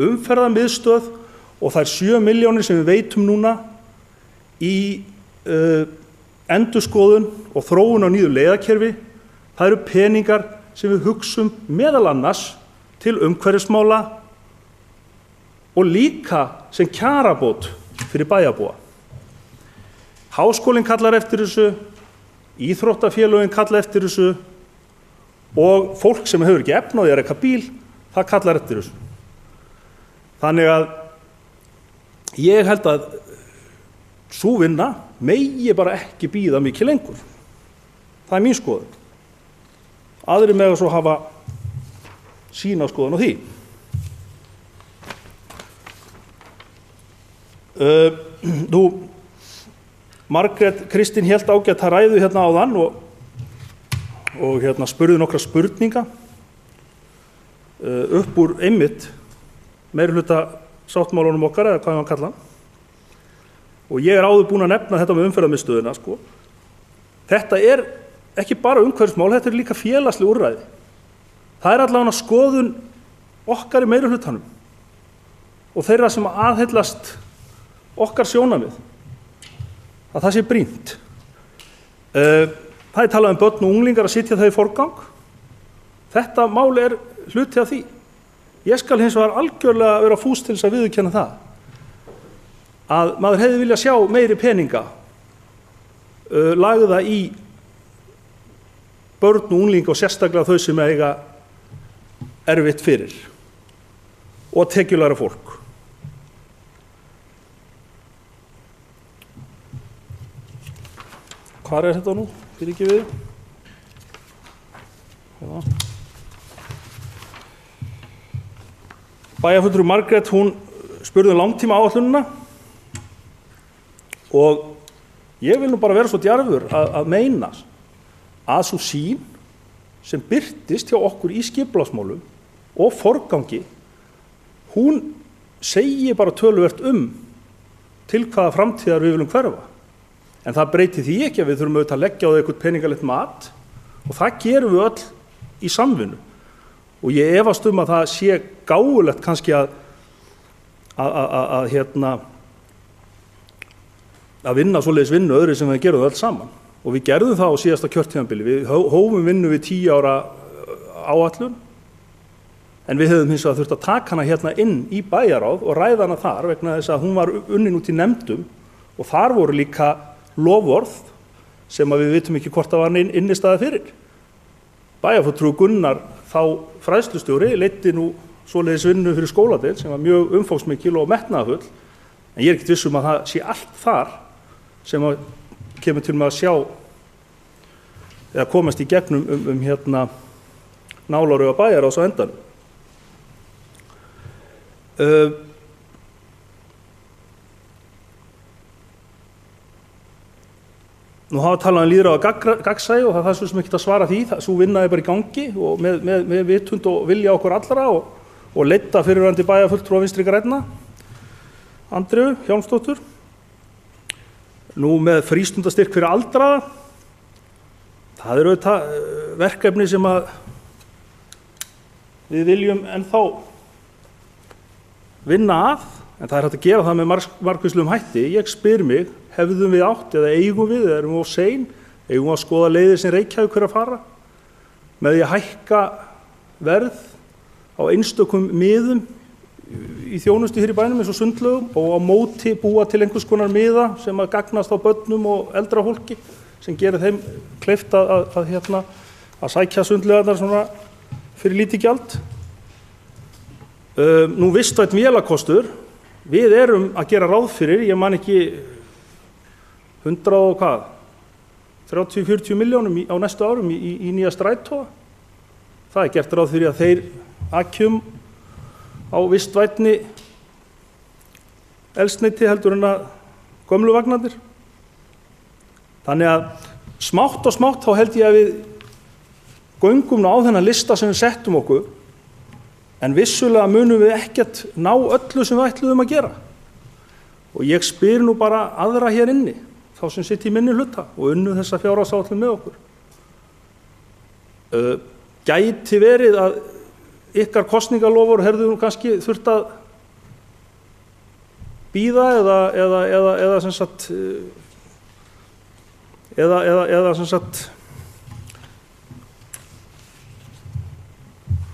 Umferðarmiðstöð og þær 7 milljónir sem við veitum núna í endurskoðun og þróun á nýju leiðakerfi, það eru peningar sem við hugsum meðal annars til umhverfismála og líka sem kjarabót fyrir bæjarbúa. Háskólinn kallar eftir þessu, íþróttafélögin kalla eftir þessu og fólk sem hefur ekki efni á því að reka bíl, það kallar eftir þessu. Þannig að ég held að sú vinna megi bara ekki bíða mikið lengur. Það er mín skoðun. Aðrir mega svo hafa sína skoðun á því. Nú, Margrét Kristín hélt ágæta ræðu hérna áðan og spurði nokkra spurninga upp úr einmitt meirihluta sáttmálunum okkar eða hvað hann kalla. Og ég er áður búin að nefna þetta með umferðarmiðstöðina. Þetta er ekki bara umhverfismál, þetta er líka félagsleg úrræði. Það er allavega skoðun okkar í meirihlutanum og þeirra sem aðhyllast okkar sjónarmið að það sé brýnt. Það er talað um börn og unglingar að sitja þau í forgang. Þetta mál er hluti af því. Ég skal hins vegar algjörlega vera fús til þess að viðurkenna það að maður hefði viljað sjá meiri peninga lagða í börn og unglinga og sérstaklega þau sem eiga erfitt fyrir og tekjulægra fólk. Hvar er þetta nú? Fyrir ekki við? Já. Bæjarfulltrúi Margrét, hún spurði langtíma áætlunina og ég vil nú bara vera svo djarfur að meina að sú sýn sem birtist hjá okkur í skipulagsmálum og forgangi, hún segir bara töluvert til hvaða framtíðar við viljum hverfa. En það breytir því ekki að við þurfum auðvitað að leggja á eitthvað peningalegt mat og það gerum við öll í samvinnu. Og ég efast að það sé gáfulegt kannski að vinna svoleiðis vinnu öðru sem við gerum öll saman. Og við gerðum það á síðasta kjörtímabili. Við hófum vinnu við 10 ára áætlun, en við hefðum hins vegar þurft að taka hana hérna inn í bæjarráð og ræða hana þar vegna þess að hún var unnin út í nefndum og þar voru líka loforð sem að við vitum ekki hvort það var innistæða fyrir. Bæjarfulltrúi Gunnar, þá fræðslustjóri, leiddi nú svoleiðis vinnu fyrir skóladeild sem var mjög umfangsmikil og metnaðarfull, en ég er ekkert viss að það sé allt þar sem að kemur til með að sjá eða komast í gegnum Nálarauga bæjarráðs á endanum. Nú hafa talað lýðræði og gagnsæi og það er svo sem ekki að svara því. Sú vinna bara í gangi og með vitund og vilja okkur allra og leidda fyrirverandi bæjarfulltrúa Vinstri grænna, Andreu Hjálmsdóttur. Nú með frístundastyrk fyrir aldraða, Það eru auðvitað verkefni sem að við viljum ennþá vinna að, en það er hægt að gera það með margvíslegum hætti. Ég spyr mig, hefðum við átt eða eigum við, eða erum við of sein, eigum við að skoða leiðir sem Reykjavík er að fara, með því að hækka verð á einstökum miðum í þjónustu hér í bænum eins og sundlaugum og á móti búa til einhvers konar miða sem að gagnast á börnum og eldra fólki sem gerir þeim kleift að sækja sundlaugarnar svona fyrir lítið gjald. Nú vistvænn vélakostur, við erum að gera ráð fyrir, ég man ekki 30-40 milljónum á næstu árum í nýja strætóa. Það er gert ráð fyrir að þeir akkjum á vistvænni eldsneyti heldur en að gömlu vagnarnir. Þannig að smátt og smátt þá held ég að við göngum á þennan lista sem við settum okkur, en vissulega munum við ekkert ná öllu sem við ætluðum að gera. Og ég spyr nú bara aðra hér inni, þá sem sitt í minni hluta og unnu þessa fjárhagsáætlun með okkur. Gæti verið að ykkar kosningalofur hefðu kannski þurft að bíða eða sem sagt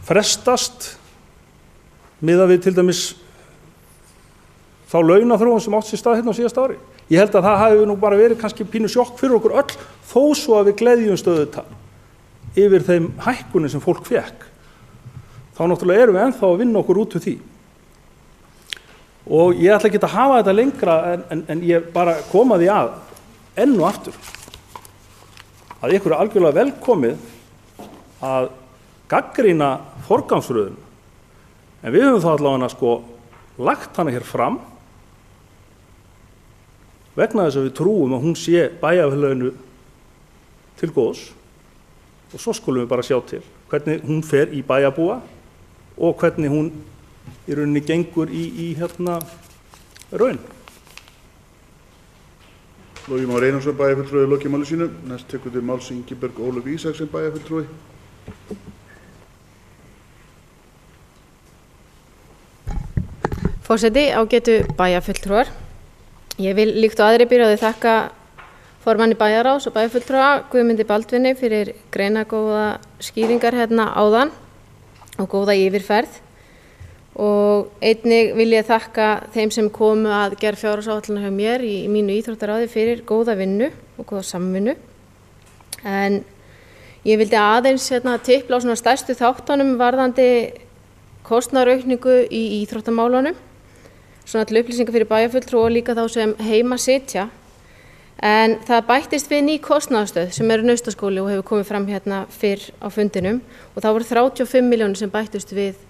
frestast miðað við til dæmis þá launaþróun sem átt sér stað hérna á síðasta ári. Ég held að það hafi nú bara verið kannski pínu sjokk fyrir okkur öll, þó svo að við gleðjumst auðvitað yfir þeim hækkunum sem fólk fékk. Þá náttúrulega erum við ennþá að vinna okkur út úr því. Og ég ætla ekki að hafa þetta lengra en ég bara koma því að enn og aftur að ykkur er algjörlega velkomið að gagnrýna forgangsröðun. En við höfum þá allavega lagt hana hér fram vegna þess að við trúum að hún sé bæjarfélaginu til góðs, og svo skulum við bara sjá til hvernig hún fer í bæjarbúa og hvernig hún í rauninni gengur í raun. Logi Már Einarsson, bæjarfulltrúi, lokið máli sínu. Næst tekur til máls Ingibjörg Ólöf Ísaksen, bæjarfulltrúi. Forseti, ágætu bæjarfulltrúar. Ég vil líkt og aðri byrjaði þakka formanni bæjarráðs og bæjarfulltrúa Guðmundi Baldvini fyrir greinargóða skýringar hérna áðan og góða yfirferð. Og einnig vil ég þakka þeim sem komu að gerð fjárhagsáætlunar hjá mér í mínu íþróttaráði fyrir góða vinnu og góða samvinnu. En ég vildi aðeins tipla á svona stærstu þáttunum varðandi kostnaðaraukningu í íþróttamálunum, svona til upplýsingar fyrir bæjarfulltrúa og líka þá sem heima sitja. En það bættist við ný kostnaðarstöð sem eru Naustaskóli og hefur komið fram hérna fyrr á fundinum, og það voru 35 milljónir sem bættust við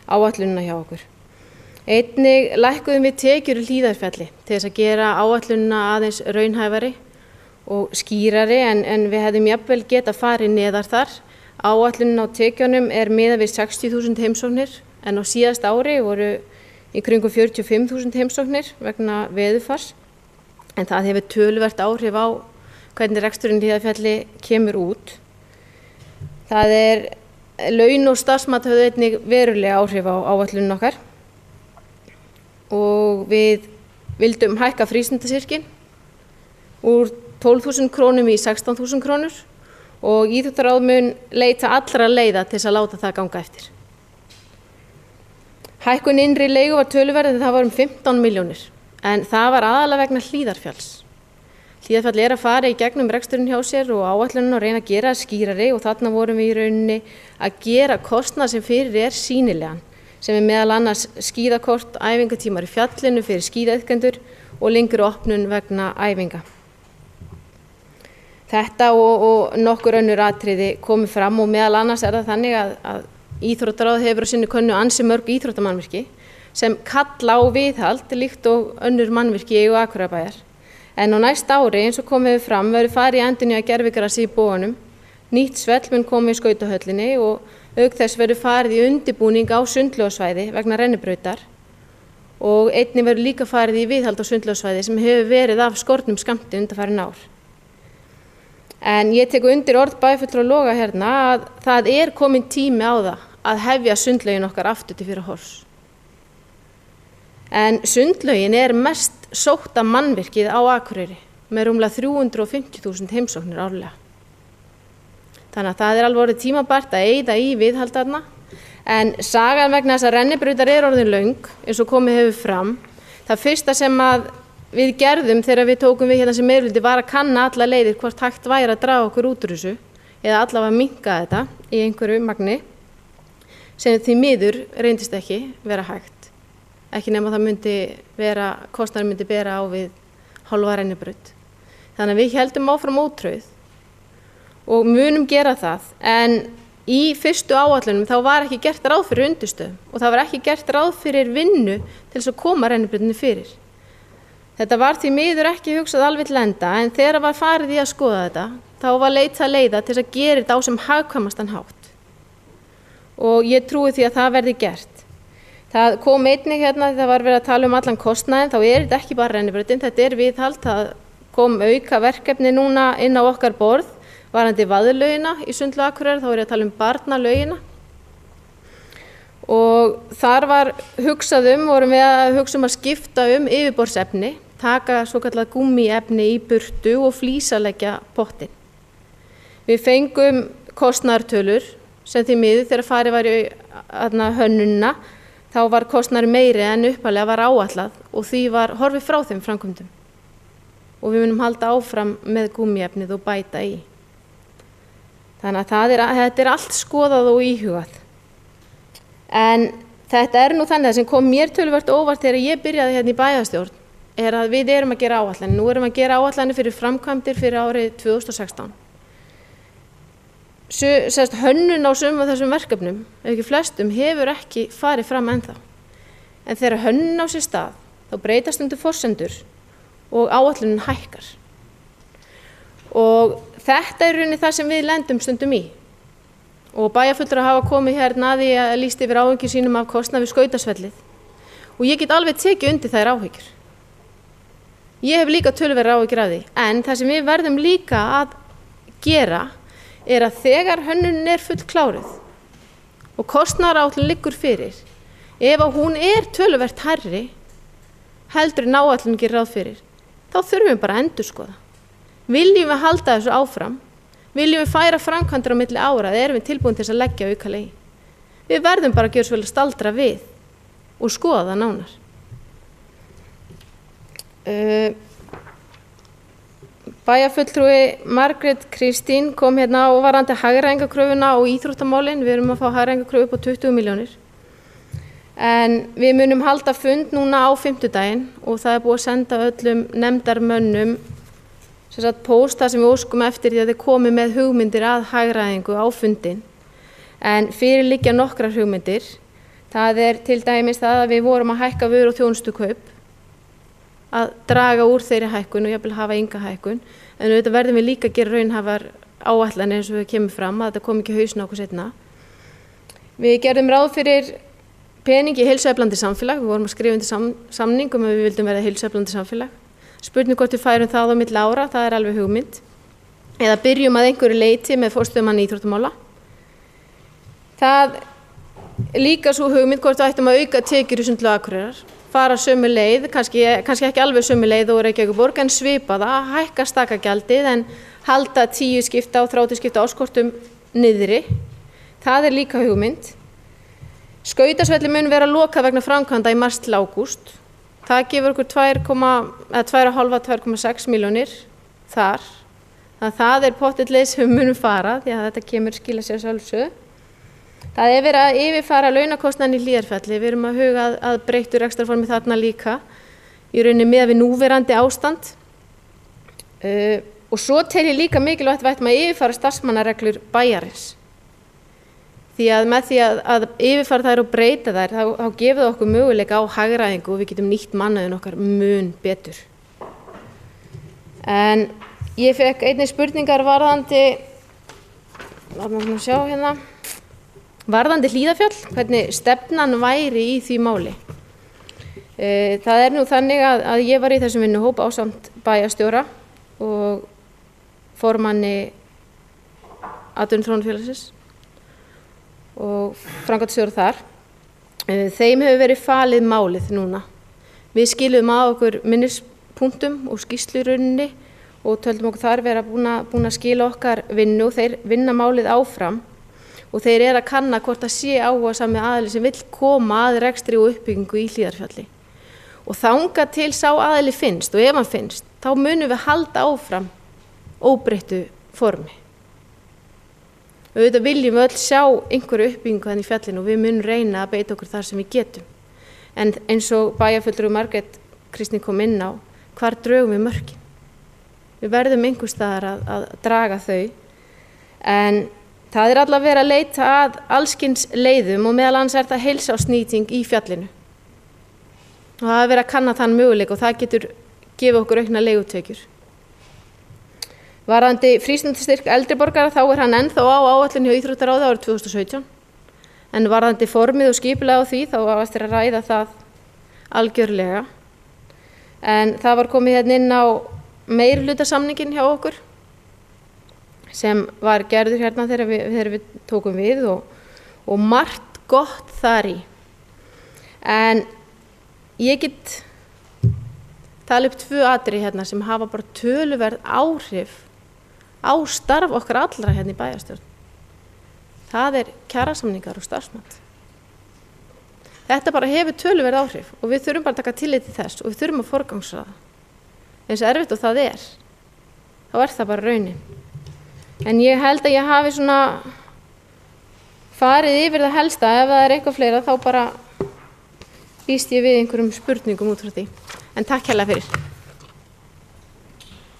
áætlunina hjá okkur. Einnig lækkuðum við tekjur í Hlíðarfjalli til þess að gera áætlunina aðeins raunhæfari og skýrari, en við hefðum jafnvel geta farið neðar þar. Áætlunin á tekjunum er miðað við 60.000 heimsóknir, en á síðasta ári voru í kringum 45.000 heimsóknir vegna veðurfars, en það hefur töluvert áhrif á hvernig reksturinn í Hlíðarfjalli kemur út. Það er laun og starfsmat höfðu einnig verulega áhrif á áætlunum okkar, og við vildum hækka frístundastyrkinn úr 12.000 krónum í 16.000 krónur og íþróttaráð mun leita allra leiða til þess að láta það ganga eftir. Hækkun innri leigu var töluverð, en það var 15 milljónir, en það var aðalega vegna Hlíðarfjalls. Hlíðarfjall er að fara í gegnum reksturinn hjá sér og áætlunin og reyna að gera skýrari, og þarna vorum við í rauninni að gera kostnað sem fyrir er sýnilegan, sem er meðal annars skíðakort, æfingatímar í fjallinu fyrir skíðaiðkendur og lengri opnun vegna æfinga. Þetta og nokkur önnur atriði komið fram, og meðal annars er það þannig að íþróttaráð hefur á sinni könnu ansi mörg íþróttamannvirki sem kalla á viðhald líkt og önnur mannvirki í eigu Akureyrarbæjar. En á næsta ári, eins og komið fram, verður farið í endurnýja gervigrasi í Boganum, nýtt svell mun komið í skautahöllinni og auk þess verður farið í undirbúning á sundlaugasvæði vegna rennibrautar, og einnig verður líka farið í viðhald á sundlaugasvæði sem hefur verið af skornum skammti undanfarin ár. En ég tek undir orð bæjarfulltrúa Loga hérna að það komin tími á það að hefja sundlaugin okkar aftur til Fyrrahorns. En sundlaugin mest sótta mannvirkið á Akureyri með rúmlega 350.000 heimsóknir árlega. Þannig að það alveg orðið tímabært að eyða í viðhald þarna. En sagan vegna þess að rennibrautar orðin löng, eins og komið hefur fram, það fyrsta sem að við gerðum þegar við tókum við hérna sem meirihluti var að kanna alla leiðir hvort hægt væri að draga okkur út úr þessu eða allavega minnka þetta í einhverju magni sem því miður reyndist ekki vera hægt. Ekki nema það kostnaður myndi bera á við hálfa rennibraut. Þannig að við heldum áfram ótrauð og munum gera það, en í fyrstu áætlunum þá var ekki gert ráð fyrir undirstöðum og það var ekki gert ráð fyrir vinnu til þess að koma rennibrautinni fyrir. Þetta var því miður ekki hugsað alveg til enda, en þegar var farið í að skoða þetta, þá var leitað leiða til þess að gera þetta á sem hagkvæmastan hátt. Og ég trúi því að það verði gert. Það kom einnig hérna, það var verið að tala um allan kostnaðinn, þá þetta ekki bara rennibrautin, þetta viðhald, það kom auka verkefni núna inn á okkar borð, varðandi vaðlaugina í Sundlaug Akureyrar, þá ég að tala um barnalaugina. Og þar vorum við að hugsa að skipta yfirborðsefni, taka svokallað gúmmíefni í burtu og flísalegja pottinn. Við fengum kostnaðartölur sem því miður þegar farið var í hönnunina, þá var kostnaður meiri en upphaflega var áætlað og því var horfið frá þeim framkvæmdum. Og við munum halda áfram með gúmmíefnið og bæta í. Þannig að þetta allt skoðað og íhugað. En þetta nú þannig að sem kom mér töluvert óvart þegar ég byrjaði hérna í bæjarstjórn að við að gera áætlanir. Nú að gera áætlanir fyrir framkvæmdir fyrir árið 2016. Hönnun á sumum af þessum verkefnum, ef ekki flestum, hefur ekki farið fram ennþá. En þegar hönnun á sér stað, þá breytast forsendur og áætlunin hækkar. Og þetta rauninni það sem við lendum stundum í. Og bæjarfulltrúar hafa komið hérna að því að lýst yfir áhyggjum sínum af kostnað við skautasvellið. Og ég get alveg tekið undir þær áhyggjur. Ég hef líka töluverðar áhyggjur af því, en það sem við verðum líka að gera að þegar hönnunin fullkláruð og kostnaðaráætlun liggur fyrir, ef hún töluvert hærri heldur en áætlun gerir ráð fyrir, þá þurfum við bara að endurskoða. Viljum við halda þessu áfram? Viljum við færa framkvæmdir á milli ára eða erum við tilbúin til að leggja aukalegi? Við verðum bara að gera svo vel að staldra við og skoða það nánar. Bæjarfulltrúi Margrét Kristín kom hérna og varðandi hagræðingarkröfuna og íþróttamálin. Við erum að fá hagræðingarkröfu upp á 20 milljónir. En við munum halda fund núna á fimmtudaginn og það búið að senda öllum nefndarmönnum póst þar sem við óskum eftir því að þið komi með hugmyndir að hagræðingu á fundin. En fyrir liggja nokkrar hugmyndir. Það til dæmis það að við vorum að hækka vöru og þjónustukaup, að draga úr þeirri hækkun og jafnvel hafa enga hækkun. En auðvitað verðum við líka að gera raunhæfar áætlanir eins og við kemur fram að þetta kom ekki hausinn á okkur seinna. Við gerðum ráð fyrir pening í heilsueflandi samfélag. Við vorum að skrifa undir samning að við vildum verða heilsueflandi samfélag. Spurning hvort við færum það á milli ára, það alveg hugmynd. Eða byrjum að einhverju leyti með forstöðumanni íþróttamála. Það líka svo hugmynd hvort við ættum að auka tekjur í Sundlaug Akureyrar, fara sömu leið, kannski ekki alveg sömu leið og Reykjavíkurborg, en svipa það, hækka stakagjaldið en halda 10 skipta og 30 skipta árskortum niðri. Það líka hugmynd. Skautasvelli mun vera lokað vegna framkvæmda í mars til ágúst. Það gefur okkur 2,5–2,6 milljónir þar. Þannig að það pottitt leið sem við munum fara, því að þetta skila sér sjálfsögðu. Það verið að yfirfara launakostnaðinn í Hlíðarfjalli. Við erum að huga að breyttu rekstrarformi þarna líka, í rauninni með við núverandi ástand. Og svo tel ég líka mikilvægt að við ættum að yfirfara starfsmannareglur bæjarins. Því að með því að yfirfara þær og breyta þær, þá gefur það okkur möguleika á hagræðingu og við getum nýtt mannaðinn okkar mun betur. En ég fekk einnig spurningar varðandi Hlíðarfjall, hvernig stefnan væri í því máli. Það nú þannig að ég var í þessum vinnuhóp ásamt bæjarstjóra og formanni Atvinnuþróunarfélagsins og framkvæmdastjóra þar. Þeim hefur verið falið málið núna. Við skiluðum að okkur minnispunktum og skýrslu í rauninni og töldum okkur þar vera búin að skila okkar vinnu og þeir vinna málið áfram og þeir eru að kanna hvort það sé áhugasami aðili sem vill koma að rekstri og uppbyggingu í Hlíðarfjalli. Og þangað til sá aðili finnst og ef hann finnst, þá munum við halda áfram óbreyttu formi. Auðvitað viljum við öll sjá einhverju uppbyggingu þannig í fjallinu og við munum reyna að beita okkur þar sem við getum. En eins og bæjarfulltrúi Margrét Kristín kom inn á, hvar drögum við mörkin? Við verðum einhvers staðar að draga þau. En það er allavega verið að leita að allskyns leiðum og meðal annars er það heilsársnýting í fjallinu. Og það er verið að kanna þann möguleika og það getur gefið okkur aukna leigutekjur. Varðandi frístundastyrk eldri borgara þá er hann ennþá á áætlun hjá Íþróttaráði árið 2017. En varðandi formið og skipulega á því þá var eftir að ræða það algjörlega. En það var komið hérna inn á meirihlutasamningin hjá okkur sem var gerður hérna þegar við tókum við og margt gott þar í. En ég get talið upp 2 atriði hérna sem hafa bara töluverð áhrif á starf okkar allra hérna í bæjarstjórn. Það er kjarasamningar og starfsmat. Þetta bara hefur töluverð áhrif og við þurfum bara að taka tillit til þess og við þurfum að forgangsraða. Eins erfitt og það er, þá er það bara raunin. En ég held að ég hafi svona farið yfir það helsta. Ef það er eitthvað fleira þá bara býst ég við einhverjum spurningum út frá því. En takk hérlega fyrir.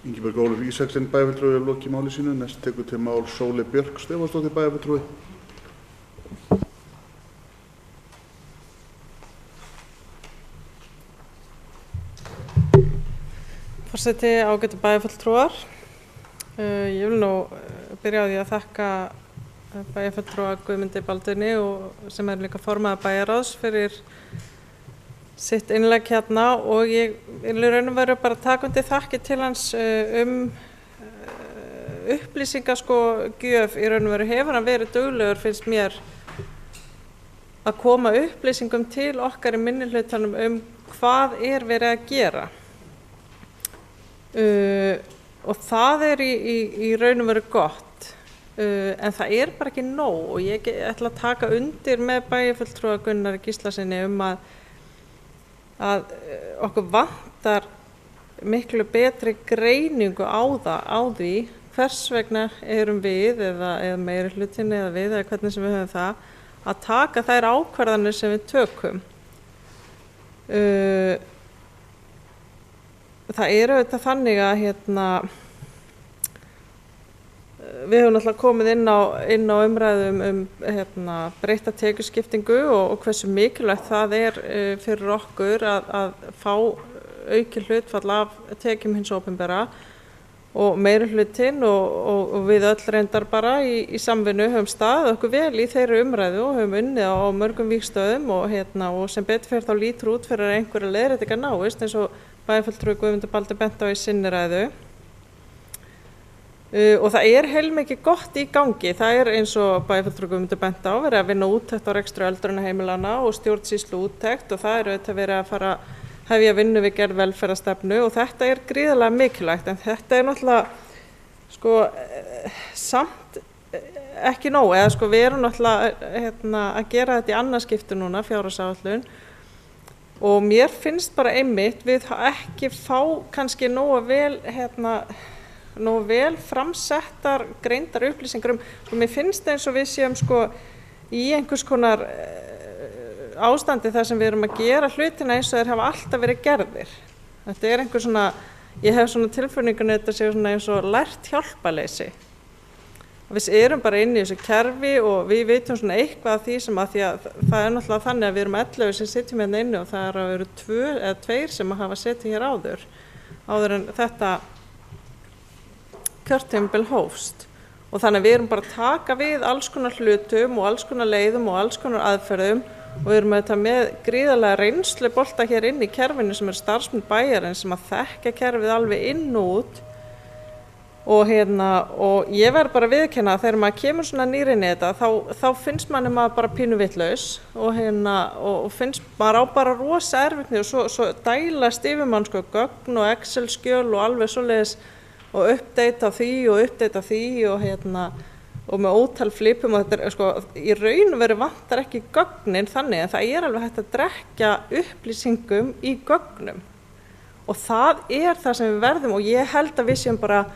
Ingibjörg Ólöf Ísaksen, bæjarfulltrúi, að loki máli sínu. Næst tekur til mál Sóley Björk Stefánsdóttir, bæjarfulltrúi. Forseti, ágætu bæjarfulltrúar. Ég vil nú byrja á því að þakka bæjarfulltrúa Guðmundi Baldvini sem er líka formaður bæjarráðs fyrir sitt innlegg hérna og ég vil raun og veru bara taka undir þakkir til hans upplýsingaskogjöf í raun og veru hefur hann verið duglegur finnst mér að koma upplýsingum til okkar í minnihlutanum hvað er verið að gera. Og það er í raun og veru gott, en það er bara ekki nóg og ég ætla að taka undir með bæjarfulltrúa Gunnari Gíslasyni að okkur vantar miklu betri greiningu á því hvers vegna erum við eða meirihlutinn eða við eða hvernig sem við höfum það að taka þær ákvarðanir sem við tökum. Það er auðvitað þannig að við höfum náttúrulega komið inn á umræðum breytta tekjuskiptingu og hversu mikilvægt það er fyrir okkur að fá aukið hlutfall af tekjum hins opinbera og meirihlutinn og við öll reyndar bara í samvinnu höfum staðið okkur vel í þeirri umræðu og höfum unnið á mörgum vígstöðum og sem betur fer þá lítur út fyrir að einhverja leiðréttingar náist eins og bæjarfulltrúi Guðmundur Baldur benti á í sinni ræðu. Og það er heilmikið gott í gangi. Það er eins og bæjarfulltrúi Guðmundur benti á verið að vinna úttekt á rekstri öldrunarheimilanna og stjórnsýslu úttekt og það er auðvitað verið að fara hefja vinnu við gerð velferðarstefnu og þetta er gríðarlega mikilvægt en þetta er náttúrulega samt ekki nóg eða við erum náttúrulega að gera þetta í annað skipti núna fjárhagsáætlun og mér finnst bara einmitt við ekki fá kannski nógu vel framsettar greindar upplýsingar mér finnst eins og við séum í einhvers konar ástandi þar sem við erum að gera hlutina eins og þeir hafa alltaf verið gerðir. Þetta er einhver ég hef tilfinningunni þetta sé eins og lært hjálparleysi. Við erum bara inni í þessu kerfi og við vitum eitthvað af því sem að því að það er náttúrulega þannig að við erum 11 sem sitjum hérna inni og það að vera 2 eða 2 sem hafa setið hér áður en þetta kjörtímabil hófst. Og þannig að við erum bara að taka við alls konar hlutum og alls konar leiðum og alls konar aðferðum og við erum auðvitað með gríðarlega reynslubolta hér inn í kerfinu sem starfsmenn bæjarins sem að þekkja kerfið alveg inn og út og ég verð bara að viðurkenna að þegar maður kemur svona nýr inn í þetta þá finnst manni maður bara pínu vitlaus og finnst maður á bara rosa erfitt og svo dælast yfir mann sko gögn og Excel-skjöl og alveg svoleiðis og uppdata því og með ótal flipum og þetta sko í raun og veru vantar ekki gögnin þannig en það alveg hægt að drekja upplýsingum í gögnum og það það sem við verðum og ég held að við séum bara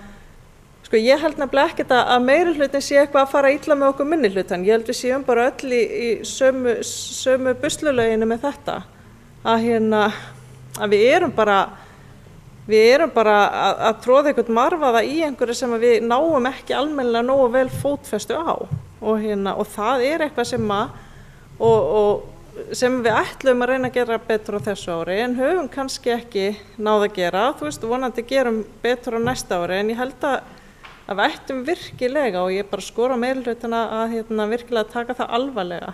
sko ég held nefnilega ekkert að meiri hlutin sé eitthvað að fara illa með okkur minni hlutan. Ég held við séum bara öll í sömu buslulöginu með þetta. Að við erum bara að tróða einhvern marvaða í einhverju sem við náum ekki almennilega nógu vel fótfestu á. Og það eitthvað sem við ætlum að reyna að gera betur á þessu ári en höfum kannski ekki náð að gera. Þú veist, vonandi gerum betur á næsta ári en ég held að við ættum virkilega og ég bara skora á meirihlutana að virkilega taka það alvarlega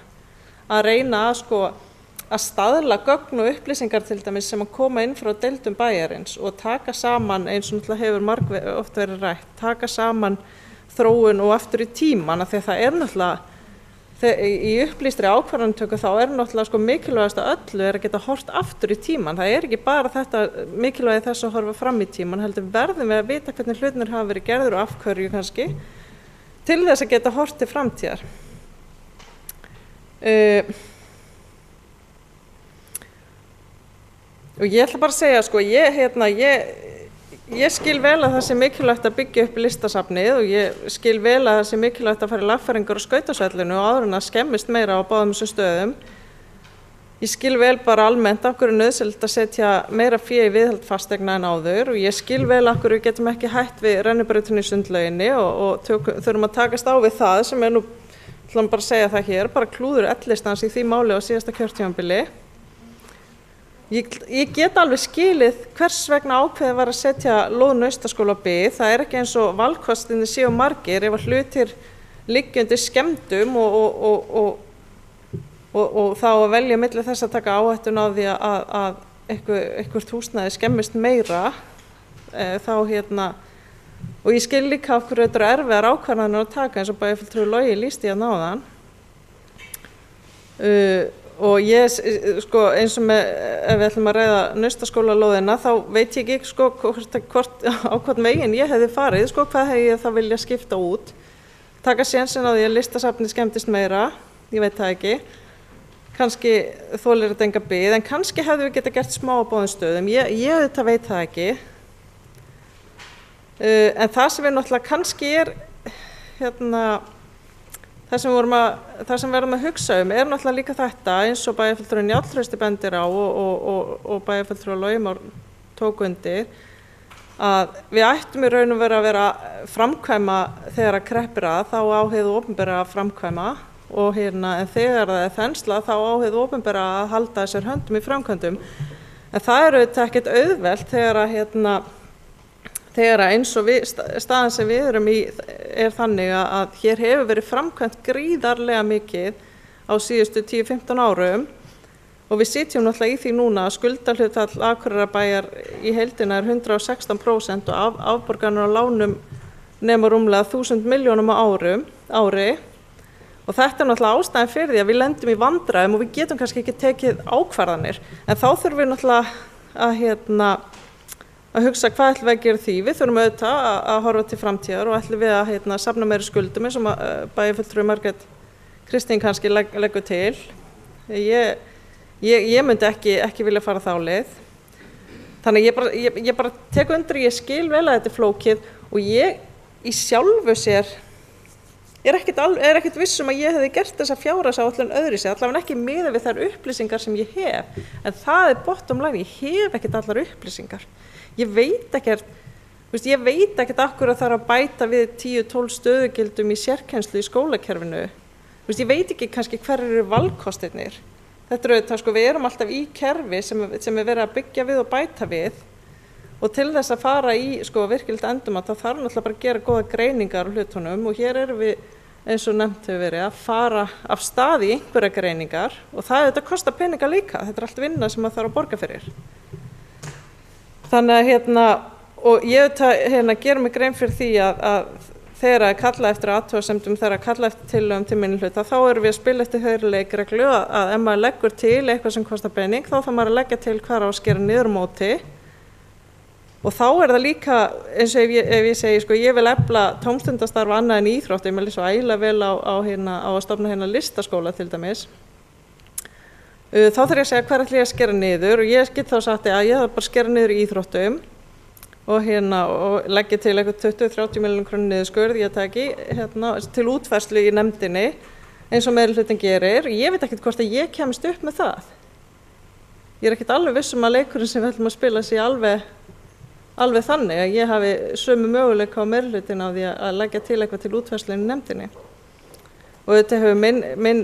að reyna að staðla gögn og upplýsingar til dæmis sem að koma inn frá deildum bæjarins og taka saman eins og náttúrulega hefur oft verið rætt, taka saman þróun og aftur í tíman af því að það náttúrulega í upplýstri ákvarðanatöku þá náttúrulega mikilvægast að öllu að geta hort aftur í tíman. Það ekki bara þetta mikilvægi þess að horfa fram í tíman, heldur verðum við að vita hvernig hlutinir hafa verið gerður og af hverju kannski til þess að geta hort til framtíðar. Og ég ætla bara að segja ég skil vel að það sé mikilvægt að byggja upp listasafnið og ég skil vel að það sé mikilvægt að fara í lagfæringar á skautasvellinu og áður en að skemmist meira á báðum þessum stöðum. Ég skil vel bara almennt af hverju nauðsynlegt að setja meira fé í viðhald fasteigna en áður og ég skil vel af hverju við getum ekki hætt við rennibrautinni í Sundlauginni og þurfum að takast á við það sem nú, ætlum bara að segja það hér, bara klúður ellistans í því máli á síðasta kjörtímabili. Ég get alveg skilið hvers vegna ákveðið var að setja lóð Naustaskóla á bið. Það ekki eins og valkostirnir séu margir ef að hlutir liggja undir skemmdum og þá að velja milli þess að taka áhættuna á því að eitthvert húsnæði skemmist meira og ég skil líka af hverju þetta erfiðar ákvarðanir að taka eins og bæjarfulltrúi Logi lýsti hérna áðan. Og ég eins og ef við ætlum að ræða Naustaskólalóðina þá veit ég ekki hvort á hvern veginn ég hefði farið, hvað hefði ég þá vilja skipta út, taka sénsinn á því að listasafnið skemmtist meira, ég veit það ekki, kannski þolir þetta enga bið, en kannski hefði við geta gert smá á báðum stöðum, ég auðvitað veit það ekki, en það sem við náttúrulega kannski það sem við erum að hugsa náttúrulega líka þetta eins og bæjarfulltrúi Njáll Trausti bendir á og bæjarfulltrúi Logi Már tók undir að við ættum í raun og veru að vera framkvæma þegar að kreppir að þá á hið opinbera að framkvæma og en þegar það þensla þá á hið opinbera að halda þessar höndum í framkvæmdum en það auðvitað ekkert auðvelt þegar eins og staðan sem við erum í þannig að hér hefur verið framkvæmt gríðarlega mikið á síðustu 10-15 árum og við sitjum náttúrulega í því núna að skuldahlutfall Akureyrarbæjar í heildina 116% og afborganir á lánum nema rúmlega 1.000 milljónum á ári og þetta náttúrulega ástæðan fyrir því að við lendum í vandræðum og við getum kannski ekki tekið ákvarðanir en þá þurfum við náttúrulega að hugsa hvað ætlum við að gera því. Við þurfum auðvitað að horfa til framtíðar og ætlum við að safna meiri skuldum eins og bæjarfulltrúi Margrét Kristín kannski leggur til. Ég myndi ekki vilja fara þá leið. Þannig ég bara tek undir, ég skil vel að þetta flókið og ég í sjálfu sér ekkert viss að ég hefði gert þessa fjárhagsáætlun öðruvísi, allavega ekki miðað við þær upplýsingar sem ég hef. En það bottom line, ég hef ekkert allar upplýsingar. Ég veit ekkert af hverju það þarf að bæta við 10-12 stöðugildum í sérkennslu í skólakerfinu. Ég veit ekki kannski hverjir eru valkostirnir. Þetta auðvitað, við erum alltaf í kerfi sem verið að byggja við og bæta við og til þess að fara í virkilegt endum að það þarf náttúrulega bara að gera góða greiningar á hlutunum og hér erum við eins og nefnt hefur verið að fara af stað í einhverja greiningar og það auðvitað kostar peninga líka. Þetta allt vinna sem maður þarf að borga fyrir. Þannig að og ég gera mig grein fyrir því að þegar að kalla eftir athugasemdum, þegar að kalla eftir tillögum til minnihluta, þá erum við að spila eftir þeirri leikreglu að ef maður leggur til eitthvað sem kostar pening, þá þarf maður að leggja til hvað á að skera niður á móti. Og þá það líka, eins og ef ég segi, sko, ég vil efla tómstundastarf annað en íþrótt, ég vil svo ægilega vel á að stofna listaskóla til dæmis. Þá þarf ég að segja hver ætla ég að skera niður og ég get þá sagt að ég þarf bara að skera niður í íþróttum og leggja til eitthvað 20-30 milljónir króna niðurskurð, ég teki til útfærslu í nefndinni eins og meirihlutin gerir. Ég veit ekkert hvort að ég kemst upp með það. Ég ekkert alveg viss að leikurinn sem við ætlum að spila sé alveg þannig að ég hafi sömu möguleika á meirihlutin á því að leggja til eitthvað til útfærslu í nefndinni. Og þetta hefur minn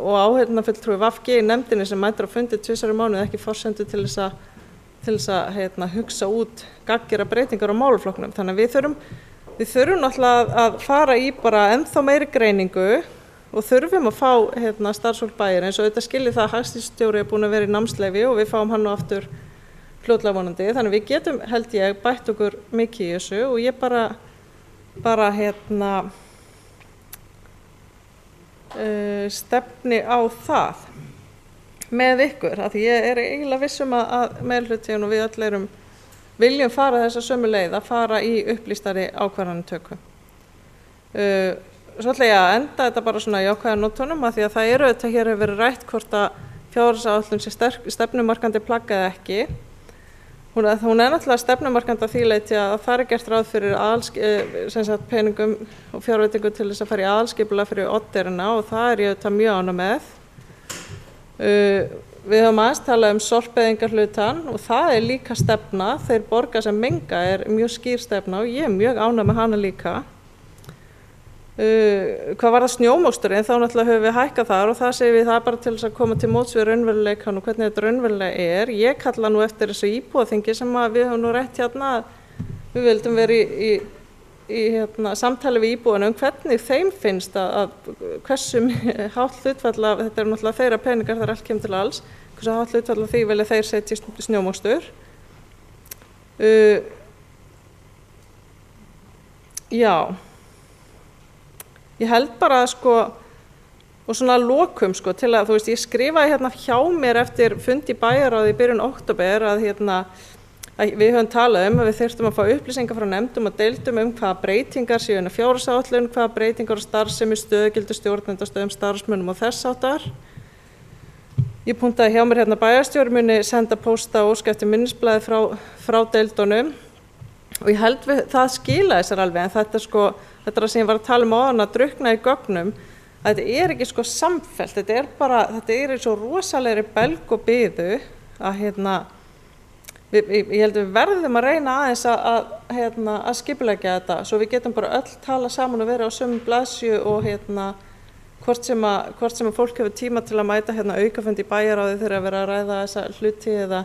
og áheyrnarfulltrúi VG í nefndinni sem mætir á fundi 2 sinnum í mánuði ekki forsendu til þess að hugsa út gagngera breytingar á málaflokknum. Þannig að við þurfum náttúrulega að fara í bara ennþá meiri greiningu og þurfum að fá starfsfólk bæjarins og þetta skilji það að hagstýristjóri er búin að vera í námsleyfi og við fáum hann nú aftur fljótlega vonandi. Þannig að við getum, held ég, bætt okkur mikið í þessu og ég bara stefni á það með ykkur, af því ég er eiginlega viss að meirihlutin og við öll viljum fara þessa sömu leið að fara í upplýstari ákvarðanatöku. Svo ætla ég að enda þetta bara svona jákvæða nótunum af því að það þetta hér hefur verið rætt hvort að fjárhagsáætlun sé stefnumarkandi plagg eða ekki. Hún náttúrulega stefnumarkandi að því leyti að það gert ráð fyrir peningum og fjárveitingu til þess að fara í aðalskipulag fyrir oddeyrina og það ég þetta mjög ánægð með. Við höfum aðeins talað sorpeyðingarhlutann og það líka stefna, þeir borga sem menga mjög skýr stefna og ég mjög ánægð með hana líka. Hvað var það snjómoksturinn, þá náttúrulega höfum við hækkað þar og það segir við það bara til þess að koma til móts við raunveruleikann og hvernig þetta raunverulega Ég kalla nú eftir þessu íbúaþingi sem við höfum nú rætt við vildum vera í samtali við íbúana hvernig þeim finnst að hversu hátt hlutfall af, þetta náttúrulega þeirra peningar þegar allt kemur til alls, hversu hátt hlutfall af því vilja þeir setja í snjómokstur. Já. Ég held bara og svona lokum til að, ég skrifaði hjá mér eftir fund í bæjarráði í byrjun október að við höfum talað að við þyrftum að fá upplýsingar frá nefndum og deildum hvaða breytingar séu inn á fjárhagsáætlun, hvaða breytingar á starfsemi, stöðugildi stjórnenda, stöðum starfsmönnum og þess háttar. Ég punktaði hjá mér bæjarstjóri muni senda pósta og óska eftir minnisblaði frá deildunum og ég held það skilaði sér alveg en þetta sem ég var að tala áðan að drukkna í gögnum að þetta ekki samfellt, þetta eins og rosalegri belg og biðu að ég held við verðum að reyna aðeins að skipuleggja þetta svo við getum bara öll tala saman og vera á sömu blaðsíðu og hvort sem að fólk hefur tíma til að mæta aukafund í bæjarráði þegar að vera að ræða þessa hluti eða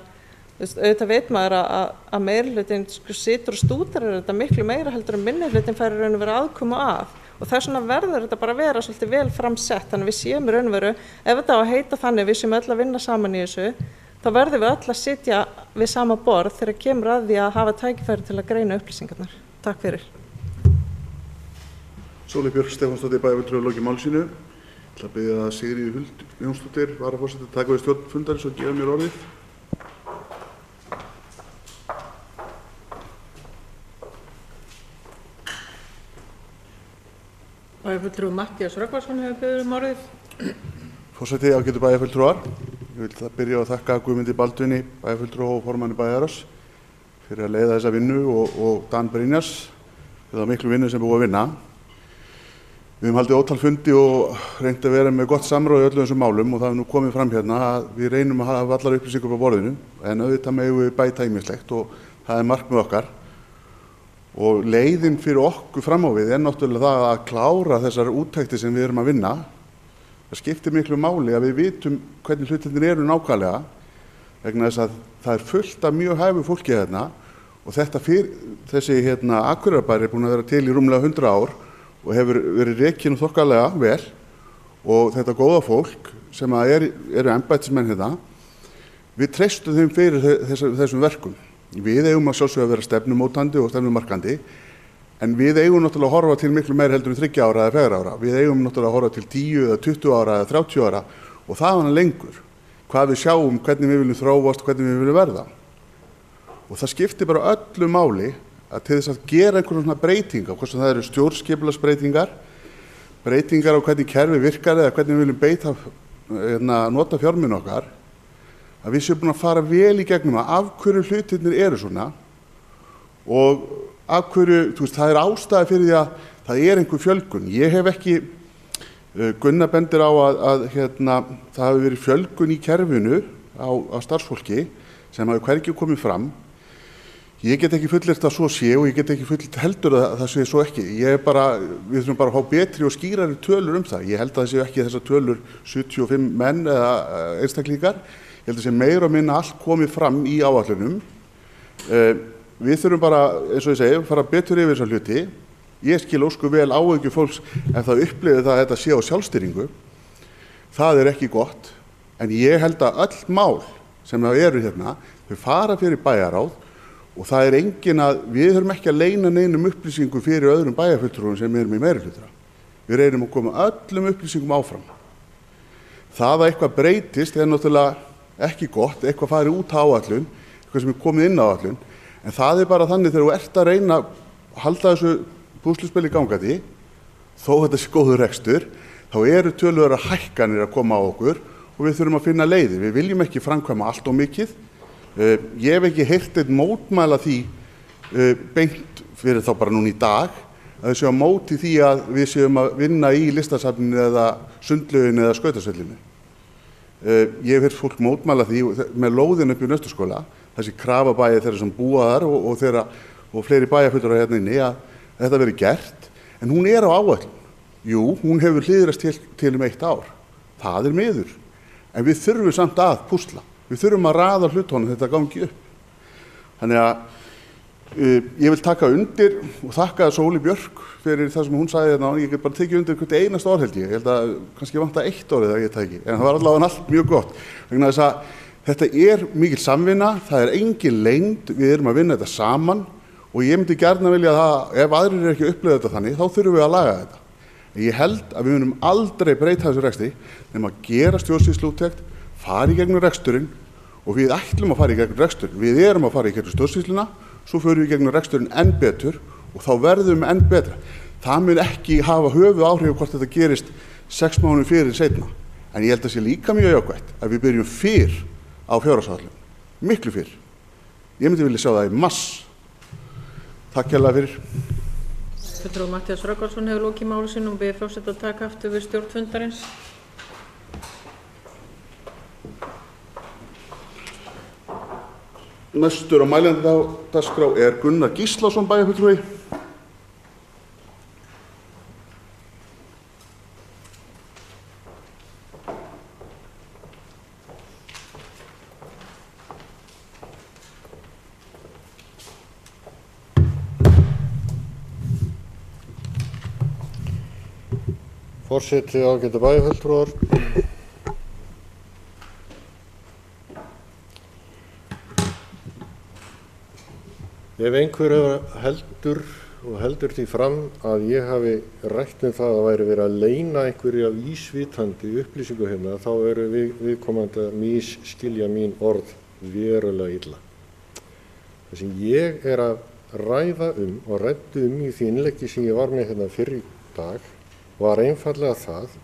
auðvitað veit maður að meirihlutin situr og stúdrar þetta miklu meira heldur en minnihlutin fær í raun og veru aðkomu að og þess vegna verður þetta bara að vera svolítið vel framsett þannig við séum í raun og veru ef þetta á að heita þannig við séum öll að vinna saman í þessu þá verðum við öll að sitja við sama borð þegar kemur að því að hafa tækifæri til að greina upplýsingarnar. Takk fyrir. Sóley Björk Stefánsdóttir bæjarfulltrúi lokið máli sínu. Ég ætla að biðja Sigríði Huld Jónsdóttir varaforseti að taka við stjórn fundarins og gefa mér orðið. Bæjarfulltrúi Matthías Rögnvaldsson hefur beðið orðið. Forseti ágætu bæjarfulltrúar. Ég vil það byrja að þakka Guðmundi Baldvini, bæjarfulltrúa og formanni Bæjarráðs fyrir að leiða þessa vinnu og Dan Brynjars fyrir það miklu vinnu sem búið að vinna. Við höfum haldið ótal fundi og reynt að vera með gott samráð í öllum þessum málum og það nú komið fram að við reynum að hafa allar upplýsingar á borðinu en auðvitað megum við bæta ýmislegt og það markmið okkar. Og leiðin fyrir okkur fram á við náttúrulega það að klára þessar úttektir sem við erum að vinna. Það skiptir miklu máli að við vitum hvernig hlutirnir eru nákvæmlega vegna þess að það fullt af mjög hæfu fólki og þessi Akureyrarbær búin að vera til í rúmlega 100 ár og hefur verið rekin þokkalega vel og þetta góða fólk sem eru embættismenn við treystum þeim fyrir þessum verkum Við eigum að sjálfsögðu að vera stefnumótandi og stefnumarkandi, en við eigum náttúrulega að horfa til miklu meira heldur en 3 ára eða 4 ára. Við eigum náttúrulega að horfa til 10 eða 20 ára eða 30 ára og það er lengur. Hvað við sjáum, hvernig við viljum þróast, hvernig við viljum verða. Og það skiptir bara öllu máli að til þess að gera einhverjum svona breytingar, hvort sem það eru stjórnskipulagsbreytingar, breytingar á hvernig kerfi virkar eða hvernig við viljum nota fjármuni okkar, að við séum búin að fara vel í gegnum af hverju hlutirnir eru svona og af hverju, það er ástæða fyrir því að það er einhver fjölgun. Ég hef ekki, Gunnar bendir á að það hafi verið fjölgun í kerfinu á starfsfólki sem hafi hvergi komið fram. Ég get ekki fullyrt að svo sé og ég get ekki fullyrt heldur að það sé svo ekki. Við þurfum bara að fá betri og skýrari tölur það. Ég held að það séu ekki þessar tölur 75 menn eða einstaklingar. Ég held að sé meira og minna allt komið fram í áætlunum. Við þurfum bara, eins og ég segi, fara betur yfir þessa hluti. Ég skil ósku vel áhyggjur fólks ef það upplifir það að þetta sé á sjálfstýringu. Það er ekki gott, en ég held að öll mál sem það eru hérna, þau fara fyrir bæjarráð og það er engin við þurfum ekki að leyna neinum upplýsingum fyrir öðrum bæjarfulltrúum sem erum í meirihluta. Við reynum að koma öllum upplýsingum áfram. Það að eitthvað breytist er náttúrulega ekki gott, eitthvað fari út á áætlun, eitthvað sem er komið inn á áætlun, en það er bara þannig þegar þú ert að reyna að halda þessu púsluspili gangandi, þó þetta sé góður rekstur, þá eru töluverðar hækkanir að koma á okkur og við þurfum að finna leiðir. Við viljum ekki framkvæma allt of mikið. Ég hef ekki heyrt einn mótmæla því beint fyrir þá bara núna í dag að við séum á móti því að við séum að vinna í listasafninu eða sundlauginu eða skautasvellinu. Ég hef heyrt fólk mótmæla því með lóðin upp í Nausturskóla, þessi krafa bæði þeirra sem búa þar og fleiri bæjarfulltrúar hérna inni að þetta verið gert, en hún er á áætlun. Jú, hún hefur hliðrast til 1 ár. Það er miður. En við þurfum samt að púsla. Við þurfum að raða hlutunum þetta gangi upp. Þannig að ég vil taka undir og þakka Sólu Björk fyrir það sem hún sagði þarna. Ég get bara tekið undir hvert einasta orð held ég. Ég held að kannski vanta 1 orðið að ég tæki. En það var allavega allt mjög gott. Vegna þess að þetta er mikil samvinna, það er engin leynd, við erum að vinna þetta saman og ég myndi gjarna vilja að ef aðrir eru ekki að upplifa þetta þannig, þá þurfum við að laga þetta. Ég held að við munum aldrei breyta þessu rekstri nema að gera stjórnsýsluúttekt, fara í gegnum reksturinn og við ætlum að fara í gegnum reksturinn. Við erum að fara í gegnum stjórnsýsluna, svo förum við í gegnum reksturinn enn betur og þá verðum við enn betra. Það mun ekki hafa höfuð áhrif hvort þetta gerist 6 mánuðum fyrir seinna. En ég held að sé líka mjög jákvætt að við byrjum fyrr á fjárhagsáætlun, miklu fyrr. Ég myndi vilja sjá það í mars. Takk hérlega fyrir. Fulltrúi Matthías Rögnvaldsson hefur lokið máli sínu og biður forseta að taka aftur við stjórn fundarins. Næstur á mælandi dagskrá er Gunnar Gíslason bæjarfulltrúi. Forseti, ágætu bæjarfulltrúar. Ef einhver heldur því fram að ég hafi rætt það að væri verið að leyna einhverju af vísvitandi upplýsingu hérna, þá eru viðkomandi að misskilja mín orð verulega illa. Það sem ég er að ræða og ræddi í því innleggi sem ég var með hérna fyrr í dag var einfallega það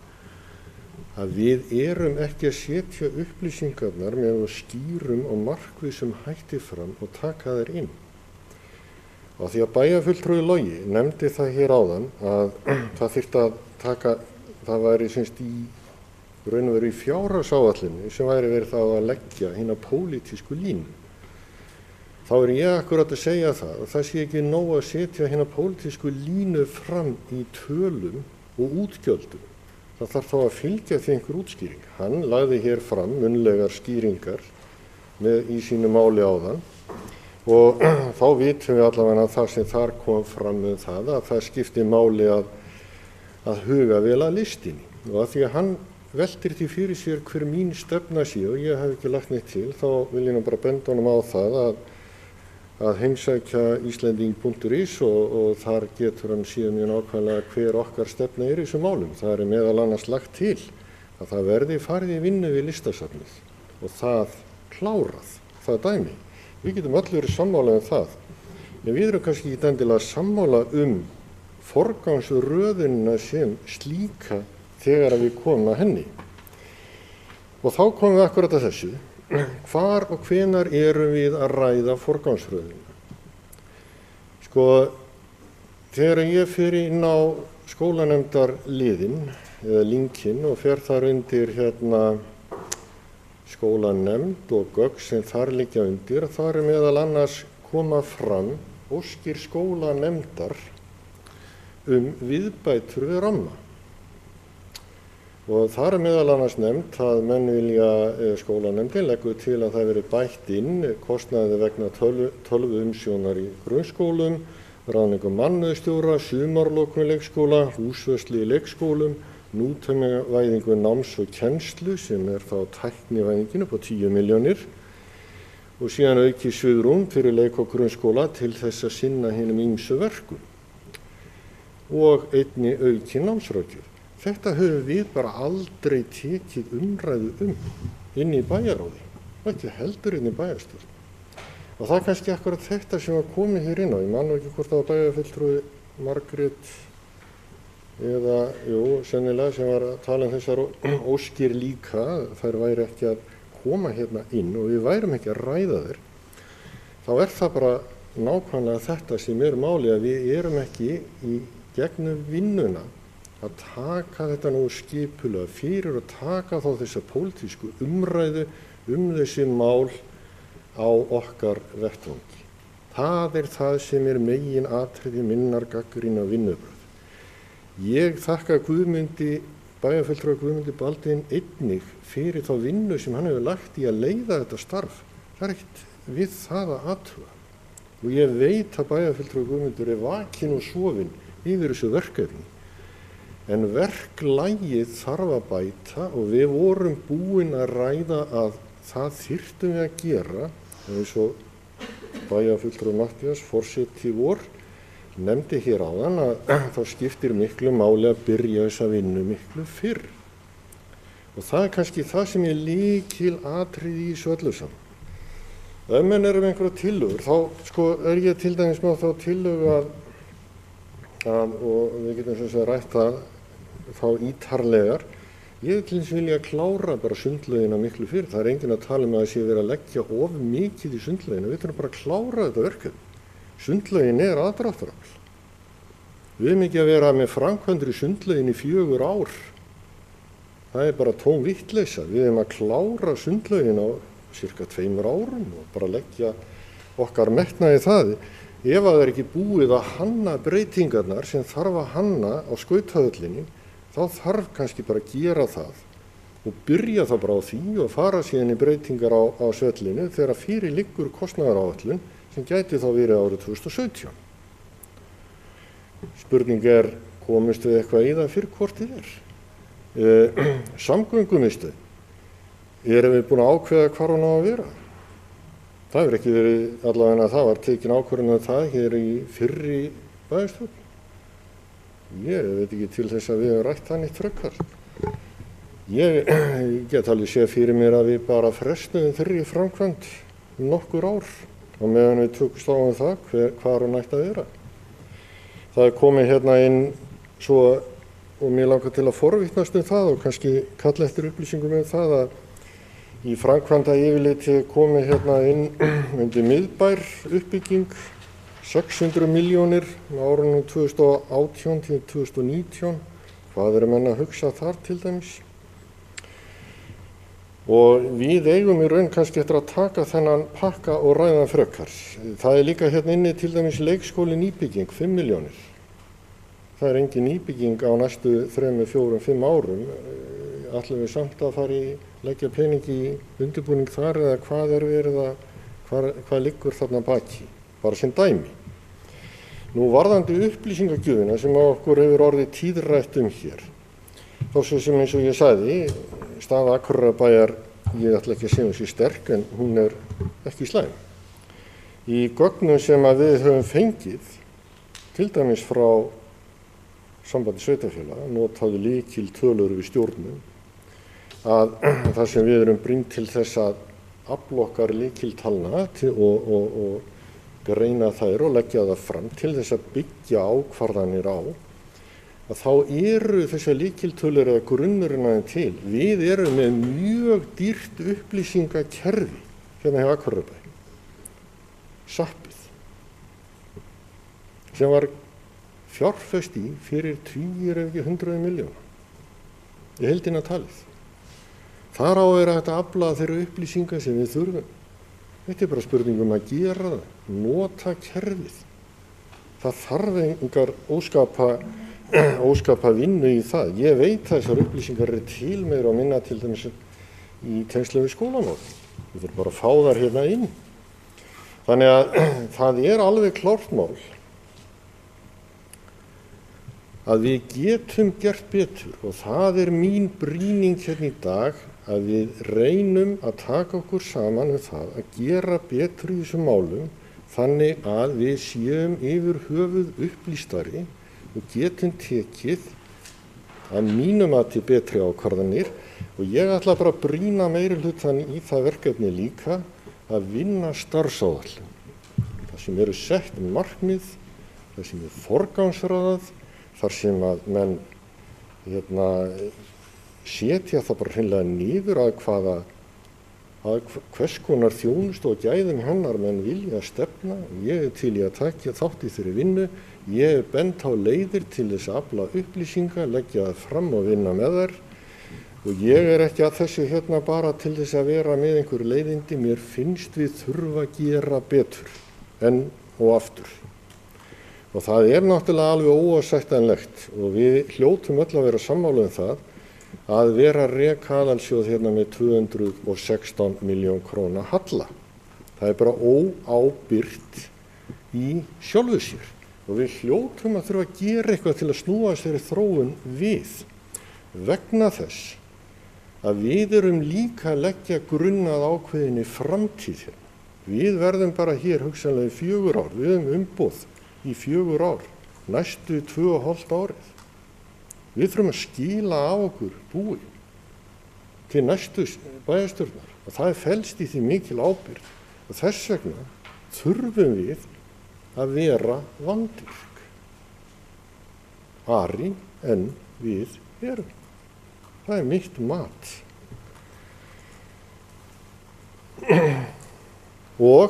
að við erum ekki að setja upplýsingarnar með skýrum og markvissum hætti fram og taka þær inn. Og því að bæjarfulltrúi Logi nefndi það hér áðan að það þyrfti að taka, það væri í raun og veru í fjárhagsáætluninni sem væri verið þá að leggja hina pólitísku línu. Þá er ég akkurat að segja það að það sé ekki nóg að setja hina pólitísku línu fram í tölum og útgjöldum. Það þarf þá að fylgja því einhver útskýring. Hann lagði hér fram munnlegar skýringar í sínu máli áðan og þá vitum við allavega að það sem þar kom fram með það að það skipti máli að huga vel að listinni. Og að því að hann veltir því fyrir sér hver mín stefna sé og ég hef ekki lagt neitt til, þá vil ég bara benda honum á það að heimsækja Íslending.is og þar getur hann síðan mjög nákvæmlega hver okkar stefna í þessum málum. Það meðal annars lagt til að það verði farið í vinnu við listasafnið og það klárað, það dæmi. Við getum allir verið sammála það, en við erum kannski ekki endilega sammála forgangsröðunina sem slíka þegar við komum að henni. Og þá komum við akkurat að þessu. Hvar og hvenar erum við að ræða forgangsröðunina? Þegar ég fer inn á skólanemndarliðinn eða linkinn og fer þar undir skólanemnd og gögn sem þar liggja undir, þar meðal annars koma fram óskir skólanemndar viðbætur við ramma. Og þar meðal annars nefnt að menn vilja skólanemndin leggur til að það veri bætt inn kostnaði vegna tölvuumsjónar í grunnskólum, ráðningu mannauðsstjóra, sumarlokun leikskóla, húsvörslu í leikskólum, nútímavæðingu náms og kennslu sem þá tæknivæðingin upp á 10 milljónir og síðan auki svigrúm fyrir leik og grunnskóla til þess að sinna hinum ýmsu verkum og einnig auki námsráðgjöf. Þetta höfum við bara aldrei tekið umræðu inn í bæjaráði, og ekki heldur inn í bæjarstjórn. Og það kannski akkurat þetta sem var komið hér inn á. Ég man ekki hvort það var bæjarfulltrúi Margrét eða, sennilega sem var að tala þessar óskir líka, þær væri ekki að koma hérna inn og við værum ekki að ræða þær. Þá það bara nákvæmlega þetta sem máli að við erum ekki í gegnum vinnuna að taka þetta nú skipulega fyrir og taka þá þessa pólitísku umræðu þessi mál á okkar vettvangi. Það það sem megin atriði minnar gagnrýna vinnubrögð. Ég þakka bæjarfulltrúa Guðmundi Baldvin einnig fyrir þá vinnu sem hann hefur lagt í að leiða þetta starf. Það ekkert við það að athuga. Og ég veit að bæjarfulltrúa Guðmundur vakinn og sofinn yfir þessu verkefni. En verklagið þarf að bæta og við vorum búin að ræða að það þyrftum við að gera, eins og bæjarfulltrúi Matthías, forseti vor, nefndi hér áðan að þá skiptir miklu máli að byrja þessa vinnu miklu fyrr. Og það kannski það sem lykil atriði í þessu öllu saman. Ef menn með einhverja tillögur, þá ég til dæmis með þá tillögu að og við getum svo að rætt það þá ítarlegar. Ég til þess vilja klára bara sundlaugina miklu fyrr. Það enginn að tala að það sé verið að leggja of mikið í sundlaugina. Við þurfum bara að klára þetta verkefni. Sundlaugin aðdráttarafl. Við erum ekki að vera með framkvæmdir í sundlaugin í 4 ár. Það bara tóm vitleysa. Við erum að klára sundlaugin á cirka 2 árum og bara leggja okkar metnaði það. Ef það ekki búið að hanna breytingarnar sem þarf að hanna á skautahöllinni, þá þarf kannski bara að gera það og byrja það bara á því og fara síðan í breytingar á svellinu þegar fyrir liggur kostnaðaráætlun sem gæti þá verið árið 2017. Spurning komist við eitthvað í það fyrir hvort þið Samgöngumiðstöð. Erum við búin að ákveða hvar hún á að vera? Það hefur ekki verið allavega að það var tekin ákvörðun það hér í fyrri bæjarstjórn. Ég veit ekki til þess að við höfum rætt það neitt frekar. Ég get alveg séð fyrir mér að við bara frestuðum þeirri framkvæmd nokkur ár og meðan við tökumst á það hvar hún ætti að vera. Það komið hérna inn svo og mér langar til að forvitnast það og kannski kalla eftir upplýsingum það að í framkvæmda yfirliti komið hérna inn undir miðbær uppbygging 600 milljónir á árunum 2018 til 2019. Hvað menn að hugsa þar til dæmis? Og við eigum í raun kannski eftir að taka þennan pakka og ræða frekar. Það líka hérna inni til dæmis leikskóli nýbygging 5 milljónir. Það engin nýbygging á næstu 3, 4, 5 árum. Ætlum við samt að fara í leggja pening í undirbúning þar eða hvað verið að hvað liggur þarna baki, bara sem dæmi. Nú varðandi upplýsingagjöfina sem okkur hefur orðið tíðrætt hér. Þá svo sem eins og ég sagði, staða Akureyrarbæjar, ég ætla ekki að segja hún sé sterk en hún ekki slæm. í gögnum sem að við höfum fengið, til dæmis frá Sambandi sveitarfélaga, notaðu lykiltölur við stjórnum, að það sem við erum brýnd til þess að afla okkar lykiltalna og greina þær og leggja það fram til þess að byggja ákvarðanir á, að þá eru þessar lykiltölur eða grunnurinn aðeins til. Við erum með mjög dýrt upplýsingakerfi hérna hjá Akureyrarbæ, SAPið, sem var fjárfest í fyrir 10 ef ekki 100 milljóna í heildina talið. Þar á að þetta afla þeirra upplýsingar sem við þurfum. Þetta er bara spurning að gera það, nota kerfið. Það þarf engar óskapa vinnu í það. Ég veit að þessar upplýsingar eru til meira og minna til dæmis í tengslum við skólamál. Við þurfum bara að fá þar hérna inn. Þannig að það er alveg klárt mál að við getum gert betur og það er mín brýning hérna í dag að við reynum að taka okkur saman það að gera betur í þessum málum þannig að við séum yfir höfuð upplýstari og getum tekið að mínum að til betri ákvarðanir og ég ætla bara að brýna meiri hlutan í það verkefni líka að vinna starfsáætlun. Það sem eru sett markmið, það sem er forgangsraðað, þar sem að menn setja það bara hreinlega niður að hvers konar þjónustu og gæðum hennar menn vilja stefna. Ég er til í að taka þátt í þeirri vinnu. Ég er bent á leiðir til þess að afla upplýsinga, leggja það fram og vinna með þær. Og ég er ekki að þessu hérna bara til þess að vera með einhverju leiðindi. Mér finnst við þurfa að gera betur enn og aftur. Og það er náttúrulega alveg óásættanlegt og við hljótum öll að vera sammála það að vera að reka aðalsjóð hérna með 216 milljón króna halla. Það er bara óábyrgt í sjálfu sér og við hljótum að þurfa að gera eitthvað til að snúa þessari þróun við vegna þess að við erum líka að leggja grunn að ákveðinni framtíð hérna. Við verðum bara hér hugsanlega í 4 ár, við höfum umboð í 4 ár, næstu 2,5 árið. Við þurfum að skila á okkur búi til næstu bæjarstjórnar og það felst í því mikil ábyrgð og þess vegna þurfum við að vera vandvirk. Ari en við erum. Það er mitt mat. Og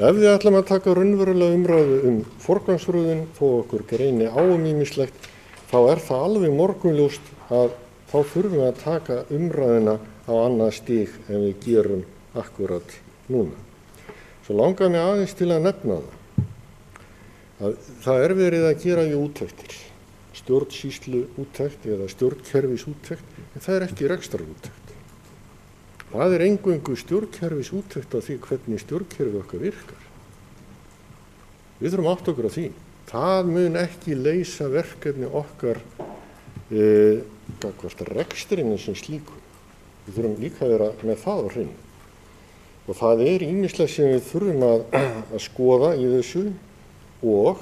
ef við ætlum að taka raunverulega umræðu forgangsröðun þó okkur greini á ýmislegt, þá er það alveg morgunljóst að þá þurfum við að taka umræðuna á annað stig en við gerum akkurat núna. Svo langar mig aðeins til að nefna að það er verið að gera í úttektir, stjórnsýslu úttekt eða stjórnkerfis úttekt, en það er ekki rekstrarúttekt. Það er eingöngu stjórnkerfis úttekt á því hvernig stjórnkerfi okkar virkar. Við þurfum átt okkur á því. Það mun ekki leysa verkefni okkar gagnvart rekstrinum sem slíkum. Við þurfum líka að vera með það á hreinu. Og það er ýmislegt sem við þurfum að skoða í þessu og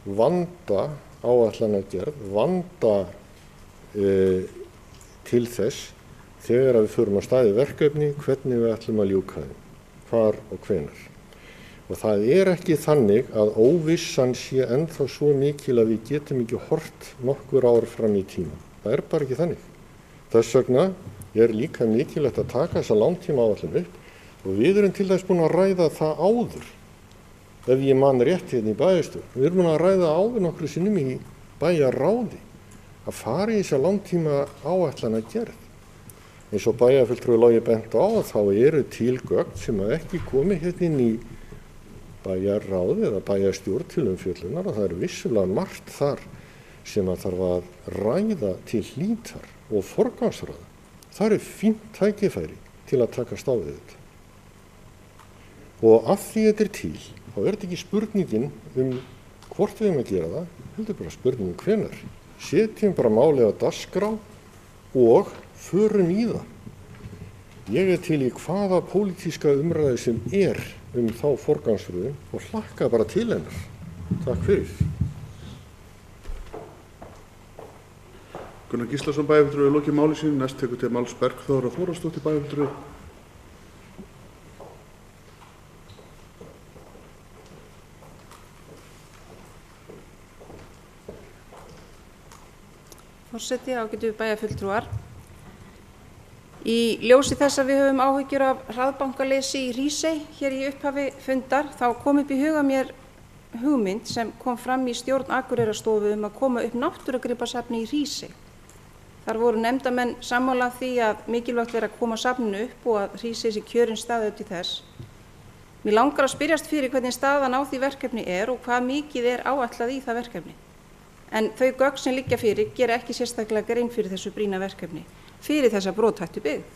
vanda áætlanagerð, vanda til þess þegar við förum að staði verkefni hvernig við ætlum að ljúka þeim, hvar og hvenær. Og það er ekki þannig að óvissan sé ennþá svo mikil að við getum ekki horft nokkur ár fram í tíma. Það er bara ekki þannig. Þess vegna er líka mikilvægt að taka þessa langtíma áætlun upp og við erum til þess búin að ræða það áður. Ef ég man rétt hérna í bæjarstjórn, við erum búin að ræða áður nokkru sinnum í bæjarráði að fara í þessa langtíma áætlanagerð. Eins og bæjarfulltrúi Logi bent á þá eru til gögn sem ekki komi hérna inn í bæjarráð eða bæjarstjórn til umfjöllunar og það er vissulega margt þar sem að þarf að ræða til hlítar og forgangsraða. Það er fínt tækifæri til að takast á við þetta. Og af því þetta er til, þá er þetta ekki spurningin hvort við að gera það, heldur bara spurningin hvenær. Setjum bara málið á dagskrá og förum í það. Ég til í hvaða pólitíska umræðu sem þá forgangsröðun og hlakka bara til hennar. Takk fyrir. Gunnar Gíslason bæjarfulltrúi hefur lokið máli sínu. Næst tekur til máls Bergþóra Þórðarsdóttir bæjarfulltrúi. Forseti, ágætu bæjarfulltrúar. Í ljósi þess að við höfum áhyggjur af hraðbankaleysi í Hrísey hér í upphafi fundar, þá kom upp í huga mér hugmynd sem kom fram í stjórn Akureyrarstofu að koma upp náttúrugripasafni í Hrísey. Þar voru nefndarmenn sammála því að mikilvægt verið að koma safninu upp og að Hrísey sé kjörinn staður til þess. Mér langar að spyrjast fyrir hvernig staðan á því verkefni og hvað mikið áætlað í það verkefni. En þau gögn sem liggja fyrir gera ekki sérstaklega grein fyrir þessu brýna verkefni, fyrir þessa brothættu byggð.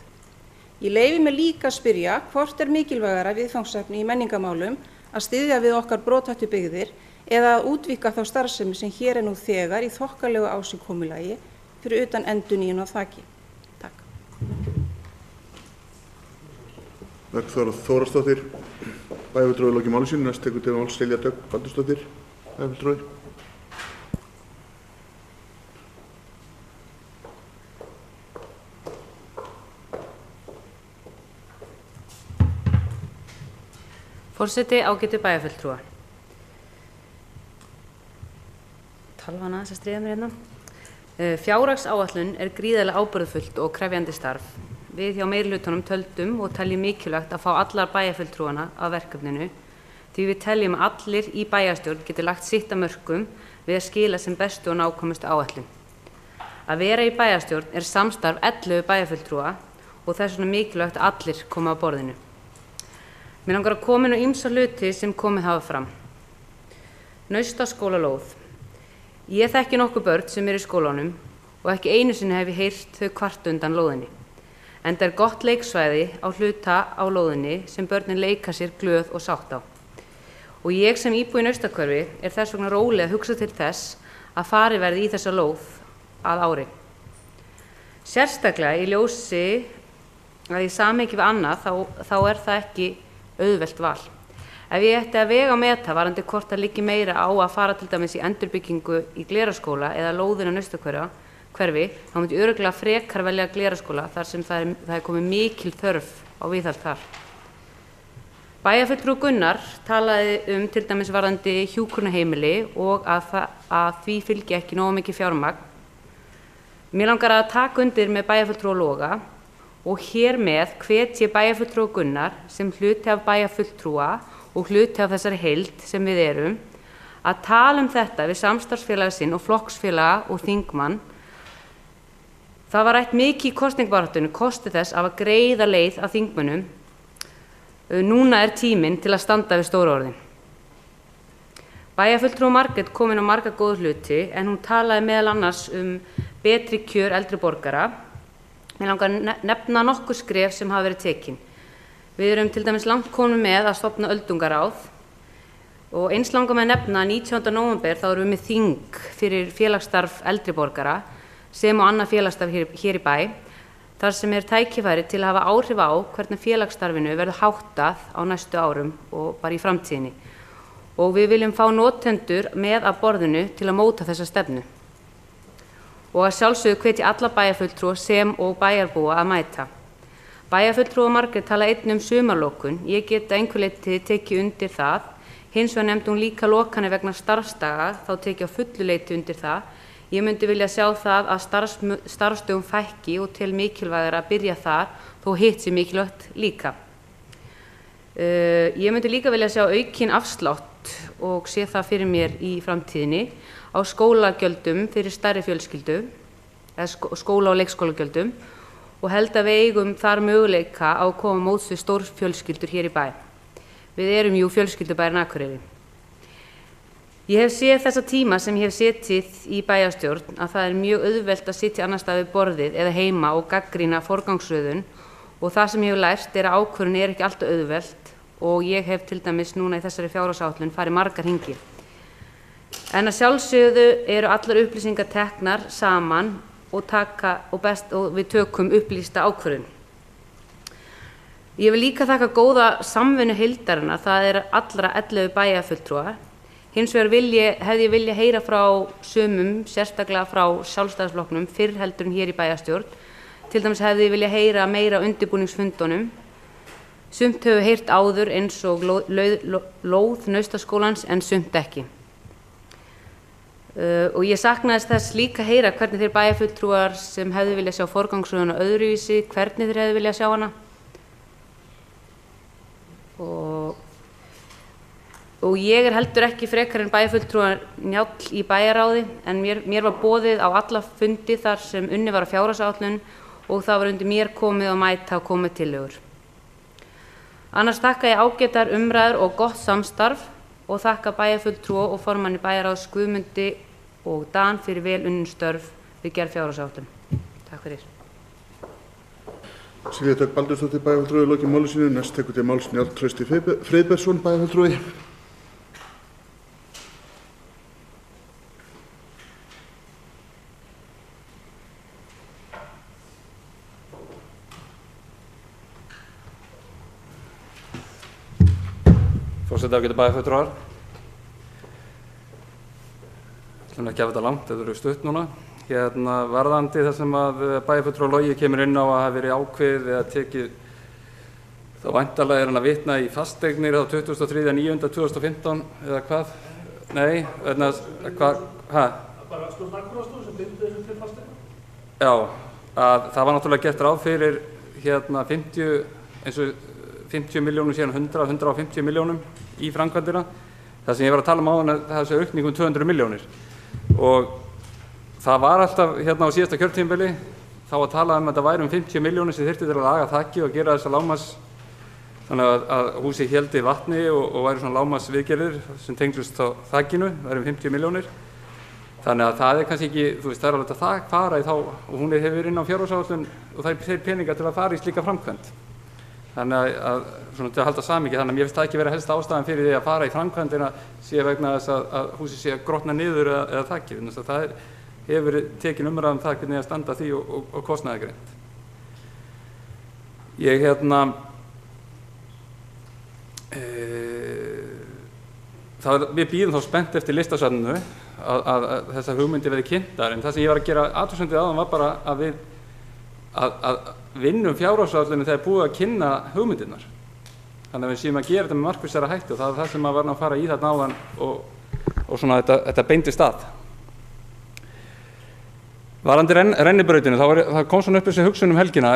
Ég leyfi mér líka að spyrja hvort mikilvægara viðfangsefni í menningarmálum að styðja við okkar brothættu byggðir eða að útvíkka þá starfsemi sem hér nú þegar í þokkalegu ásigkomulagi fyrir utan endurnýjun á þaki. Takk. Bergþóra Þórðarsdóttir bæjarfulltrúi hefur lokið máli sínu. Næst tekur til máls Silja Dögg Baldursdóttir bæjarfulltrúi. Forseti, ágætu bæjarfulltrúar. Talvan aðeins að stríða mér hérna. Fjárhagsáætlun gríðarlega ábyrgðarfullt og krefjandi starf. Við hjá meirihlutanum töldum og teljum mikilvægt að fá allar bæjarfulltrúana að verkefninu því við teljum að allir í bæjarstjórn geti lagt sitt af mörkum við að skila sem bestu og nákvæmustu áætlun. Að vera í bæjarstjórn samstarf 11 bæjarfulltrúa og þess vegna mikilvægt að allir koma að borðinu. Mér langar að koma inn á ýmsa hluti sem komið hafa fram. Naustaskólalóð. Ég þekki nokkuð börn sem í skólanum og ekki einu sinni hef ég heyrt þau kvarta undan lóðinni. Enda gott leiksvæði á hluta á lóðinni sem börnin leika sér glöð og sátt á. Og ég sem íbúi í Naustakörfi þess vegna róleg að hugsa til þess að farið verði í þessa lóð að ári. Sérstaklega í ljósi að í samhengi við annað þá það ekki auðvelt val. Ef ég ætti að vega og meta varðandi hvort það liggi meira á að fara til dæmis í endurbyggingu í Glerárskóla eða lóðina Naustakörfi, þá myndi ég örugglega frekar velja Glerárskóla þar sem það komið mikil þörf á viðhald þar. Bæjarfulltrúi Gunnar talaði til dæmis varðandi hjúkrunarheimili og að því fylgi ekki nógu mikið fjármagn. Mér langar að taka undir með bæjarfulltrúa Loga og hér með hvet ég bæjarfulltrúa Gunnar sem hluti af bæjarfulltrúa og hluti af þessari heild sem við að tala þetta við samstarfsfélaga sinn og flokksfélaga og þingmann. Það var rætt mikið í kosningabaráttunni kosti þess að greiða leið að þingmönnum. Núna tíminn til að standa við stóru orðin. Bæjarfulltrúa Margrét kom inn á marga góða hluti en hún talaði meðal annars betri kjör eldri borgara. Mér langar að nefna nokkur skref sem hafa verið tekin. Við til dæmis langt komin með að stofna öldungaráð og eins langar með að nefna að 19. nóvember þá erum við með þing fyrir félagsstarf eldri borgara sem og annað félagsstarf hér í bæ, þar sem tækifæri til að hafa áhrif á hvernig félagsstarfinu verður háttað á næstu árum og bara í framtíðinni. Og við viljum fá notendur með að borðinu til að móta þessa stefnu. Og að sjálfsögðu hvet ég alla bæjarfulltrúa sem og bæjarbúa að mæta. Bæjarfulltrúa Margrét tala einnig sumarlokun. Ég get að einhverju leyti tekið undir það. Hins vegar nefndi hún líka lokanir vegna starfsdaga, þá tek ég á fullu leyti undir það. Ég myndi vilja sjá það að starfsdögum fækki og til mikilvægara að byrja þar, þó hitt sé mikilvægt líka. Ég myndi líka vilja sjá aukin afslátt og sé það fyrir mér í framtíðinni á skólagjöldum fyrir stærri fjölskyldu, eða skóla- og leikskólagjöldum og held að við eigum þar möguleika á að koma móts við stórfjölskyldur hér í bæ. Við erum jú fjölskyldubærin Akureyri. Ég hef séð þessa tíma sem ég hef setið í bæjarstjórn að það mjög auðvelt að sitja annars staðar við borðið eða heima og gagnrýna forgangsröðun og það sem ég hef lært að ákvörðun ekki alltaf auðvelt og ég hef til dæmis núna í þessari fjárhagsáætlun farið margar hringi. En að sjálfsögðu eru allar upplýsingar teknar saman og við tökum upplýsta ákvörðun. Ég vil líka þakka góða samvinnu heildarinnar, það allra 11 bæjarfulltrúa. Hins vegar hefði ég vilja heyra frá sumum, sérstaklega frá Sjálfstæðisflokknum, fyrr heldur en hér í bæjarstjórn. Til dæmis hefði ég vilja heyra meira undirbúningsfundunum. Sumt hefur heyrt áður eins og lóð Naustaskólans en sumt ekki. Og ég saknaðist þess líka heyra hvernig þeir bæjarfulltrúar sem hefðu vilja sjá forgangsröðuna öðruvísi, hvernig þeir hefðu vilja sjá hana. Og ég heldur ekki frekar en bæjarfulltrúar Njáll í bæjarráði, en mér var boðið á alla fundi þar sem unnið var á fjárhagsáætlun og það var undir mér komið og mæta og komið tillögur. Annars þakka ég ágætar umræður og gott samstarf og þakka bæjarfulltrúa og formanni bæjarráðs Guðmundi og Dan fyrir vel unnin störf við gerð fjárhagsáætlun. Takk fyrir. Silja Dögg Baldursdóttir bæjarfulltrúi lokið máli sínu. Næst tekur til máls Njáll Trausti Friðbertsson bæjarfulltrúi. Forseti ágætu bæjarfulltrúar. Ég ætlum ekki að hafa þetta langt, þetta eru stutt núna. Varðandi það sem að bæjarfulltrúar Logi kemur inn á að hafa verið ákveðið eða tekið, þá væntanlega hann að vitna í fasteignir á 23.9.2015 eða hvað? Nei, hvað? Bara stjórn Akureyrar sem bindi þessu til fasteigna? Já, að það var náttúrulega gert ráð fyrir 50 milljónum síðan 150 milljónum í framkvæmdina. Það sem ég var að tala um áðan að það sé aukning 200 milljónir. Og það var alltaf á síðasta kjörtímabili þá að tala um að þetta væri 50 milljónir sem þyrfti til að laga þakki og gera þessa lágmarks, þannig að húsið héldi vatni og væri svona lágmarks viðgerðir sem tengdust á þakkinu, það væri 50 milljónir. Þannig að það kannski ekki, það alveg að það fara í þá, og hún hefur inn á fjárhagsáætlun og það þeir peningar til að fara í slíka framkvæmd. Þannig að svona til að halda samhengi, þannig að mér finnst það ekki vera helsta ástæðan fyrir því að fara í framkvæmdina sé vegna þess að húsið sé að grotna niður eða þakki. Það hefur verið tekin umræða það hvernig að standa því og kostnaðargreint. Við bíðum þá spennt eftir listasafninu að þessar hugmyndir verði kynntar, en það sem ég var að gera athugasemdið áðan var bara að við vinnum fjárhagsáætlunum þegar búið að kynna hugmyndirnar. Þannig að við séum að gera þetta með markvissara hætti og það er það sem var að fara í þarna áðan og svona þetta beindist að. Varðandi rennibrautinu, það kom svona upp þessi hugsun um helgina.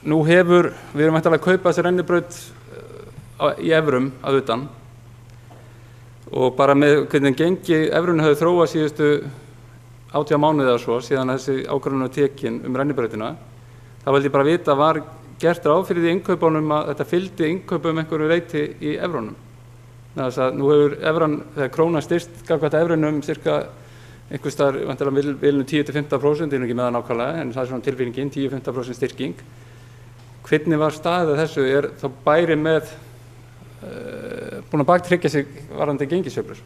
Við erum væntanlega að kaupa þessi rennibraut í evrum að utan og bara með hvernig gengi evrunni höfðu þróað síðustu 80 mánuði eða svo síðan þessi ákvörðun var tekin rennibrautina. Það vildi ég bara vita, var gert ráð fyrir því innkaupunum að þetta fylgdi innkaupum einhverju leyti í evrunum. Þannig að nú hefur evran, þegar krónan styrst gagnvart evrunum cirka einhvers staðar væntanlega bilinu 10–15%, ég er ekki með það nákvæmlega, en það er svona tilfinningin, 10–15% styrking. Hvernig var staðið þessu? Er þá bæri með búin að baktryggja sig varðandi gengissveiflur?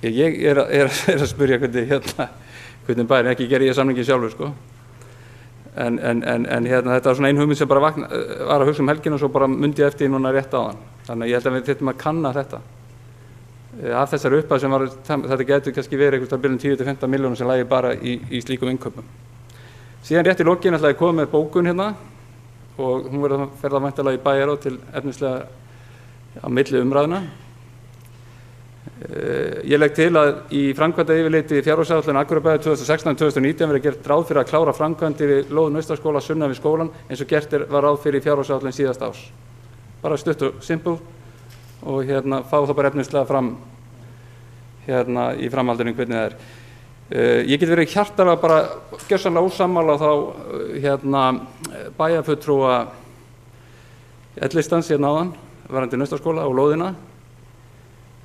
Ég er að spyrja hvernig bæri, ekki geri ég samningin sjálfur, sko. En þetta var svona ein hugmynd sem bara var að hugsa um helgina og svo bara mundi ég eftir núna rétt áðan. Þannig að ég held að við þyrftum að kanna þetta. Af þessari upphæð sem þetta getur kannski verið einhvers staðar bilinu 10–15 milljónum sem lægi bara í slíkum innkaupum. Síðan rétt í lokin ætlaði ég að koma með bókun hérna og hún fer það væntanlega í bæjarráð til efnislega á milli umræðna. Ég legg til að í framkvæmda yfirliti fjárhagsáætlun Akureyrarbæjar 2016–2019 verði gert ráð fyrir að klára framkvæmdir við lóð Naustaskóla sunnan við skólann eins og gert var ráð fyrir fjárhagsáætlun síðasta árs. Bara stutt og simpul og fá það bara efnislega fram í framhaldinu hvernig það er. Ég get verið hjartanlega bara gjörsamlega ósammála þá bæjarfulltrúa L-listans áðan varðandi Naustaskóla og lóðina.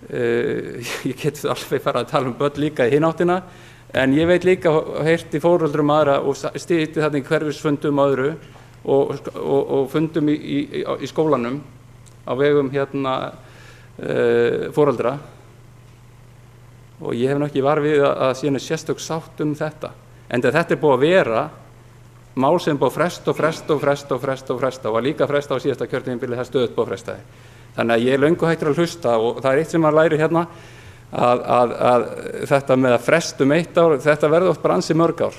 Ég get alveg fara að tala um börn líka í hina áttina, en ég veit líka heyrt í foreldrum aðra og stýtti þarna í hverfisfundum öðru og fundum í skólanum á vegum foreldra. Og ég hef ekki var við að síðan sérstök sátt um þetta. En þetta er búið að vera mál sem búið fresta og var líka fresta á síðasta kjörtímabili, það stöðugt búið frestaði. Þannig að ég löngu hættur að hlusta og það eitt sem maður læri hérna að þetta með að frestum 1 ár, þetta verður oft bara ansi mörg ár.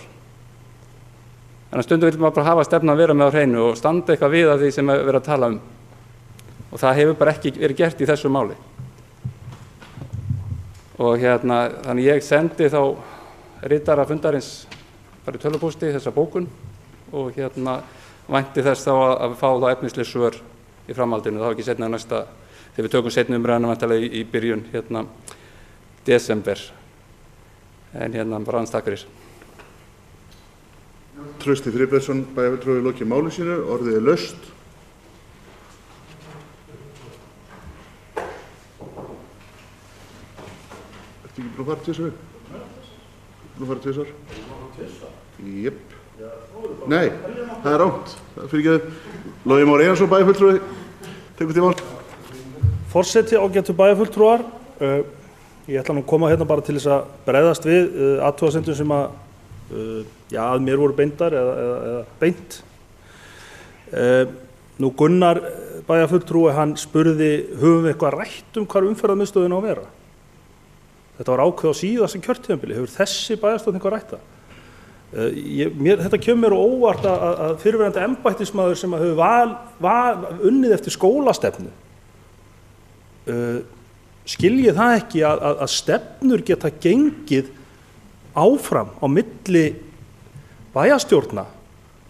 Þannig að stundum vil maður bara hafa stefnu að vera með á hreinu og standa eitthvað við af því sem við erum að tala og það hefur bara ekki verið gert í þessu máli. Og þannig ég sendi þá ritara fundarins bara í tölvupósti þessa bókun og vænti þess þá að fá þá efnisleg svör í framhaldinu, þá ekki seinna næsta, þegar við tökum seinna umræðuna væntanlega í byrjun desember. En bara hans takk fyrir. Trausti Friðbertsson, bæjarfulltrúi, lokið máli sínu, orðið laust. Ertu ekki búin að fara tvisvar? Búin að fara tvisvar? Jöpp. Nei, það er rámt. Það fyrir ekki að Logi Már Einarsson, bæjarfulltrúi, tekur til mál. Forseti, ágætu bæjarfulltrúar, ég ætla nú að koma hérna bara til þess að bregðast við athugasemdum sem að mér voru beindar eða beint. Nú Gunnar bæjarfulltrúi, hann spurði, höfum við eitthvað rætt hvar umferðarmiðstöðin á að vera? Þetta var ákveð á síðasta kjörtímabili, hefur þessi bæjarstjórn eitthvað rætt það? Þetta kemur mér á óvart að fyrrverandi embættismaður sem hefur unnið eftir skólastefnu skilji það ekki að stefnur geta gengið áfram á milli bæjarstjórna.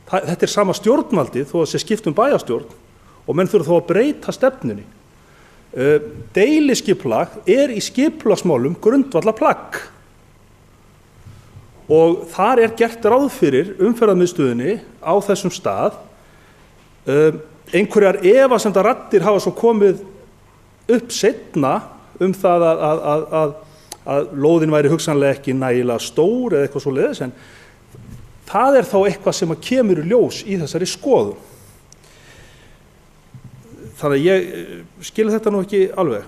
Þetta sama stjórnvaldið þó að sé skipt bæjarstjórn og menn þurfa þó að breyta stefnunni. Deiliskipulag í skipulagsmálum grundvallarplagg og þar gert ráð fyrir umferðarmiðstöðinni á þessum stað. Einhverjar efasemdaraddir hafa svo komið upp seinna það að lóðin væri hugsanlega ekki nægilega stór eða eitthvað svoleiðis, en það þá eitthvað sem kemur í ljós í þessari skoðun. Þannig að ég skil þetta nú ekki alveg.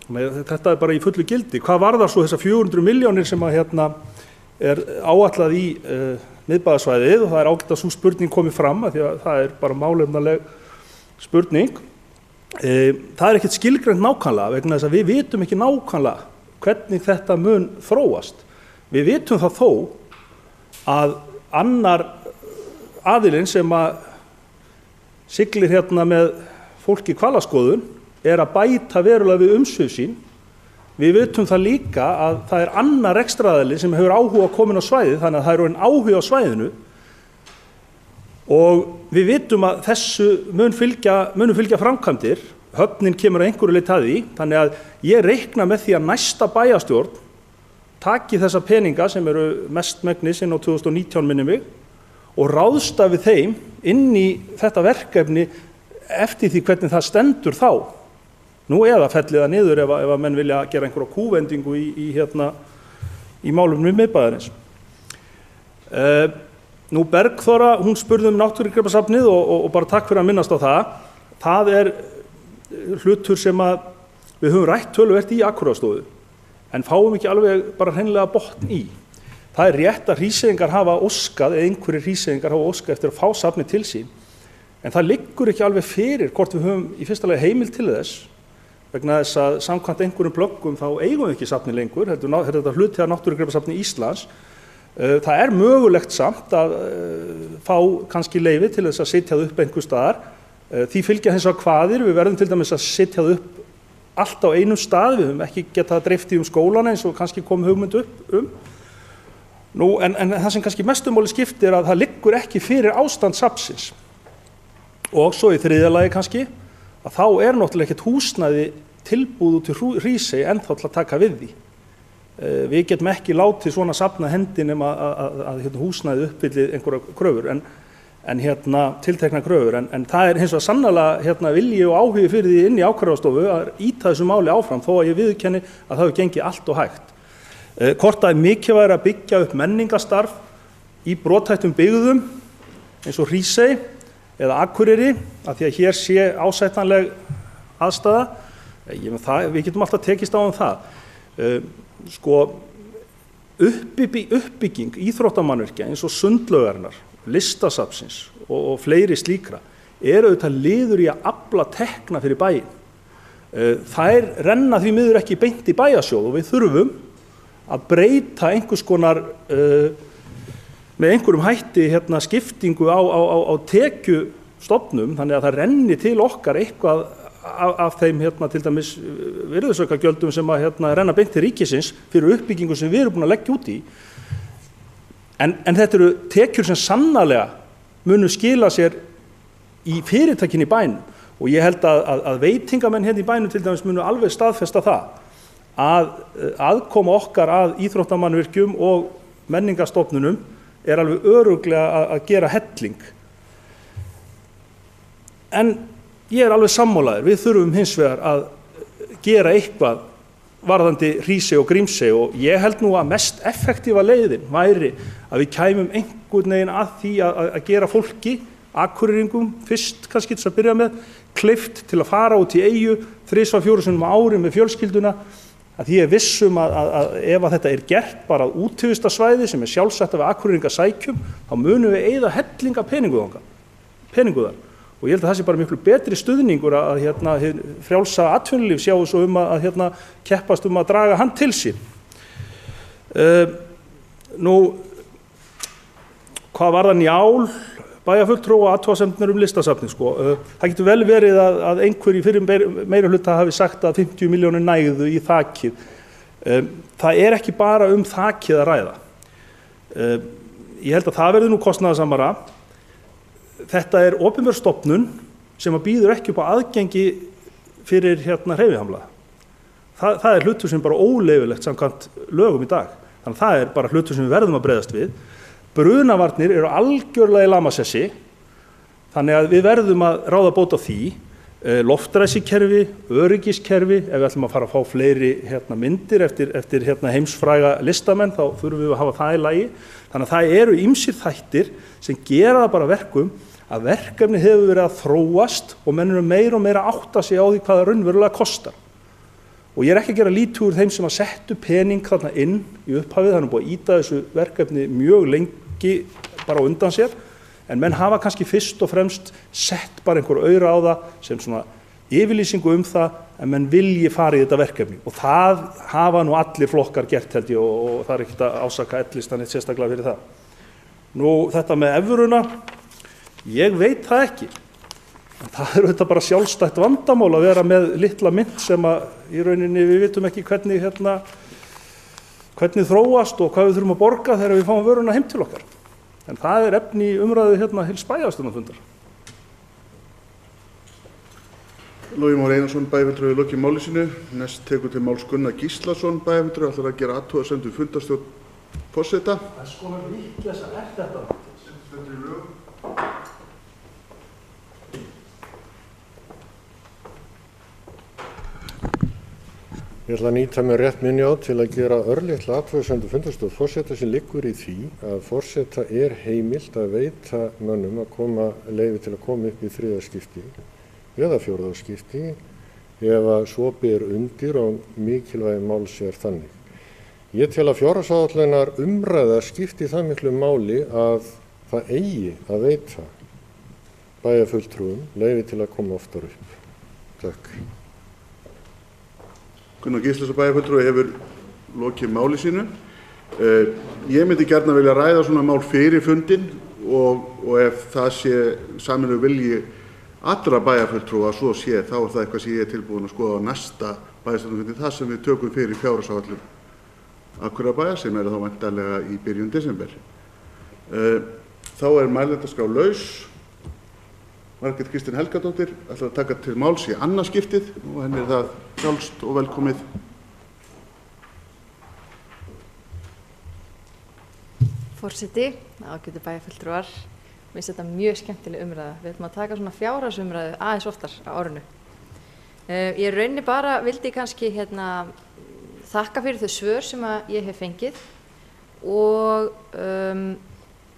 Þetta bara í fullu gildi. Hvað varðar svo þessar 400 milljónir sem áætlað í miðbæjarsvæðið, og það ágætt að sú spurning komi fram af því að það bara málefnaleg spurning. Það ekkert skilgreint nákvæmlega vegna þess að við vitum ekki nákvæmlega hvernig þetta mun þróast. Við vitum það þó að annar aðilinn sem siglir hérna með fólki í hvalaskoðun að bæta verulega við umsvif sín. Við vitum það líka að það annar rekstraraðili sem hefur áhuga að koma inn á svæðið, þannig að það orðinn áhugi á svæðinu og við vitum að þessu munu fylgja framkvæmdir. Höfnin kemur að einhverju leyti að því, þannig að ég reikna með því að næsta bæjarstjórn taki þessa peninga sem eru mestmegnis inn á 2019 minni mig og ráðstafi þeim inn í þetta verkefni eftir því hvernig það stendur þá. Nú eða fellið það niður ef að menn vilja gera einhverja kúvendingu í málum miðbæjarins. Nú Bergþóra, hún spurði náttúrugripasafnið og bara takk fyrir að minnast á það. Það hlutur sem við höfum rætt töluvert í Akureyrarstofu en fáum ekki alveg bara hreinlega botn í. Það rétt að Hríseyingar hafa óskað, eða einhverjir Hríseyingar hafa óskað eftir að fá safnið til sín, en það liggur ekki alveg fyrir hvort við höfum í fyrsta lagi heimild til þess, vegna þess að samkvæmt einhverjum plöggum þá eigum við ekki safnið lengur, þetta hluti af Náttúrugripasafni Íslands. Það mögulegt samt að fá kannski leyfi til þess að setja það upp einhvers staðar. Því fylgja hins vegar kvaðir, við verðum til dæmis að setja það upp allt á einum stað, við höfum ekki getað dreift í skólana eins og kannski kom hugmynd upp En það sem kannski mestu máli skiptir að það liggur ekki fyrir ástand safnsins. Og svo í þriðja lagi kannski, að þá náttúrulega ekkert húsnæði tilbúð út í Hrísey ennþá til að taka við því. Við getum ekki látið svona safna hendi nema að húsnæði uppfylli einhverja kröfur, en tiltekna kröfur. En það hins vegar sannarlega vilji og áhugi fyrir því inn í Akureyrarstofu að ýta þessu máli áfram, þó að ég viðurkenni að það hefur gengið allt og hægt. Hvort það mikilvægt að byggja upp menningarstarf í brothættum byggðum eins og Hrísey eða Akureyri, af því að hér sé ásættanleg aðstaða, við getum alltaf tekist á það. uppbygging íþróttamannvirkja eins og sundlaugarinnar, listasafnsins og fleiri slíkra auðvitað liður í að afla tekna fyrir bæinn. Þær renna því miður ekki beint í bæjarsjóð og við þurfum að breyta einhvers konar með einhverjum hætti skiptingu á tekjustofnum þannig að það renni til okkar eitthvað af þeim til dæmis virðisaukaskattsgjöldum sem að renna beint til ríkisins fyrir uppbyggingu sem við erum búin að leggja út í. En þetta eru tekjur sem sannarlega munu skila sér í fyrirtækin í bænum. Og ég held að veitingamenn hérna í bænum til dæmis munu alveg staðfesta það að aðkoma okkar að íþróttamannvirkjum og menningarstofnunum alveg örugglega að gera helling. En ég alveg sammálaður, við þurfum hins vegar að gera eitthvað varðandi Hrísey og Grímsey og ég held nú að mest effektífa leiðin væri að við kæmum einhvern veginn að því að gera fólki, Akureyringum fyrst kannski til að byrja með, kleift til að fara út í eyju 3-4 sinnum á ári með fjölskylduna, að ég vissum að ef að þetta gert bara á útivistarsvæði sem sjálfsagt að við Akureyringa sækjum, þá munum við eyða hellinga peningu þar. Og ég held að það sé bara miklu betri stuðningur að frjálsa atvinnulíf sjáu svo að keppast að draga hann til sín. Nú, hvað var það Njál? Bæjarfulltrúa athugasemdirnar listasafnið Það getur vel verið að einhverjir fyrir meirihluta hafi sagt að 50 milljónir nægðu í þakið. Það ekki bara þakið að ræða. Ég held að það verði nú kostnaðarsamara. Þetta opinber stofnun sem býður ekki upp á aðgengi fyrir hreyfihamlaða. Það hlutur sem bara óleyfilegt samkvæmt lögum í dag. Þannig að það bara hlutur sem við verðum að bregðast við. Brunavarnir eru algjörlega í lamasessi, þannig að við verðum að ráða bót á því, loftræsikerfi, öryggiskerfi, ef við ætlum að fara að fá fleiri myndir eftir heimsfræga listamenn, þá þurfum við að hafa það í lagi. Þannig að það eru ýmsir þættir sem gera það bara verkum að verkefni hefur verið að þróast og menn eru meira og meira að átta sig á því hvað það raunverulega kostar. Og ég ekki að gera lítið úr þeim sem að settu pening þarna inn í upphafið, þannig búið að ýta þessu verkefni mjög lengi bara á undan sér, en menn hafa kannski fyrst og fremst sett bara einhver aura á það sem svona yfirlýsingu það, en menn vilji fara í þetta verkefni. Og það hafa nú allir flokkar gert held ég og það ekkert að ásaka ellistan eitt sérstaklega fyrir það. Nú þetta með evruna, ég veit það ekki. Það þetta bara sjálfstætt vandamál að vera með litla mynt sem að í rauninni við vitum ekki hvernig þróast og hvað við þurfum að borga þegar við fáum vöruna heim til okkar. En það efni í umræðu hils bæjarstjórnarfundar. Logi Már Einarsson, bæjarfulltrúi, lokið máli sínu. Næst tekur til máls Gunnar Gíslason, bæjarfulltrúi, ætlar að gera athugasemd við fundarstjórn forseta. Það vitleysa þetta. Ég ætla að nýta mér rétt minni á til að gera örlitla athugasemd við fundarstjórn forseta sem liggur í því að forseta heimilt að veita mönnum að koma leyfi til að koma upp í 3. skipti eða 4. skipti ef að svo ber undir og mikilvægi máls þannig. Ég tel að fjárhagsáætlunar umræða skipti það miklu máli að það eigi að veita bæjarfulltrúum leyfi til að koma oftar upp. Takk. Gunnar Gíslason, bæjarfulltrúi, hefur lokið máli sínu. Ég myndi gjarnan vilja ræða svona mál fyrir fundinn og ef það sé sameiginlegur vilji allra bæjarfulltrúa svo sé, þá það eitthvað sem ég tilbúin að skoða á næsta bæjarstjórnarfundi, það sem við tökum fyrir fjárhagsáætlun Akureyrarbæjar sem þá væntanlega í byrjun desember. Þá mælendaskrá laus. Margrét Kristín Helgadóttir ætlar að taka til máls í annað skiptið og henni það sjálfst og velkomið. Forseti, ágætu bæjarfulltrúar, mér finnst þetta mjög skemmtileg umræða. Við ætlum að taka svona fjárhagsumræðu aðeins oftar á árinu. Ég rauninni bara vildi kannski þakka fyrir þau svör sem ég hef fengið og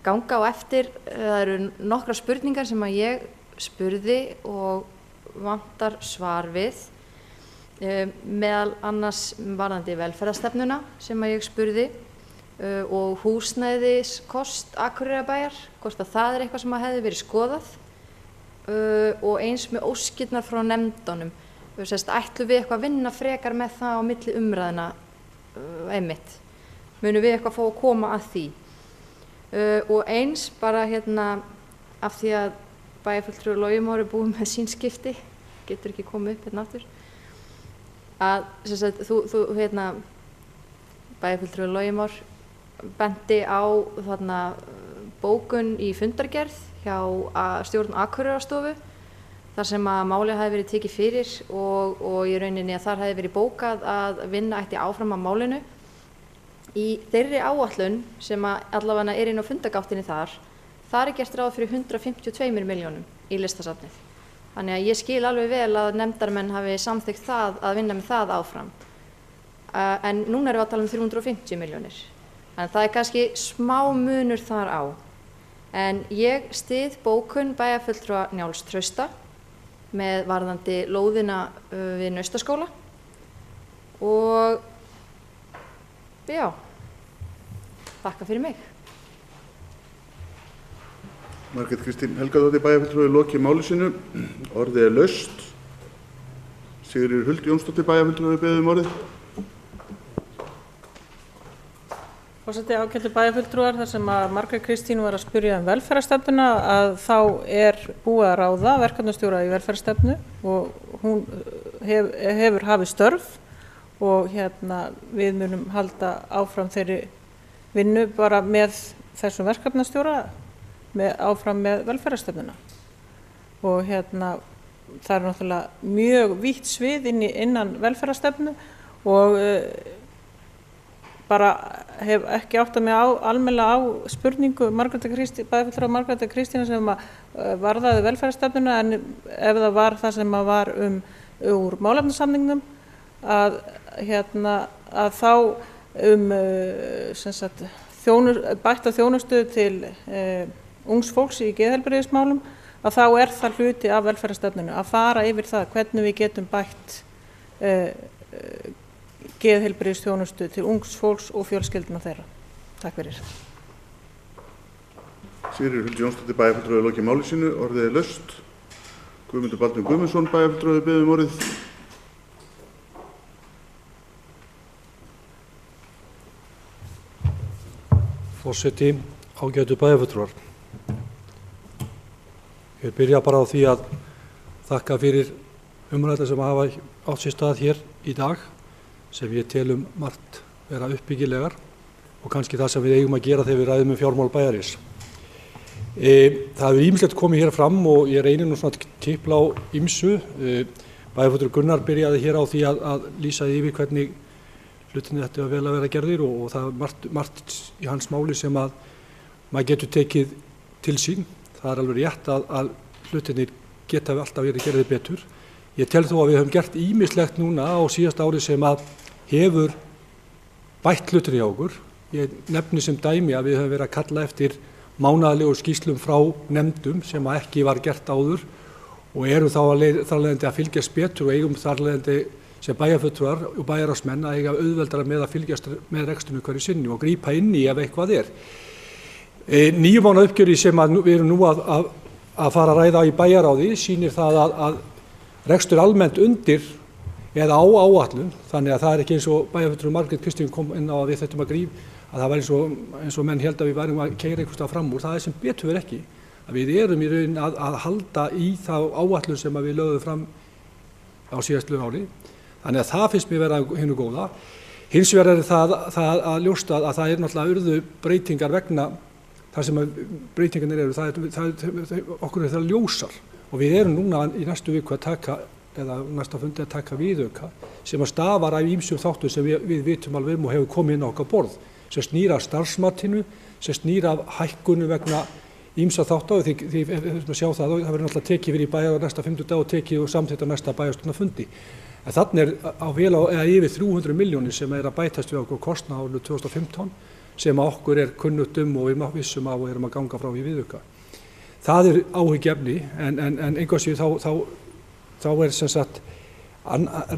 ganga á eftir. Það eru nokkrar spurningar sem ég spurði og vantar svar við, meðal annars varðandi velferðarstefnuna sem ég spurði, og húsnæðiskost Akureyrarbæjar, hvort að það eitthvað sem hefði verið skoðað og eins með óskirnar frá nefndunum. Ætlum við eitthvað að vinna frekar með það á milli umræðina einmitt? Munum við eitthvað fá að koma að því? Og eins bara af því að bæjarfulltrúi Logi Már er búið með sín skipti, getur ekki komið upp aftur, að bæjarfulltrúi Logi Már benti á bókun í fundargerð hjá stjórn Akureyrarstofu þar sem að málið hafi verið tekið fyrir og í rauninni að þar hafi verið bókað að vinna ætti áfram að málinu. Í þeirri áætlun sem að allavega er inn á fundargáttinni þar er gert ráð fyrir 152 milljónum í listasafnið. Þannig að ég skil alveg vel að nefndarmenn hafi samþykkt það að vinna með það áfram. En núna erum við að tala um 350 milljónir. En það er kannski smá munur þar á. En ég styð bókun bæjarfulltrúa Njáls Trausta með varðandi lóðina við Naustaskóla og já, þakka fyrir mig. Margrét Kristín Helgadóttir bæjarfulltrúi lokið máli sínu. Orðið er laust. Sigríður Huld Jónsdóttir bæjarfulltrúi beðið orðið. Forseti, ágætu bæjarfulltrúar, þar sem að Margrét Kristín var að spyrja velferðarstefnuna, að þá er búið að ráða verkefnastjóra í velferðarstefnu og hún hefur hafið störf og við munum halda áfram þeirri vinnu bara með þessum verkefnastjóra áfram með velferðarstefnuna. Og það er náttúrulega mjög vítt svið innan velferðarstefnu og bara hef ekki áttað mig almennilega á spurningu bæjarfulltrúa Margrétar Kristínar sem varðaði velferðarstefnuna, en ef það var það sem var úr málefnasamningnum að þá bætta þjónustu til ungs fólks í geðheilbrigðismálum, að þá er það hluti af velferðarstefnunu að fara yfir það hvernig við getum bætt geðheilbrigðisþjónustu til ungs fólks og fjölskyldna þeirra. Takk fyrir. Sigríður Huld Jónsdóttir bæjarfulltrúi lokið máli sínu. Orðið er laust. Guðmundur Baldvin Guðmundsson bæjarfulltrúi beðið orðið. Forseti, ágætu bæjarfulltrúar. Ég byrja bara á því að þakka fyrir umræðuna sem hafa átt sér stað hér í dag, sem ég telum margt vera uppbyggilegar og kannski það sem við eigum að gera þegar við ræðum fjármál bæjarins. Það hefur ýmislegt komið hér fram og ég reynir nú svona að tipla á ýmsu. Bæjarfulltrúi Gunnar byrjaði hér á því að lýsa yfir hvernig hlutinni ættu vel að vera gerðir og það er margt í hans máli sem að maður getur tekið til sín. Það er alveg rétt að hlutinni geta alltaf verið gerðir betur. Ég tel þó að við höfum gert ýmislegt núna á síðasta ári sem að hefur bætt hlutir í okkur. Ég nefni sem dæmi að við höfum verið að kalla eftir mánaðarlegum skýrslum frá nefndum sem að ekki var gert áður og eru þá þarlegandi að fylgjast betur og eigum þarlegandi sem bæjarfulltrúar og bæjarráðsmenn að eiga auðveldara með að fylgjast með rekstrinu hverju sinni og grípa inn í ef eitthvað er. 9 mánaða uppgjöri sem við erum nú að fara að ræða í bæjarráði sýnir það að rekstur almennt undir eða á áætlun, þannig að það er ekki eins og bæjarfulltrúi Margrét Kristín kom inn á að við þurfum að að það var eins og menn held að við værum að keyra einhvers staðar fram úr. Það er sem betur verið ekki. Að við erum í raun að halda í þá áætlun sem við lögðum fram á síðastliðnu ári. Þannig að það finnst mér vera hinu góða. Hins vegar er það að ljósta að það er náttúrulega urðu breytingar vegna það sem breytingarnir eru, okkur er það ljósar. Og við erum núna í næstu viku að taka, eða næsta fundi að taka viðauka sem að stafar af ýmsum þáttum sem við vitum alveg og hefur komið inn á okkar borð, sem snýr af starfsmatinu, sem snýr af hækkunum vegna ýmsa þátta og því við sjá það verður náttúrulega tekið fyrir í bæjar á næsta 50 dag og tekið og samþykkt á næsta bæjarstjórnarfundi. En þannig er á eða yfir 300 milljónir sem er að bætast við okkur kostnað á árinu 2015 sem okkur er kunnugt og við vissum af og erum að ganga frá í viðauka. Það er áhyggjuefni en einhvers veginn þá er sem sagt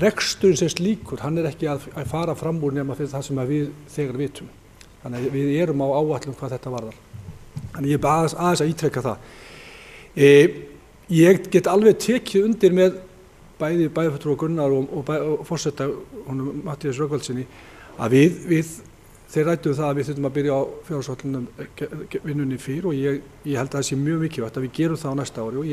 reksturinn sem slíkur, hann er ekki að fara fram úr nema fyrir það sem við þegar vitum. Þannig að við erum á áætlun hvað þetta varðar. Þannig ég er aðeins að ítreka það. Ég get alveg tekið undir með bæði bæjarfulltrúa Gunnar og forseta honum Matthías Rögnvaldsinni að þeir ræddu það að við þurfum að byrja á fjárhagsáætlunum vinnunni fyrr og ég held að það sé mjög mikilvægt að við gerum það á næsta ári og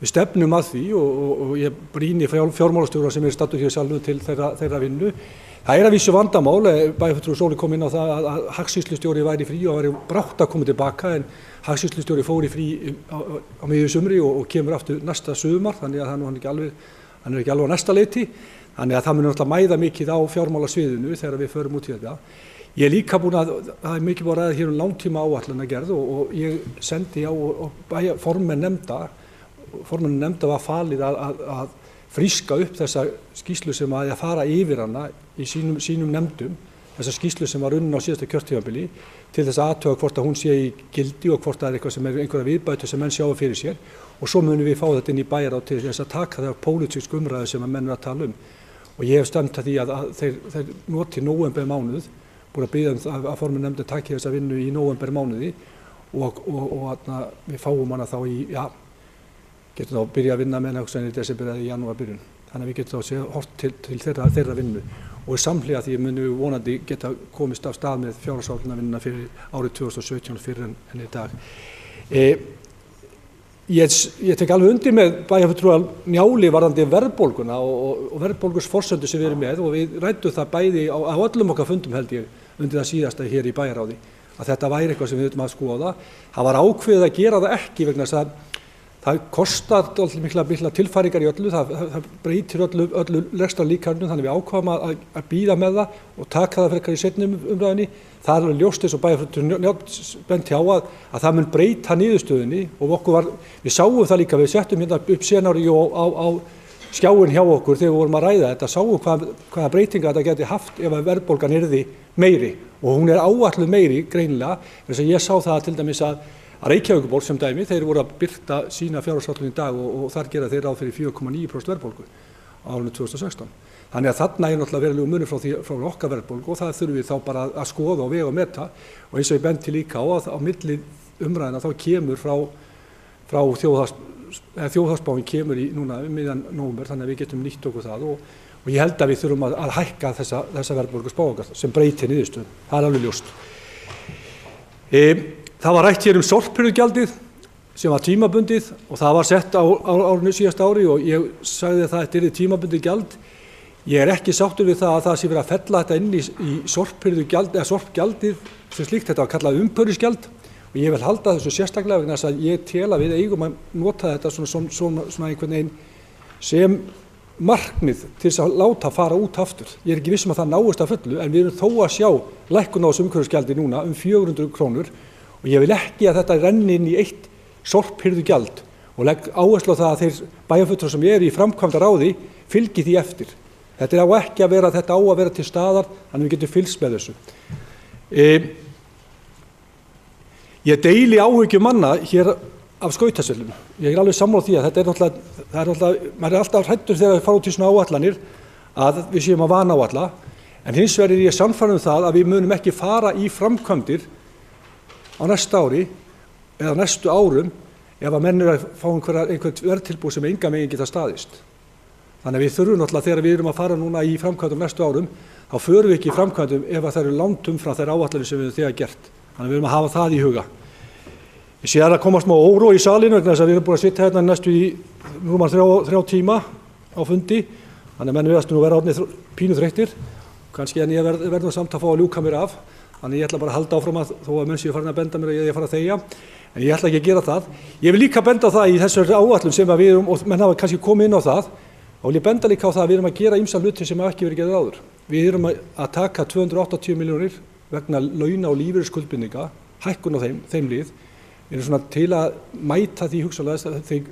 við stefnum að því og ég brýni fjármálastjóra sem staddur hér sjálfur til þeirra vinnu. Það að vísu vandamál, bæjarfulltrúi Sóli kom inn á það að hagsýslustjóri væri frí og væri brátt að koma tilbaka en hagsýslustjóri fór í frí á miðju sumri og kemur aftur næsta sumar þannig að hann er ekki alveg á næsta leyti. Þannig að það mun náttúrulega mæða mikið á fjármálasviðinu þegar við förum út í þetta. Ég er líka búin að, það er mikið búin að ræða hér langtíma áætlanagerð og ég sendi á formenn nefnda var falið að fríska upp þessa skýrslu sem að fara yfir hana í sínum nefndum, þessa skýrslu sem var unnin á síðasta kjörtímabili til þess að athuga hvort að hún sé í gildi og hvort það er eitthvað sem er einhverja viðbætur sem menn sjáu fyrir sér og svo munum við fá þetta inn í bæjarráð til þess að taka það pólitísk umræðu sem að menn er að tala um. Og ég hef stemt að því að þeir noti nóvember mánuð, búin að biðja að formenn nefndin taki þessa vinnu í nóvember mánuði og við fáum hana þá getum þá byrja að vinna með hana í desember eða í janúar byrjun. Þannig að við getum þá hort til þeirra vinnu og samhliða því munum við vonandi geta komist af stað með fjárhagsáætlunarvinnuna fyrir árið 2017 fyrir en í dag. Ég tek alveg undir með bæjarfulltrúa Njáli varðandi verðbólguna og verðbólgursforsöndu sem við erum með og við ræddum það bæði á öllum okkar fundum held ég undir það síðasta hér í bæjarráði að þetta væri eitthvað sem við þurfum að skoða. Það var ákveðið að gera það ekki vegna þess að það kostar mikla tilfæringar í öllu, það breytir öllu rekstrarlíkaninu þannig við ákváðum að bíða með það og taka það frekar í seinni umræðunni. Það er alveg ljóst eins og bæjarfulltrúi benti á að það mun breyta niðurstöðunni og við sáum það líka, við settum hérna upp scenaríu á skjáin hjá okkur þegar við vorum að ræða þetta, sáum hvaða breytinga þetta geti haft ef að verðbólgan yrði meiri og hún er áætluð meiri greinilega, þess að ég sá það til dæmis að Reykjavíkurborg sem dæmi, þeir voru að birta sína fjárhagsáætlun í dag og þar gera þeir ráð fyrir 4,9% verðbólgu á árinu 2016. Þannig að þarna er náttúrulega verulegur munur frá okkar verðbólgu og það þurfum við þá bara að skoða og vega og meta og eins og ég benti líka á að á milli umræðina þá kemur frá þjóðhagsspáin kemur í núna miðjan nóvember þannig að við getum nýtt okkur það og ég held að við þurfum að hækka þessa verðbólguspá okkar sem breytir niðurstöðum. Það er alveg ljóst. Það var rætt hér sorphirðugjaldið sem var tímabundið og það var sett á árinu síðasta ári og ég sagði að þetta yrði tímabundið gjald. Ég er ekki sáttur við það að það sé verið að fella þetta inn í sorphirðugjald eða sorpgjaldið sem slíkt, þetta var kallað umhverfisgjald og ég vil halda þessu sérstaklega vegna þess að ég tel að við eigum að nota þetta svona einhvern veginn sem markmið til þess að láta fara út aftur. Ég er ekki viss um að það náist að fullu en við erum þó að sjá lækkun á þessu umhverfisgjaldi núna 400 krónur og ég vil ekki að þetta renni inn í eitt sorphirðugjald og legg áherslu á það að þeir bæjarfulltrúar sem eru í framkvæmdaráði fylgi því eftir. Þetta á ekki að vera til staðar þannig við getum fylgst með þessu. Ég deili áhyggjum manna hér af skautasvellum. Ég er alveg sammála því að þetta er náttúrulega, maður er alltaf hræddur þegar við fara út í svona áætlanir að við séum að vanáætla en hins vegar er ég sannfærður um það að við munum ekki fara í framkvæmdir á næsta ári eða næstu árum ef að menn eru að fá einhvern verðtilboð sem engan veginn geta staðist. Þannig að við þurfum náttúrulega þegar við erum að fara núna í framkvæmdum næstu árum, þá förum við ekki í framkvæmdum ef það eru langt umfram þær áætlanir sem við höfum þegar gert. Þannig að við erum að hafa það í huga. Ég sé að koma smá óró í salinu vegna þess að við erum búin að sitja hérna næstu í rúman 3 tíma á fundi. Þannig að menn virðast nú vera orðnir pínu þreyttir. Kannski en ég verður samt að fá að ljúka mér af. Þannig ég ætla bara að halda áfram að þó að menn séu farin að benda mér að ég fara að þegja. En ég ætla ekki að gera það. Ég vil líka benda á það í þessari áætlun sem við erum, og menn hafa kannski komið inn á það, og vil ég benda líka á það að við erum að gera ýmsa hluti sem hafa ekki verið gerðir áður. Við erum að taka 280 milljónir vegna launa og lífeyrisskuldbindinga, hækkun á þeim lið. Við erum svona til að mæta því hugsanlega þeim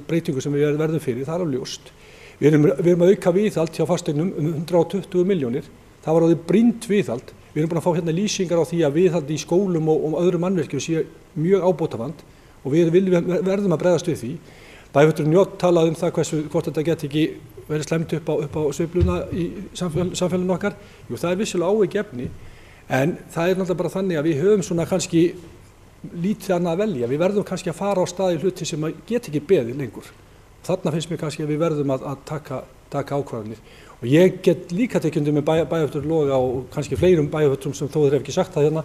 breytingu sem við verðum fyrir, það er alveg ljóst. Við erum að auka viðhald hjá fasteignum 120 milljónir. Það var orðið brýnt viðhald. Við erum búin að fá hérna lýsingar á því að viðhald í skólum og öðrum mannvirkjum sé mjög ábótavant og við verðum að bregðast við því. Bæjarfulltrúi Njáll talaði um það hvort þetta geti ekki verið slæmt upp á sveifluna í samfélaginu okkar. Jú, það er vissulega áhyggjuefni En það náttúrulega bara þannig að við höfum svona kannski lítið annað að velja. Við verðum kannski að fara á stað í hluti sem get ekki beðið lengur. Þarna finnst mér kannski að við verðum að taka ákvarðanir. Og ég get líka tekið undir með bæjarfulltrúa Loga og kannski fleirum bæjarfulltrúum sem þó þeir hef ekki sagt það hérna,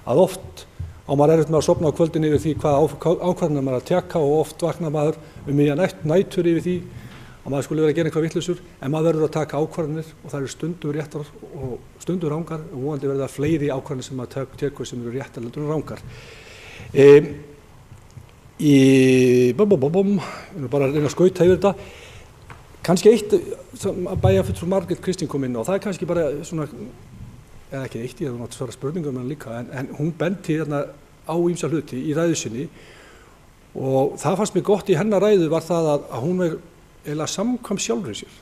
að oft á maður erfitt með að sofna á kvöldin yfir því hvað ákvarðanir maður að teka og oft vaknar maður miðja nætur yfir því að maður skulle vera að gera eitthvað vitlausur, en maður verður að taka ákvarðanir og það eru stundum réttar og stundum rangar og vonandi verða fleiri ákvarðanir sem maður tekur sem eru réttar heldur en rangar. Ég er bara að reyna að skauta yfir þetta. Kannski eitt sem bæjarfulltrúi Margrét Kristín kom inn á, það er kannski bara svona, eða ekki eitt, ég hef náttúrulega svara spurningum hann líka, en hún benti hérna á ýmsa hluti í ræðu sinni og það fannst mér gott í hennar ræðu var það að hún er eiginlega samkvæm sjálfri sér.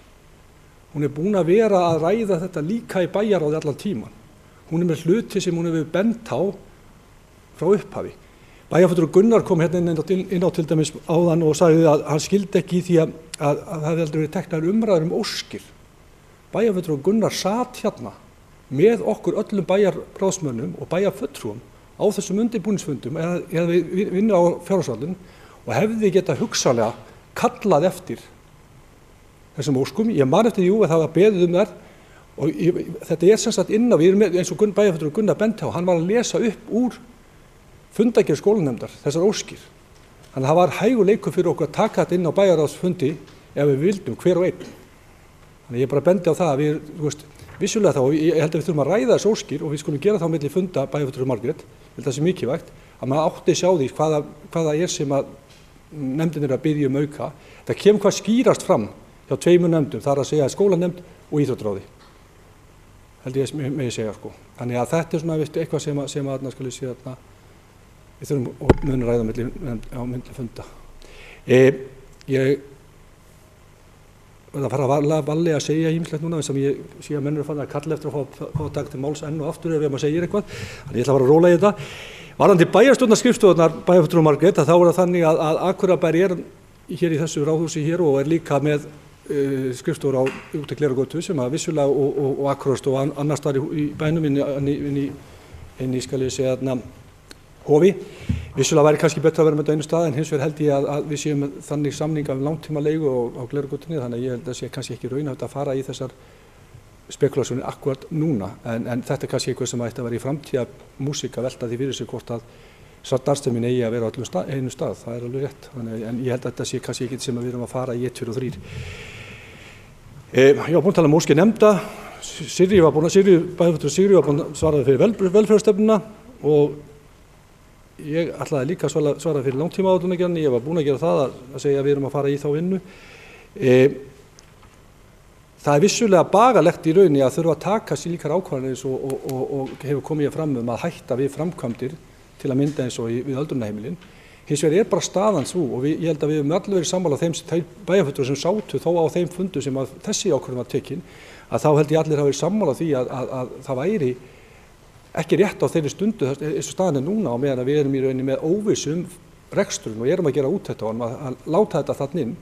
Hún er búin að vera að ræða þetta líka í bæjarráði allan tíman. Hún er með hluti sem hún hefur bent á frá upphafi. Bæjarfulltrúi Gunnar kom hérna inn á til dæmis áðan og sagði að hann skildi ekki í því að það hefði aldrei verið teknar umræður óskir. Bæjarfulltrúi Gunnar sat hérna með okkur öllum bæjarráðsmönnum og bæjarfulltrúum á þessum undirbúningsfundum eða við vinna á fjárhagsvaldin og hefði getað hugsanlega kallað eftir þessum óskum. Ég man eftir að það var beðið þær og þetta sem sagt inn á, við erum eins og bæjarfulltrúi Gunnar benti á, hann var að lesa upp úr fundagerð skólanefndar þessar óskir. Þannig að það var hægur leikur fyrir okkur að taka þetta inn á bæjarráðsfundi ef við vildum hver og einn. Þannig ég bara bendi á það að við, vissulega þá, og ég held að við þurfum að ræða þessu óskir og við skulum gera þá milli funda bæjarfulltrúi Margrét, ég held að það sé mikilvægt, að maður átti sjá því hvaða er sem að nefndin er að biðja auka. Það kemur hvað skýrast fram hjá tveimur nefndum, það að segja skólanefnd og íþróttaráði. Held ég með segja Þannig að þetta er svona eitthvað sem að skal ég segja við þurfum að muna ræða milli funda. Ég verð að fara varlega að segja ýmislegt núna sem ég sé að menn eru fann að kalla eftir að fá dag til máls enn og aftur ef maður segir eitthvað. Þannig ég ætla að fara að róla í þetta. Varðandi bæjarstjórnarskrifstofunnar bæjarfulltrúi Margrét, þá er það þannig að Akureyrarbær er hér í þessu ráðhúsi hér og er líka með skrifstofur á út í Glerárgötu sem að vissulega og Akureyrsstofa og annars staðar í bænum inn í skal ég segja Hofi. Vissulega væri kannski betra að vera með þetta einu stað en hins vegar held ég að við séum með þannig samning af langtíma leigu á Glerárgötunni þannig að ég held að sé kannski ekki raunhæft að fara í þessar spekulasjónir akkúrat núna en þetta er kannski eitthvað sem ætti að vera í framtíða músík að velta því fyrir sig hvort að starfsemin eigi að vera á einu stað, það er alveg rétt. En ég held að þetta sé kannski ekki sem að við erum að fara í 1, 2 og 3. Ég var búin að tala óskir nefnda, bæjarfulltrúi Sigríður var búin að svara fyrir velferðarstefnuna og ég ætlaði líka að svara fyrir langtímaáætlunargerðinni, ég var búin að gera það að segja að við erum að fara í þá vinnu. Það er vissulega bagalegt í rauninni að þurfa að taka slíkar ákvarðanir og hefur komið fram að hætta við framkvæmdir til að mynda eins og við öldrunarheimilin. Hins vegar er bara staðan svo og ég held að við höfum allir verið sammála þeim bæjarfulltrúar sem sátu þó á þeim fundu sem að þessi ákvörðun var tekin að þá held ég allir hafa verið sammála því að það væri ekki rétt á þeirri stundu eins og staðan er núna á meðan að við erum í rauninni með óvissu reksturinn og erum að gera úttekt á hann að láta þetta þarna inn.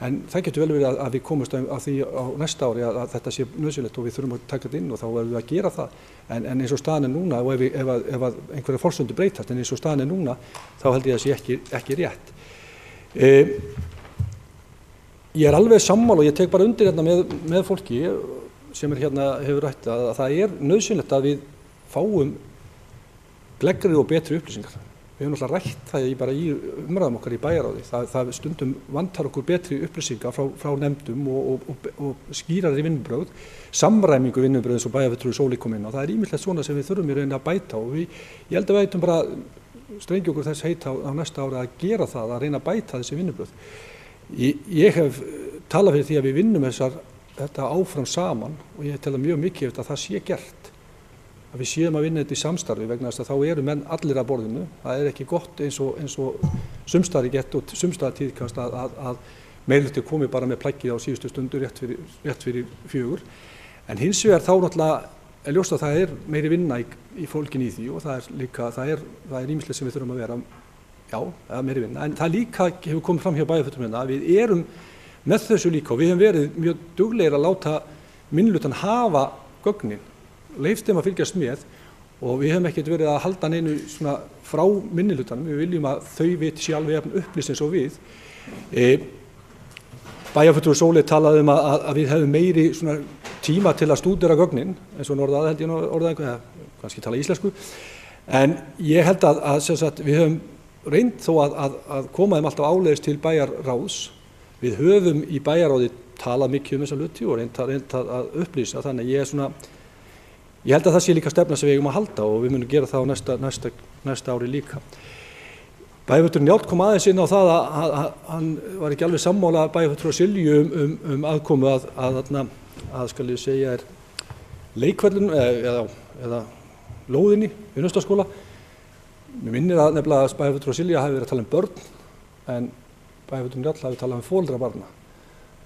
En það getur vel verið að við komumst að því á næsta ári að þetta sé nauðsynlegt og við þurfum að taka þetta inn og þá verðum við að gera það. En eins og staðan er núna og ef einhverja forsendur breytast en eins og staðan er núna þá held ég að það sé ekki rétt. Ég er alveg sammála og ég tek bara undir hérna með fólki sem hérna hefur rætt að það er nauðsynlegt að við fáum gleggri og betri upplýsingar. Við höfum náttúrulega rætt það bara í umræðum okkar í bæjarráði. Það stundum vantar okkur betri upplýsingar frá nefndum og skýrari vinnubrögð, samræmingu vinnubrögð eins og bæjarfulltrúi Sóley kom inn á. Það er ýmislegt svona sem við þurfum í rauninni að bæta og ég held að við ættum bara strengja okkur þess heita á næsta ári að gera það, að reyna að bæta þessi vinnubrögð. Ég hef talað fyrir því að við vinnum þetta áfram saman og ég tel að mjög mikið að það sé gert. Að við séum að vinna þetta í samstarfi vegna þess að þá eru menn allir að borðinu. Það er ekki gott eins og sumstaðar gett og sumstaðar tíðkast að meirihluti komi bara með plaggið á síðustu stundu rétt fyrir 4. En hins vegar þá náttúrulega er ljóst að það er meiri vinna í fólkin í því og það er ýmislegt sem við þurfum að vera, meiri vinna. En það líka hefur komið fram hjá bæjarfulltrúum að við erum með þessu líka og við hefum verið mjög duglegir að láta minnihlutann hafa gögnin. Leyft þeim að fylgjast með og við höfum ekkert verið að halda neinu svona frá minnihlutanum, við viljum að þau viti sér alveg jafn upplýst eins og við. Bæjarfulltrúi Sóley talaði að við hefðum meiri svona tíma til að stúdera gögnin, eins og orðaði held ég orðaði einhver, kannski tala íslensku, en ég held að sem sagt, við höfum reynd þó að koma þeim alltaf áleiðis til bæjarráðs. Við höfum í bæjarráði talað mikið þessa hluti og reynd að upplýsa, þannig ég held að það sé líka stefna sem við eigum að halda og við munum gera það á næsta ári líka. Bæjarfulltrúi Njáll kom aðeins inn á það að hann var ekki alveg sammála bæjarfulltrúa Silju aðkomu að skal ég segja leikvöllun eða lóðinni í Naustaskóla. Mér minnir að nefnilega að bæjarfulltrúa Silja hafi verið að tala um börn en bæjarfulltrúi Njáll hafi talað um foreldra barna.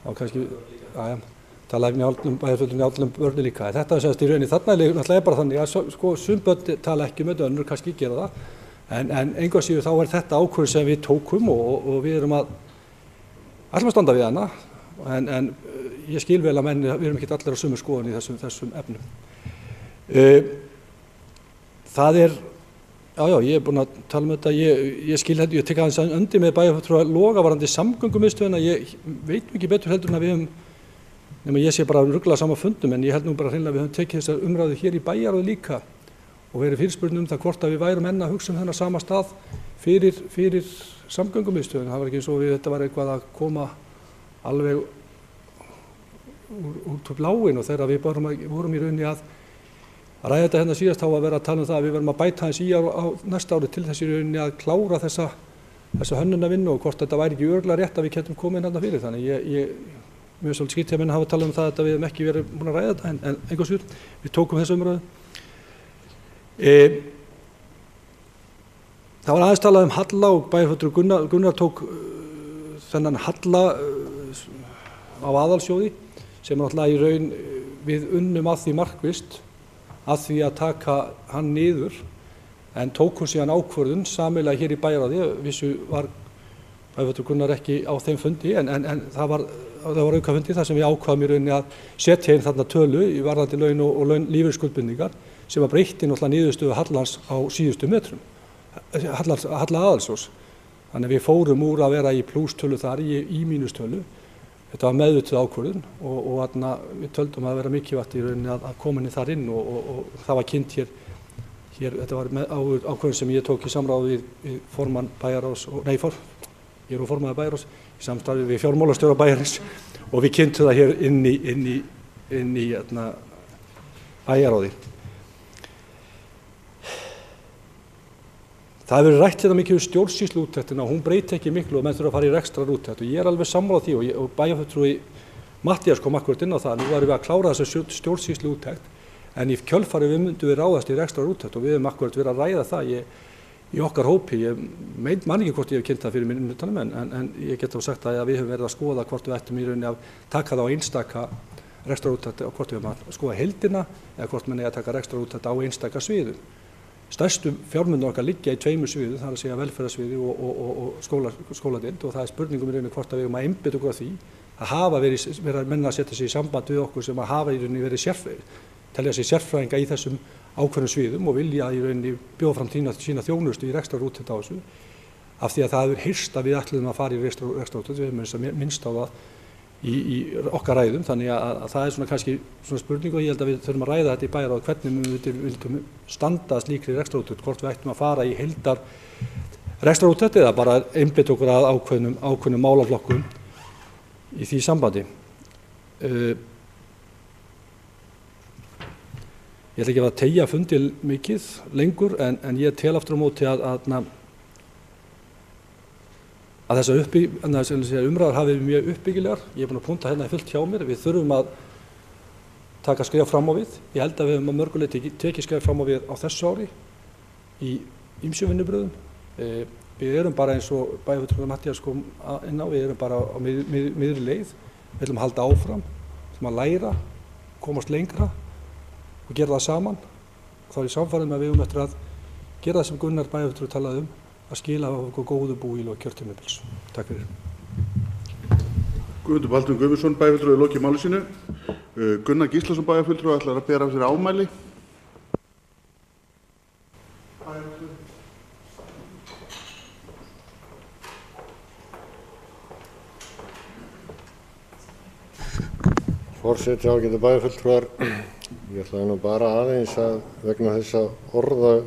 Það kannski, talaði bæjarfulltrúi Njáll um börni líka. Þetta er í rauninni þarna náttúrulega bara þannig að sko sum börn tala ekki með önnur, kannski gera það. En engu að síður þá er þetta ákvörðun sem við tókum og við ætlum að standa við hana en ég skil vel að við erum ekki allir á sömu skoðun í þessum efnum. Það er, ég er búinn að tala um þetta, ég skil þetta, ég tek aðeins undir með bæjarfulltrúa Loga varðandi samgöngumiðstöðina, ég veit mikið betur heldur en að við höfum, nema ég sé bara að rugla saman fundum en ég held nú bara hreinlega að við höfum tekið þessa umræðu hér í bæjarráði líka og verið fyrirspurn það hvort að við værum enn að hugsa þennan sama stað fyrir samgöngumiðstöðina. Það var ekki eins og þetta var eitthvað að koma alveg út úr bláin og þegar við vorum í rauninni að ræða þetta hérna síðast þá að vera að tala um það að við verum að bæta hans í á næsta ári til þess í rauninni að klára þessa hönnunarvinnu og hvort þetta væri ekki örugglega rétt að við getum komið inn þarna fyrir. Þannig mjög svolítið skrítið að menn hafa talað um það að við hefum ekki verið búin að ræða þetta en einhvers veginn við tókum þessa umræðu. Það var aðeins talað um halla og bæjarfulltrúi Gunnar tók þennan halla á aðalsjóði sem náttúrulega í raun við unnum að því markvisst að því að taka hann niður en tókum síðan ákvörðun sameiginlega hér í bæjarráði, vissu var bæjarfulltrúi Gunnar ekki á þeim fundi en það var aukafundi þar sem við ákvaðum í rauninni að setja inn þarna tölu í varðandi laun og lífeyrisskuldbindingar sem var breytti náttúrulega niðurstöðu hallans á síðustu metrum, halla aðalsjós. Þannig að við fórum úr að vera í plústölu þar í mínustölu. Þetta var meðvituð ákvörðun og við töldum að vera mikilvægt í rauninni að koma inn þar inn og það var kynnt hér, þetta var ákvörðun sem ég tók í samráði við formann bæjarráðs, ég er formaður bæjarráðs í samstarfi við fjármálastjóra bæjarins og við kynntum það hér inn í bæjarráði. Það hefur verið rætt hérna mikið um stjórnsýsluúttektina og hún breyti ekki miklu og menn þurfa að fara í rekstrarúttekt og ég er alveg sammála því og bæjarfulltrúi Matthías kom akkúrat inn á það, nú varum við að klára þessa stjórnsýsluúttekt en í kjölfarið myndum við ráðast í rekstrarúttekt og við höfum akkúrat verið að ræða það í okkar hópi. Ég man ekki hvort ég hef kynnt það fyrir minnihlutanum en ég get þá sagt að við höfum verið að skoða hvort við ættum í rauninni að taka það á einstaka rekstrarúttekt og hvort við höfum að skoða heildina eða hvort menn eigi að taka rekstrarúttekt á einstaka sviðum. Stærstu fjármunir okkar liggja í tveimur sviðum, það er að segja velferðarsviði og skóladeild og það er spurningum í rauninni hvort að við höfum að einbeita okkur að því að hafa verið menn að setja sig í samband við okkur sem að hafa í rauninni verið telja sig sérfræðinga í þessum ákveðnum sviðum og vilja í rauninni bjóða fram sína þjónustu í rekstrarúttekt á þessu af því að það hefur heyrst að við ætluðum að fara í rekstrarúttekt, við höfum minnst á það í okkar ræðum, þannig að það er svona kannski svona spurning og ég held að við þurfum að ræða þetta í bæjarráði hvernig við vildum standa slíkri rekstrarúttekt, hvort við ættum að fara í heildar rekstrarúttekt eða bara einbeita okkur að ákveðnum málaflokkum í því sambandi. Ég ætla ekki að teygja fundi mikið lengur en ég tel aftur á móti að þessar umræður hafi verið mjög uppbyggilegar. Ég er búinn að punkta hérna fullt hjá mér. Við þurfum að taka skref fram á við. Ég held að við höfum að mörgu leyti tekið skref fram á við á þessu ári í ýmsum vinnubrögðum. Við erum bara eins og bæjarfulltrúi Matthías kom inn á, við erum bara á miðri leið. Við ætlum að halda áfram, við ætlum að læra, komast lengra og gera það saman. Þá er ég sannfærður með að við höfum eftir að gera það sem Gunnar bæjarfulltrúi talaði að skila okkur góðu búi í lok kjörtímabils. Takk fyrir. Guðmundur Baldvin Guðmundsson, bæjarfulltrúi lokið máli sínu. Gunnar Gíslason bæjarfulltrúi ætlar að bera af sér ámæli. Forseti, ágætu bæjarfulltrúar. Ég ætlaði nú bara aðeins að vegna þessa orða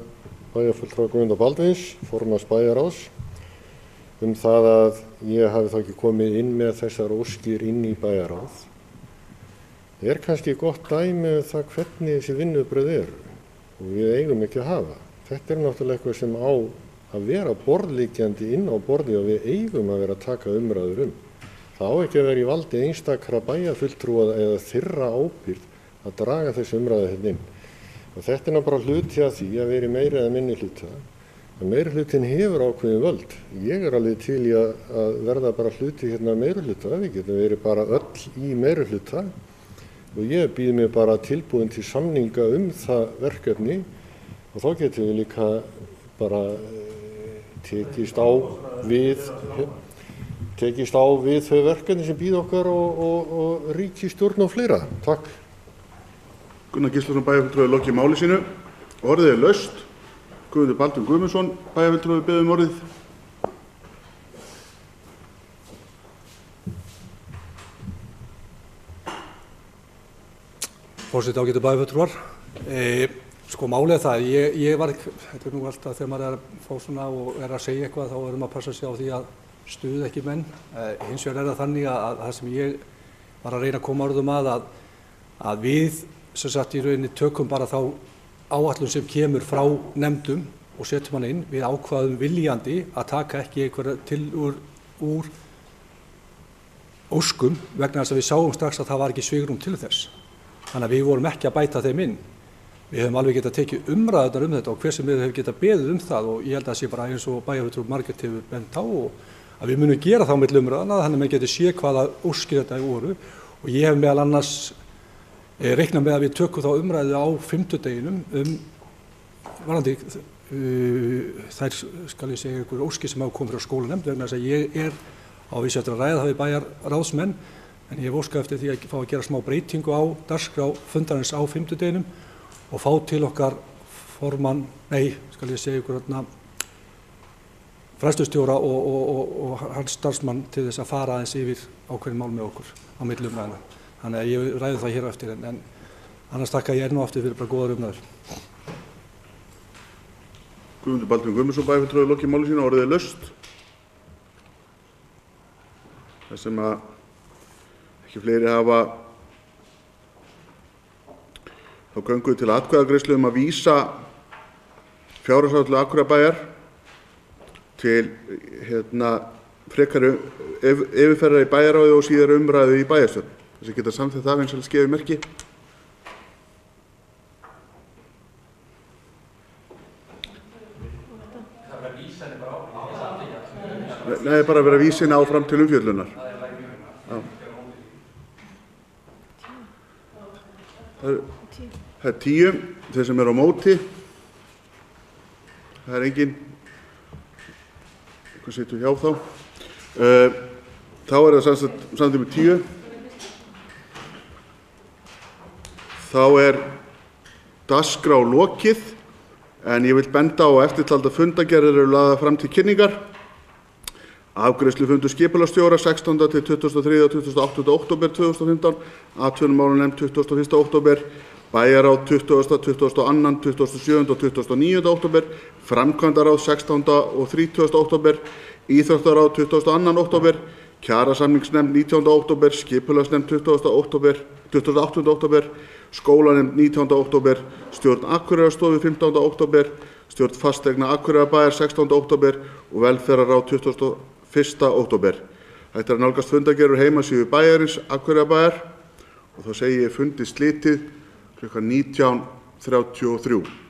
bæjarfulltrúa Guðmundar Baldvins, formanns bæjarráðs, það að ég hafi þá ekki komið inn með þessar óskir inn í bæjarráð. Er kannski gott dæmi það hvernig þessi vinnubrögð eru og við eigum ekki að hafa. Þetta náttúrulega eitthvað sem á að vera borðliggjandi inn á borði og við eigum að vera að taka umræður Það á ekki að vera í valdi einstakra bæjarfulltrúa eða þeirra ábyrgð að draga þessi umræðu hérna inn. Og þetta bara hluti af því að vera meiri eða minni hluta. Meiri hlutin hefur ákveðin völd. Ég alveg til í að verða bara hluti hérna meiri hluta. Við getum verið bara öll í meiri hluta og ég býð mig bara tilbúin til samninga það verkefni og þá getum við líka bara tekist á við þau verkefni sem býða okkar og ríkisstjórn og fleira. Takk. Gunnar Gíslason bæjarfulltrúi lokið máli sínu. Orðið laust. Guðmundur Baldvin Guðmundsson bæjarfulltrúi biður orðið. Forseti, ágætu bæjarfulltrúar. Málið það, þetta nú alltaf þegar maður að fá svona og að segja eitthvað, þá maður að passa sig á því að stuða ekki menn. Hins vegar það þannig að það sem ég var að reyna að koma orðum að við sem sagt í rauninni tökum bara þá áætlun sem kemur frá nefndum og setjum hann inn. Við ákvaðum viljandi að taka ekki einhverja til úr óskum vegna þess að við sáum strax að það var ekki svigrúm til þess. Þannig að við vorum ekki að bæta þeim inn. Við höfum alveg getað tekið umræðunar þetta og hver sem við höfum getað beðið það og ég held að það sé bara eins og bæjarfulltrúi Margrét hefur bent á og að við munum gera þá milli umræðana þannig að menn geti séð hvaða óskir þetta voru og ég hef meðal annars reiknað með að við tökum þá umræðu á fimmtudeginum varðandi þær skal ég segja ykkur óskir sem hafa komið frá skólanefnd vegna þess að ég á vísu eftir að ræða það við bæjarráðsmenn en ég hef óskað eftir því að fá að gera smá breytingu á dagskrá fundarins á fimmtudeginum og fá til okkar fræðslustjóra og hans starfsmann til þess að fara aðeins yfir ákveðin mál með okkur á milli umræðina. Þannig að ég ræði það hér á eftir en annars þakka ég enn og aftur fyrir bara góðar umræður. Guðmundur Baldvin Guðmundsson bæjarfulltrúi lokið máli sínu, orðið laust. Það sem að ekki fleiri hafa þá göngum við til atkvæðagreiðslu að vísa fjárhagsáætlun Akureyrarbæjar til frekari yfirferðar í bæjarráði og síðar umræðu í bæjarstjórn. Þess að geta samþykkt það vinsælst gefið merki. Nei, bara vera vísin áfram til umfjöllunar. Það 10, þeir sem eru á móti. Það engin. Hvað setjum hjá þá? Þá það samþykkt með 10. Þá dagskrá lokið, en ég vil benda á að eftirtalda fundargerðir eru lagðar fram til kynningar. Afgreiðslufundur skipulagsstjóra 16. til 23. og 28. október 2015, atvinnumálanefnd 21. október, bæjarráð 20., 22., 27. og 29. október, framkvæmdaráð 16. og 30. október, íþróttaráð 22. október, kjarasamningsnefnd 19. október, skipulagsnefnd 28. október, skólanefnd 19. október, stjórn Akureyrarstofu 15. október, stjórn fasteigna Akureyrarbæjar 16. október og velferðarráð 21. október. Þetta nálgast fundargerðir heimasíðu bæjarins Akureyrarbæjar og þá segi ég fundi slitið klukkan 19:33.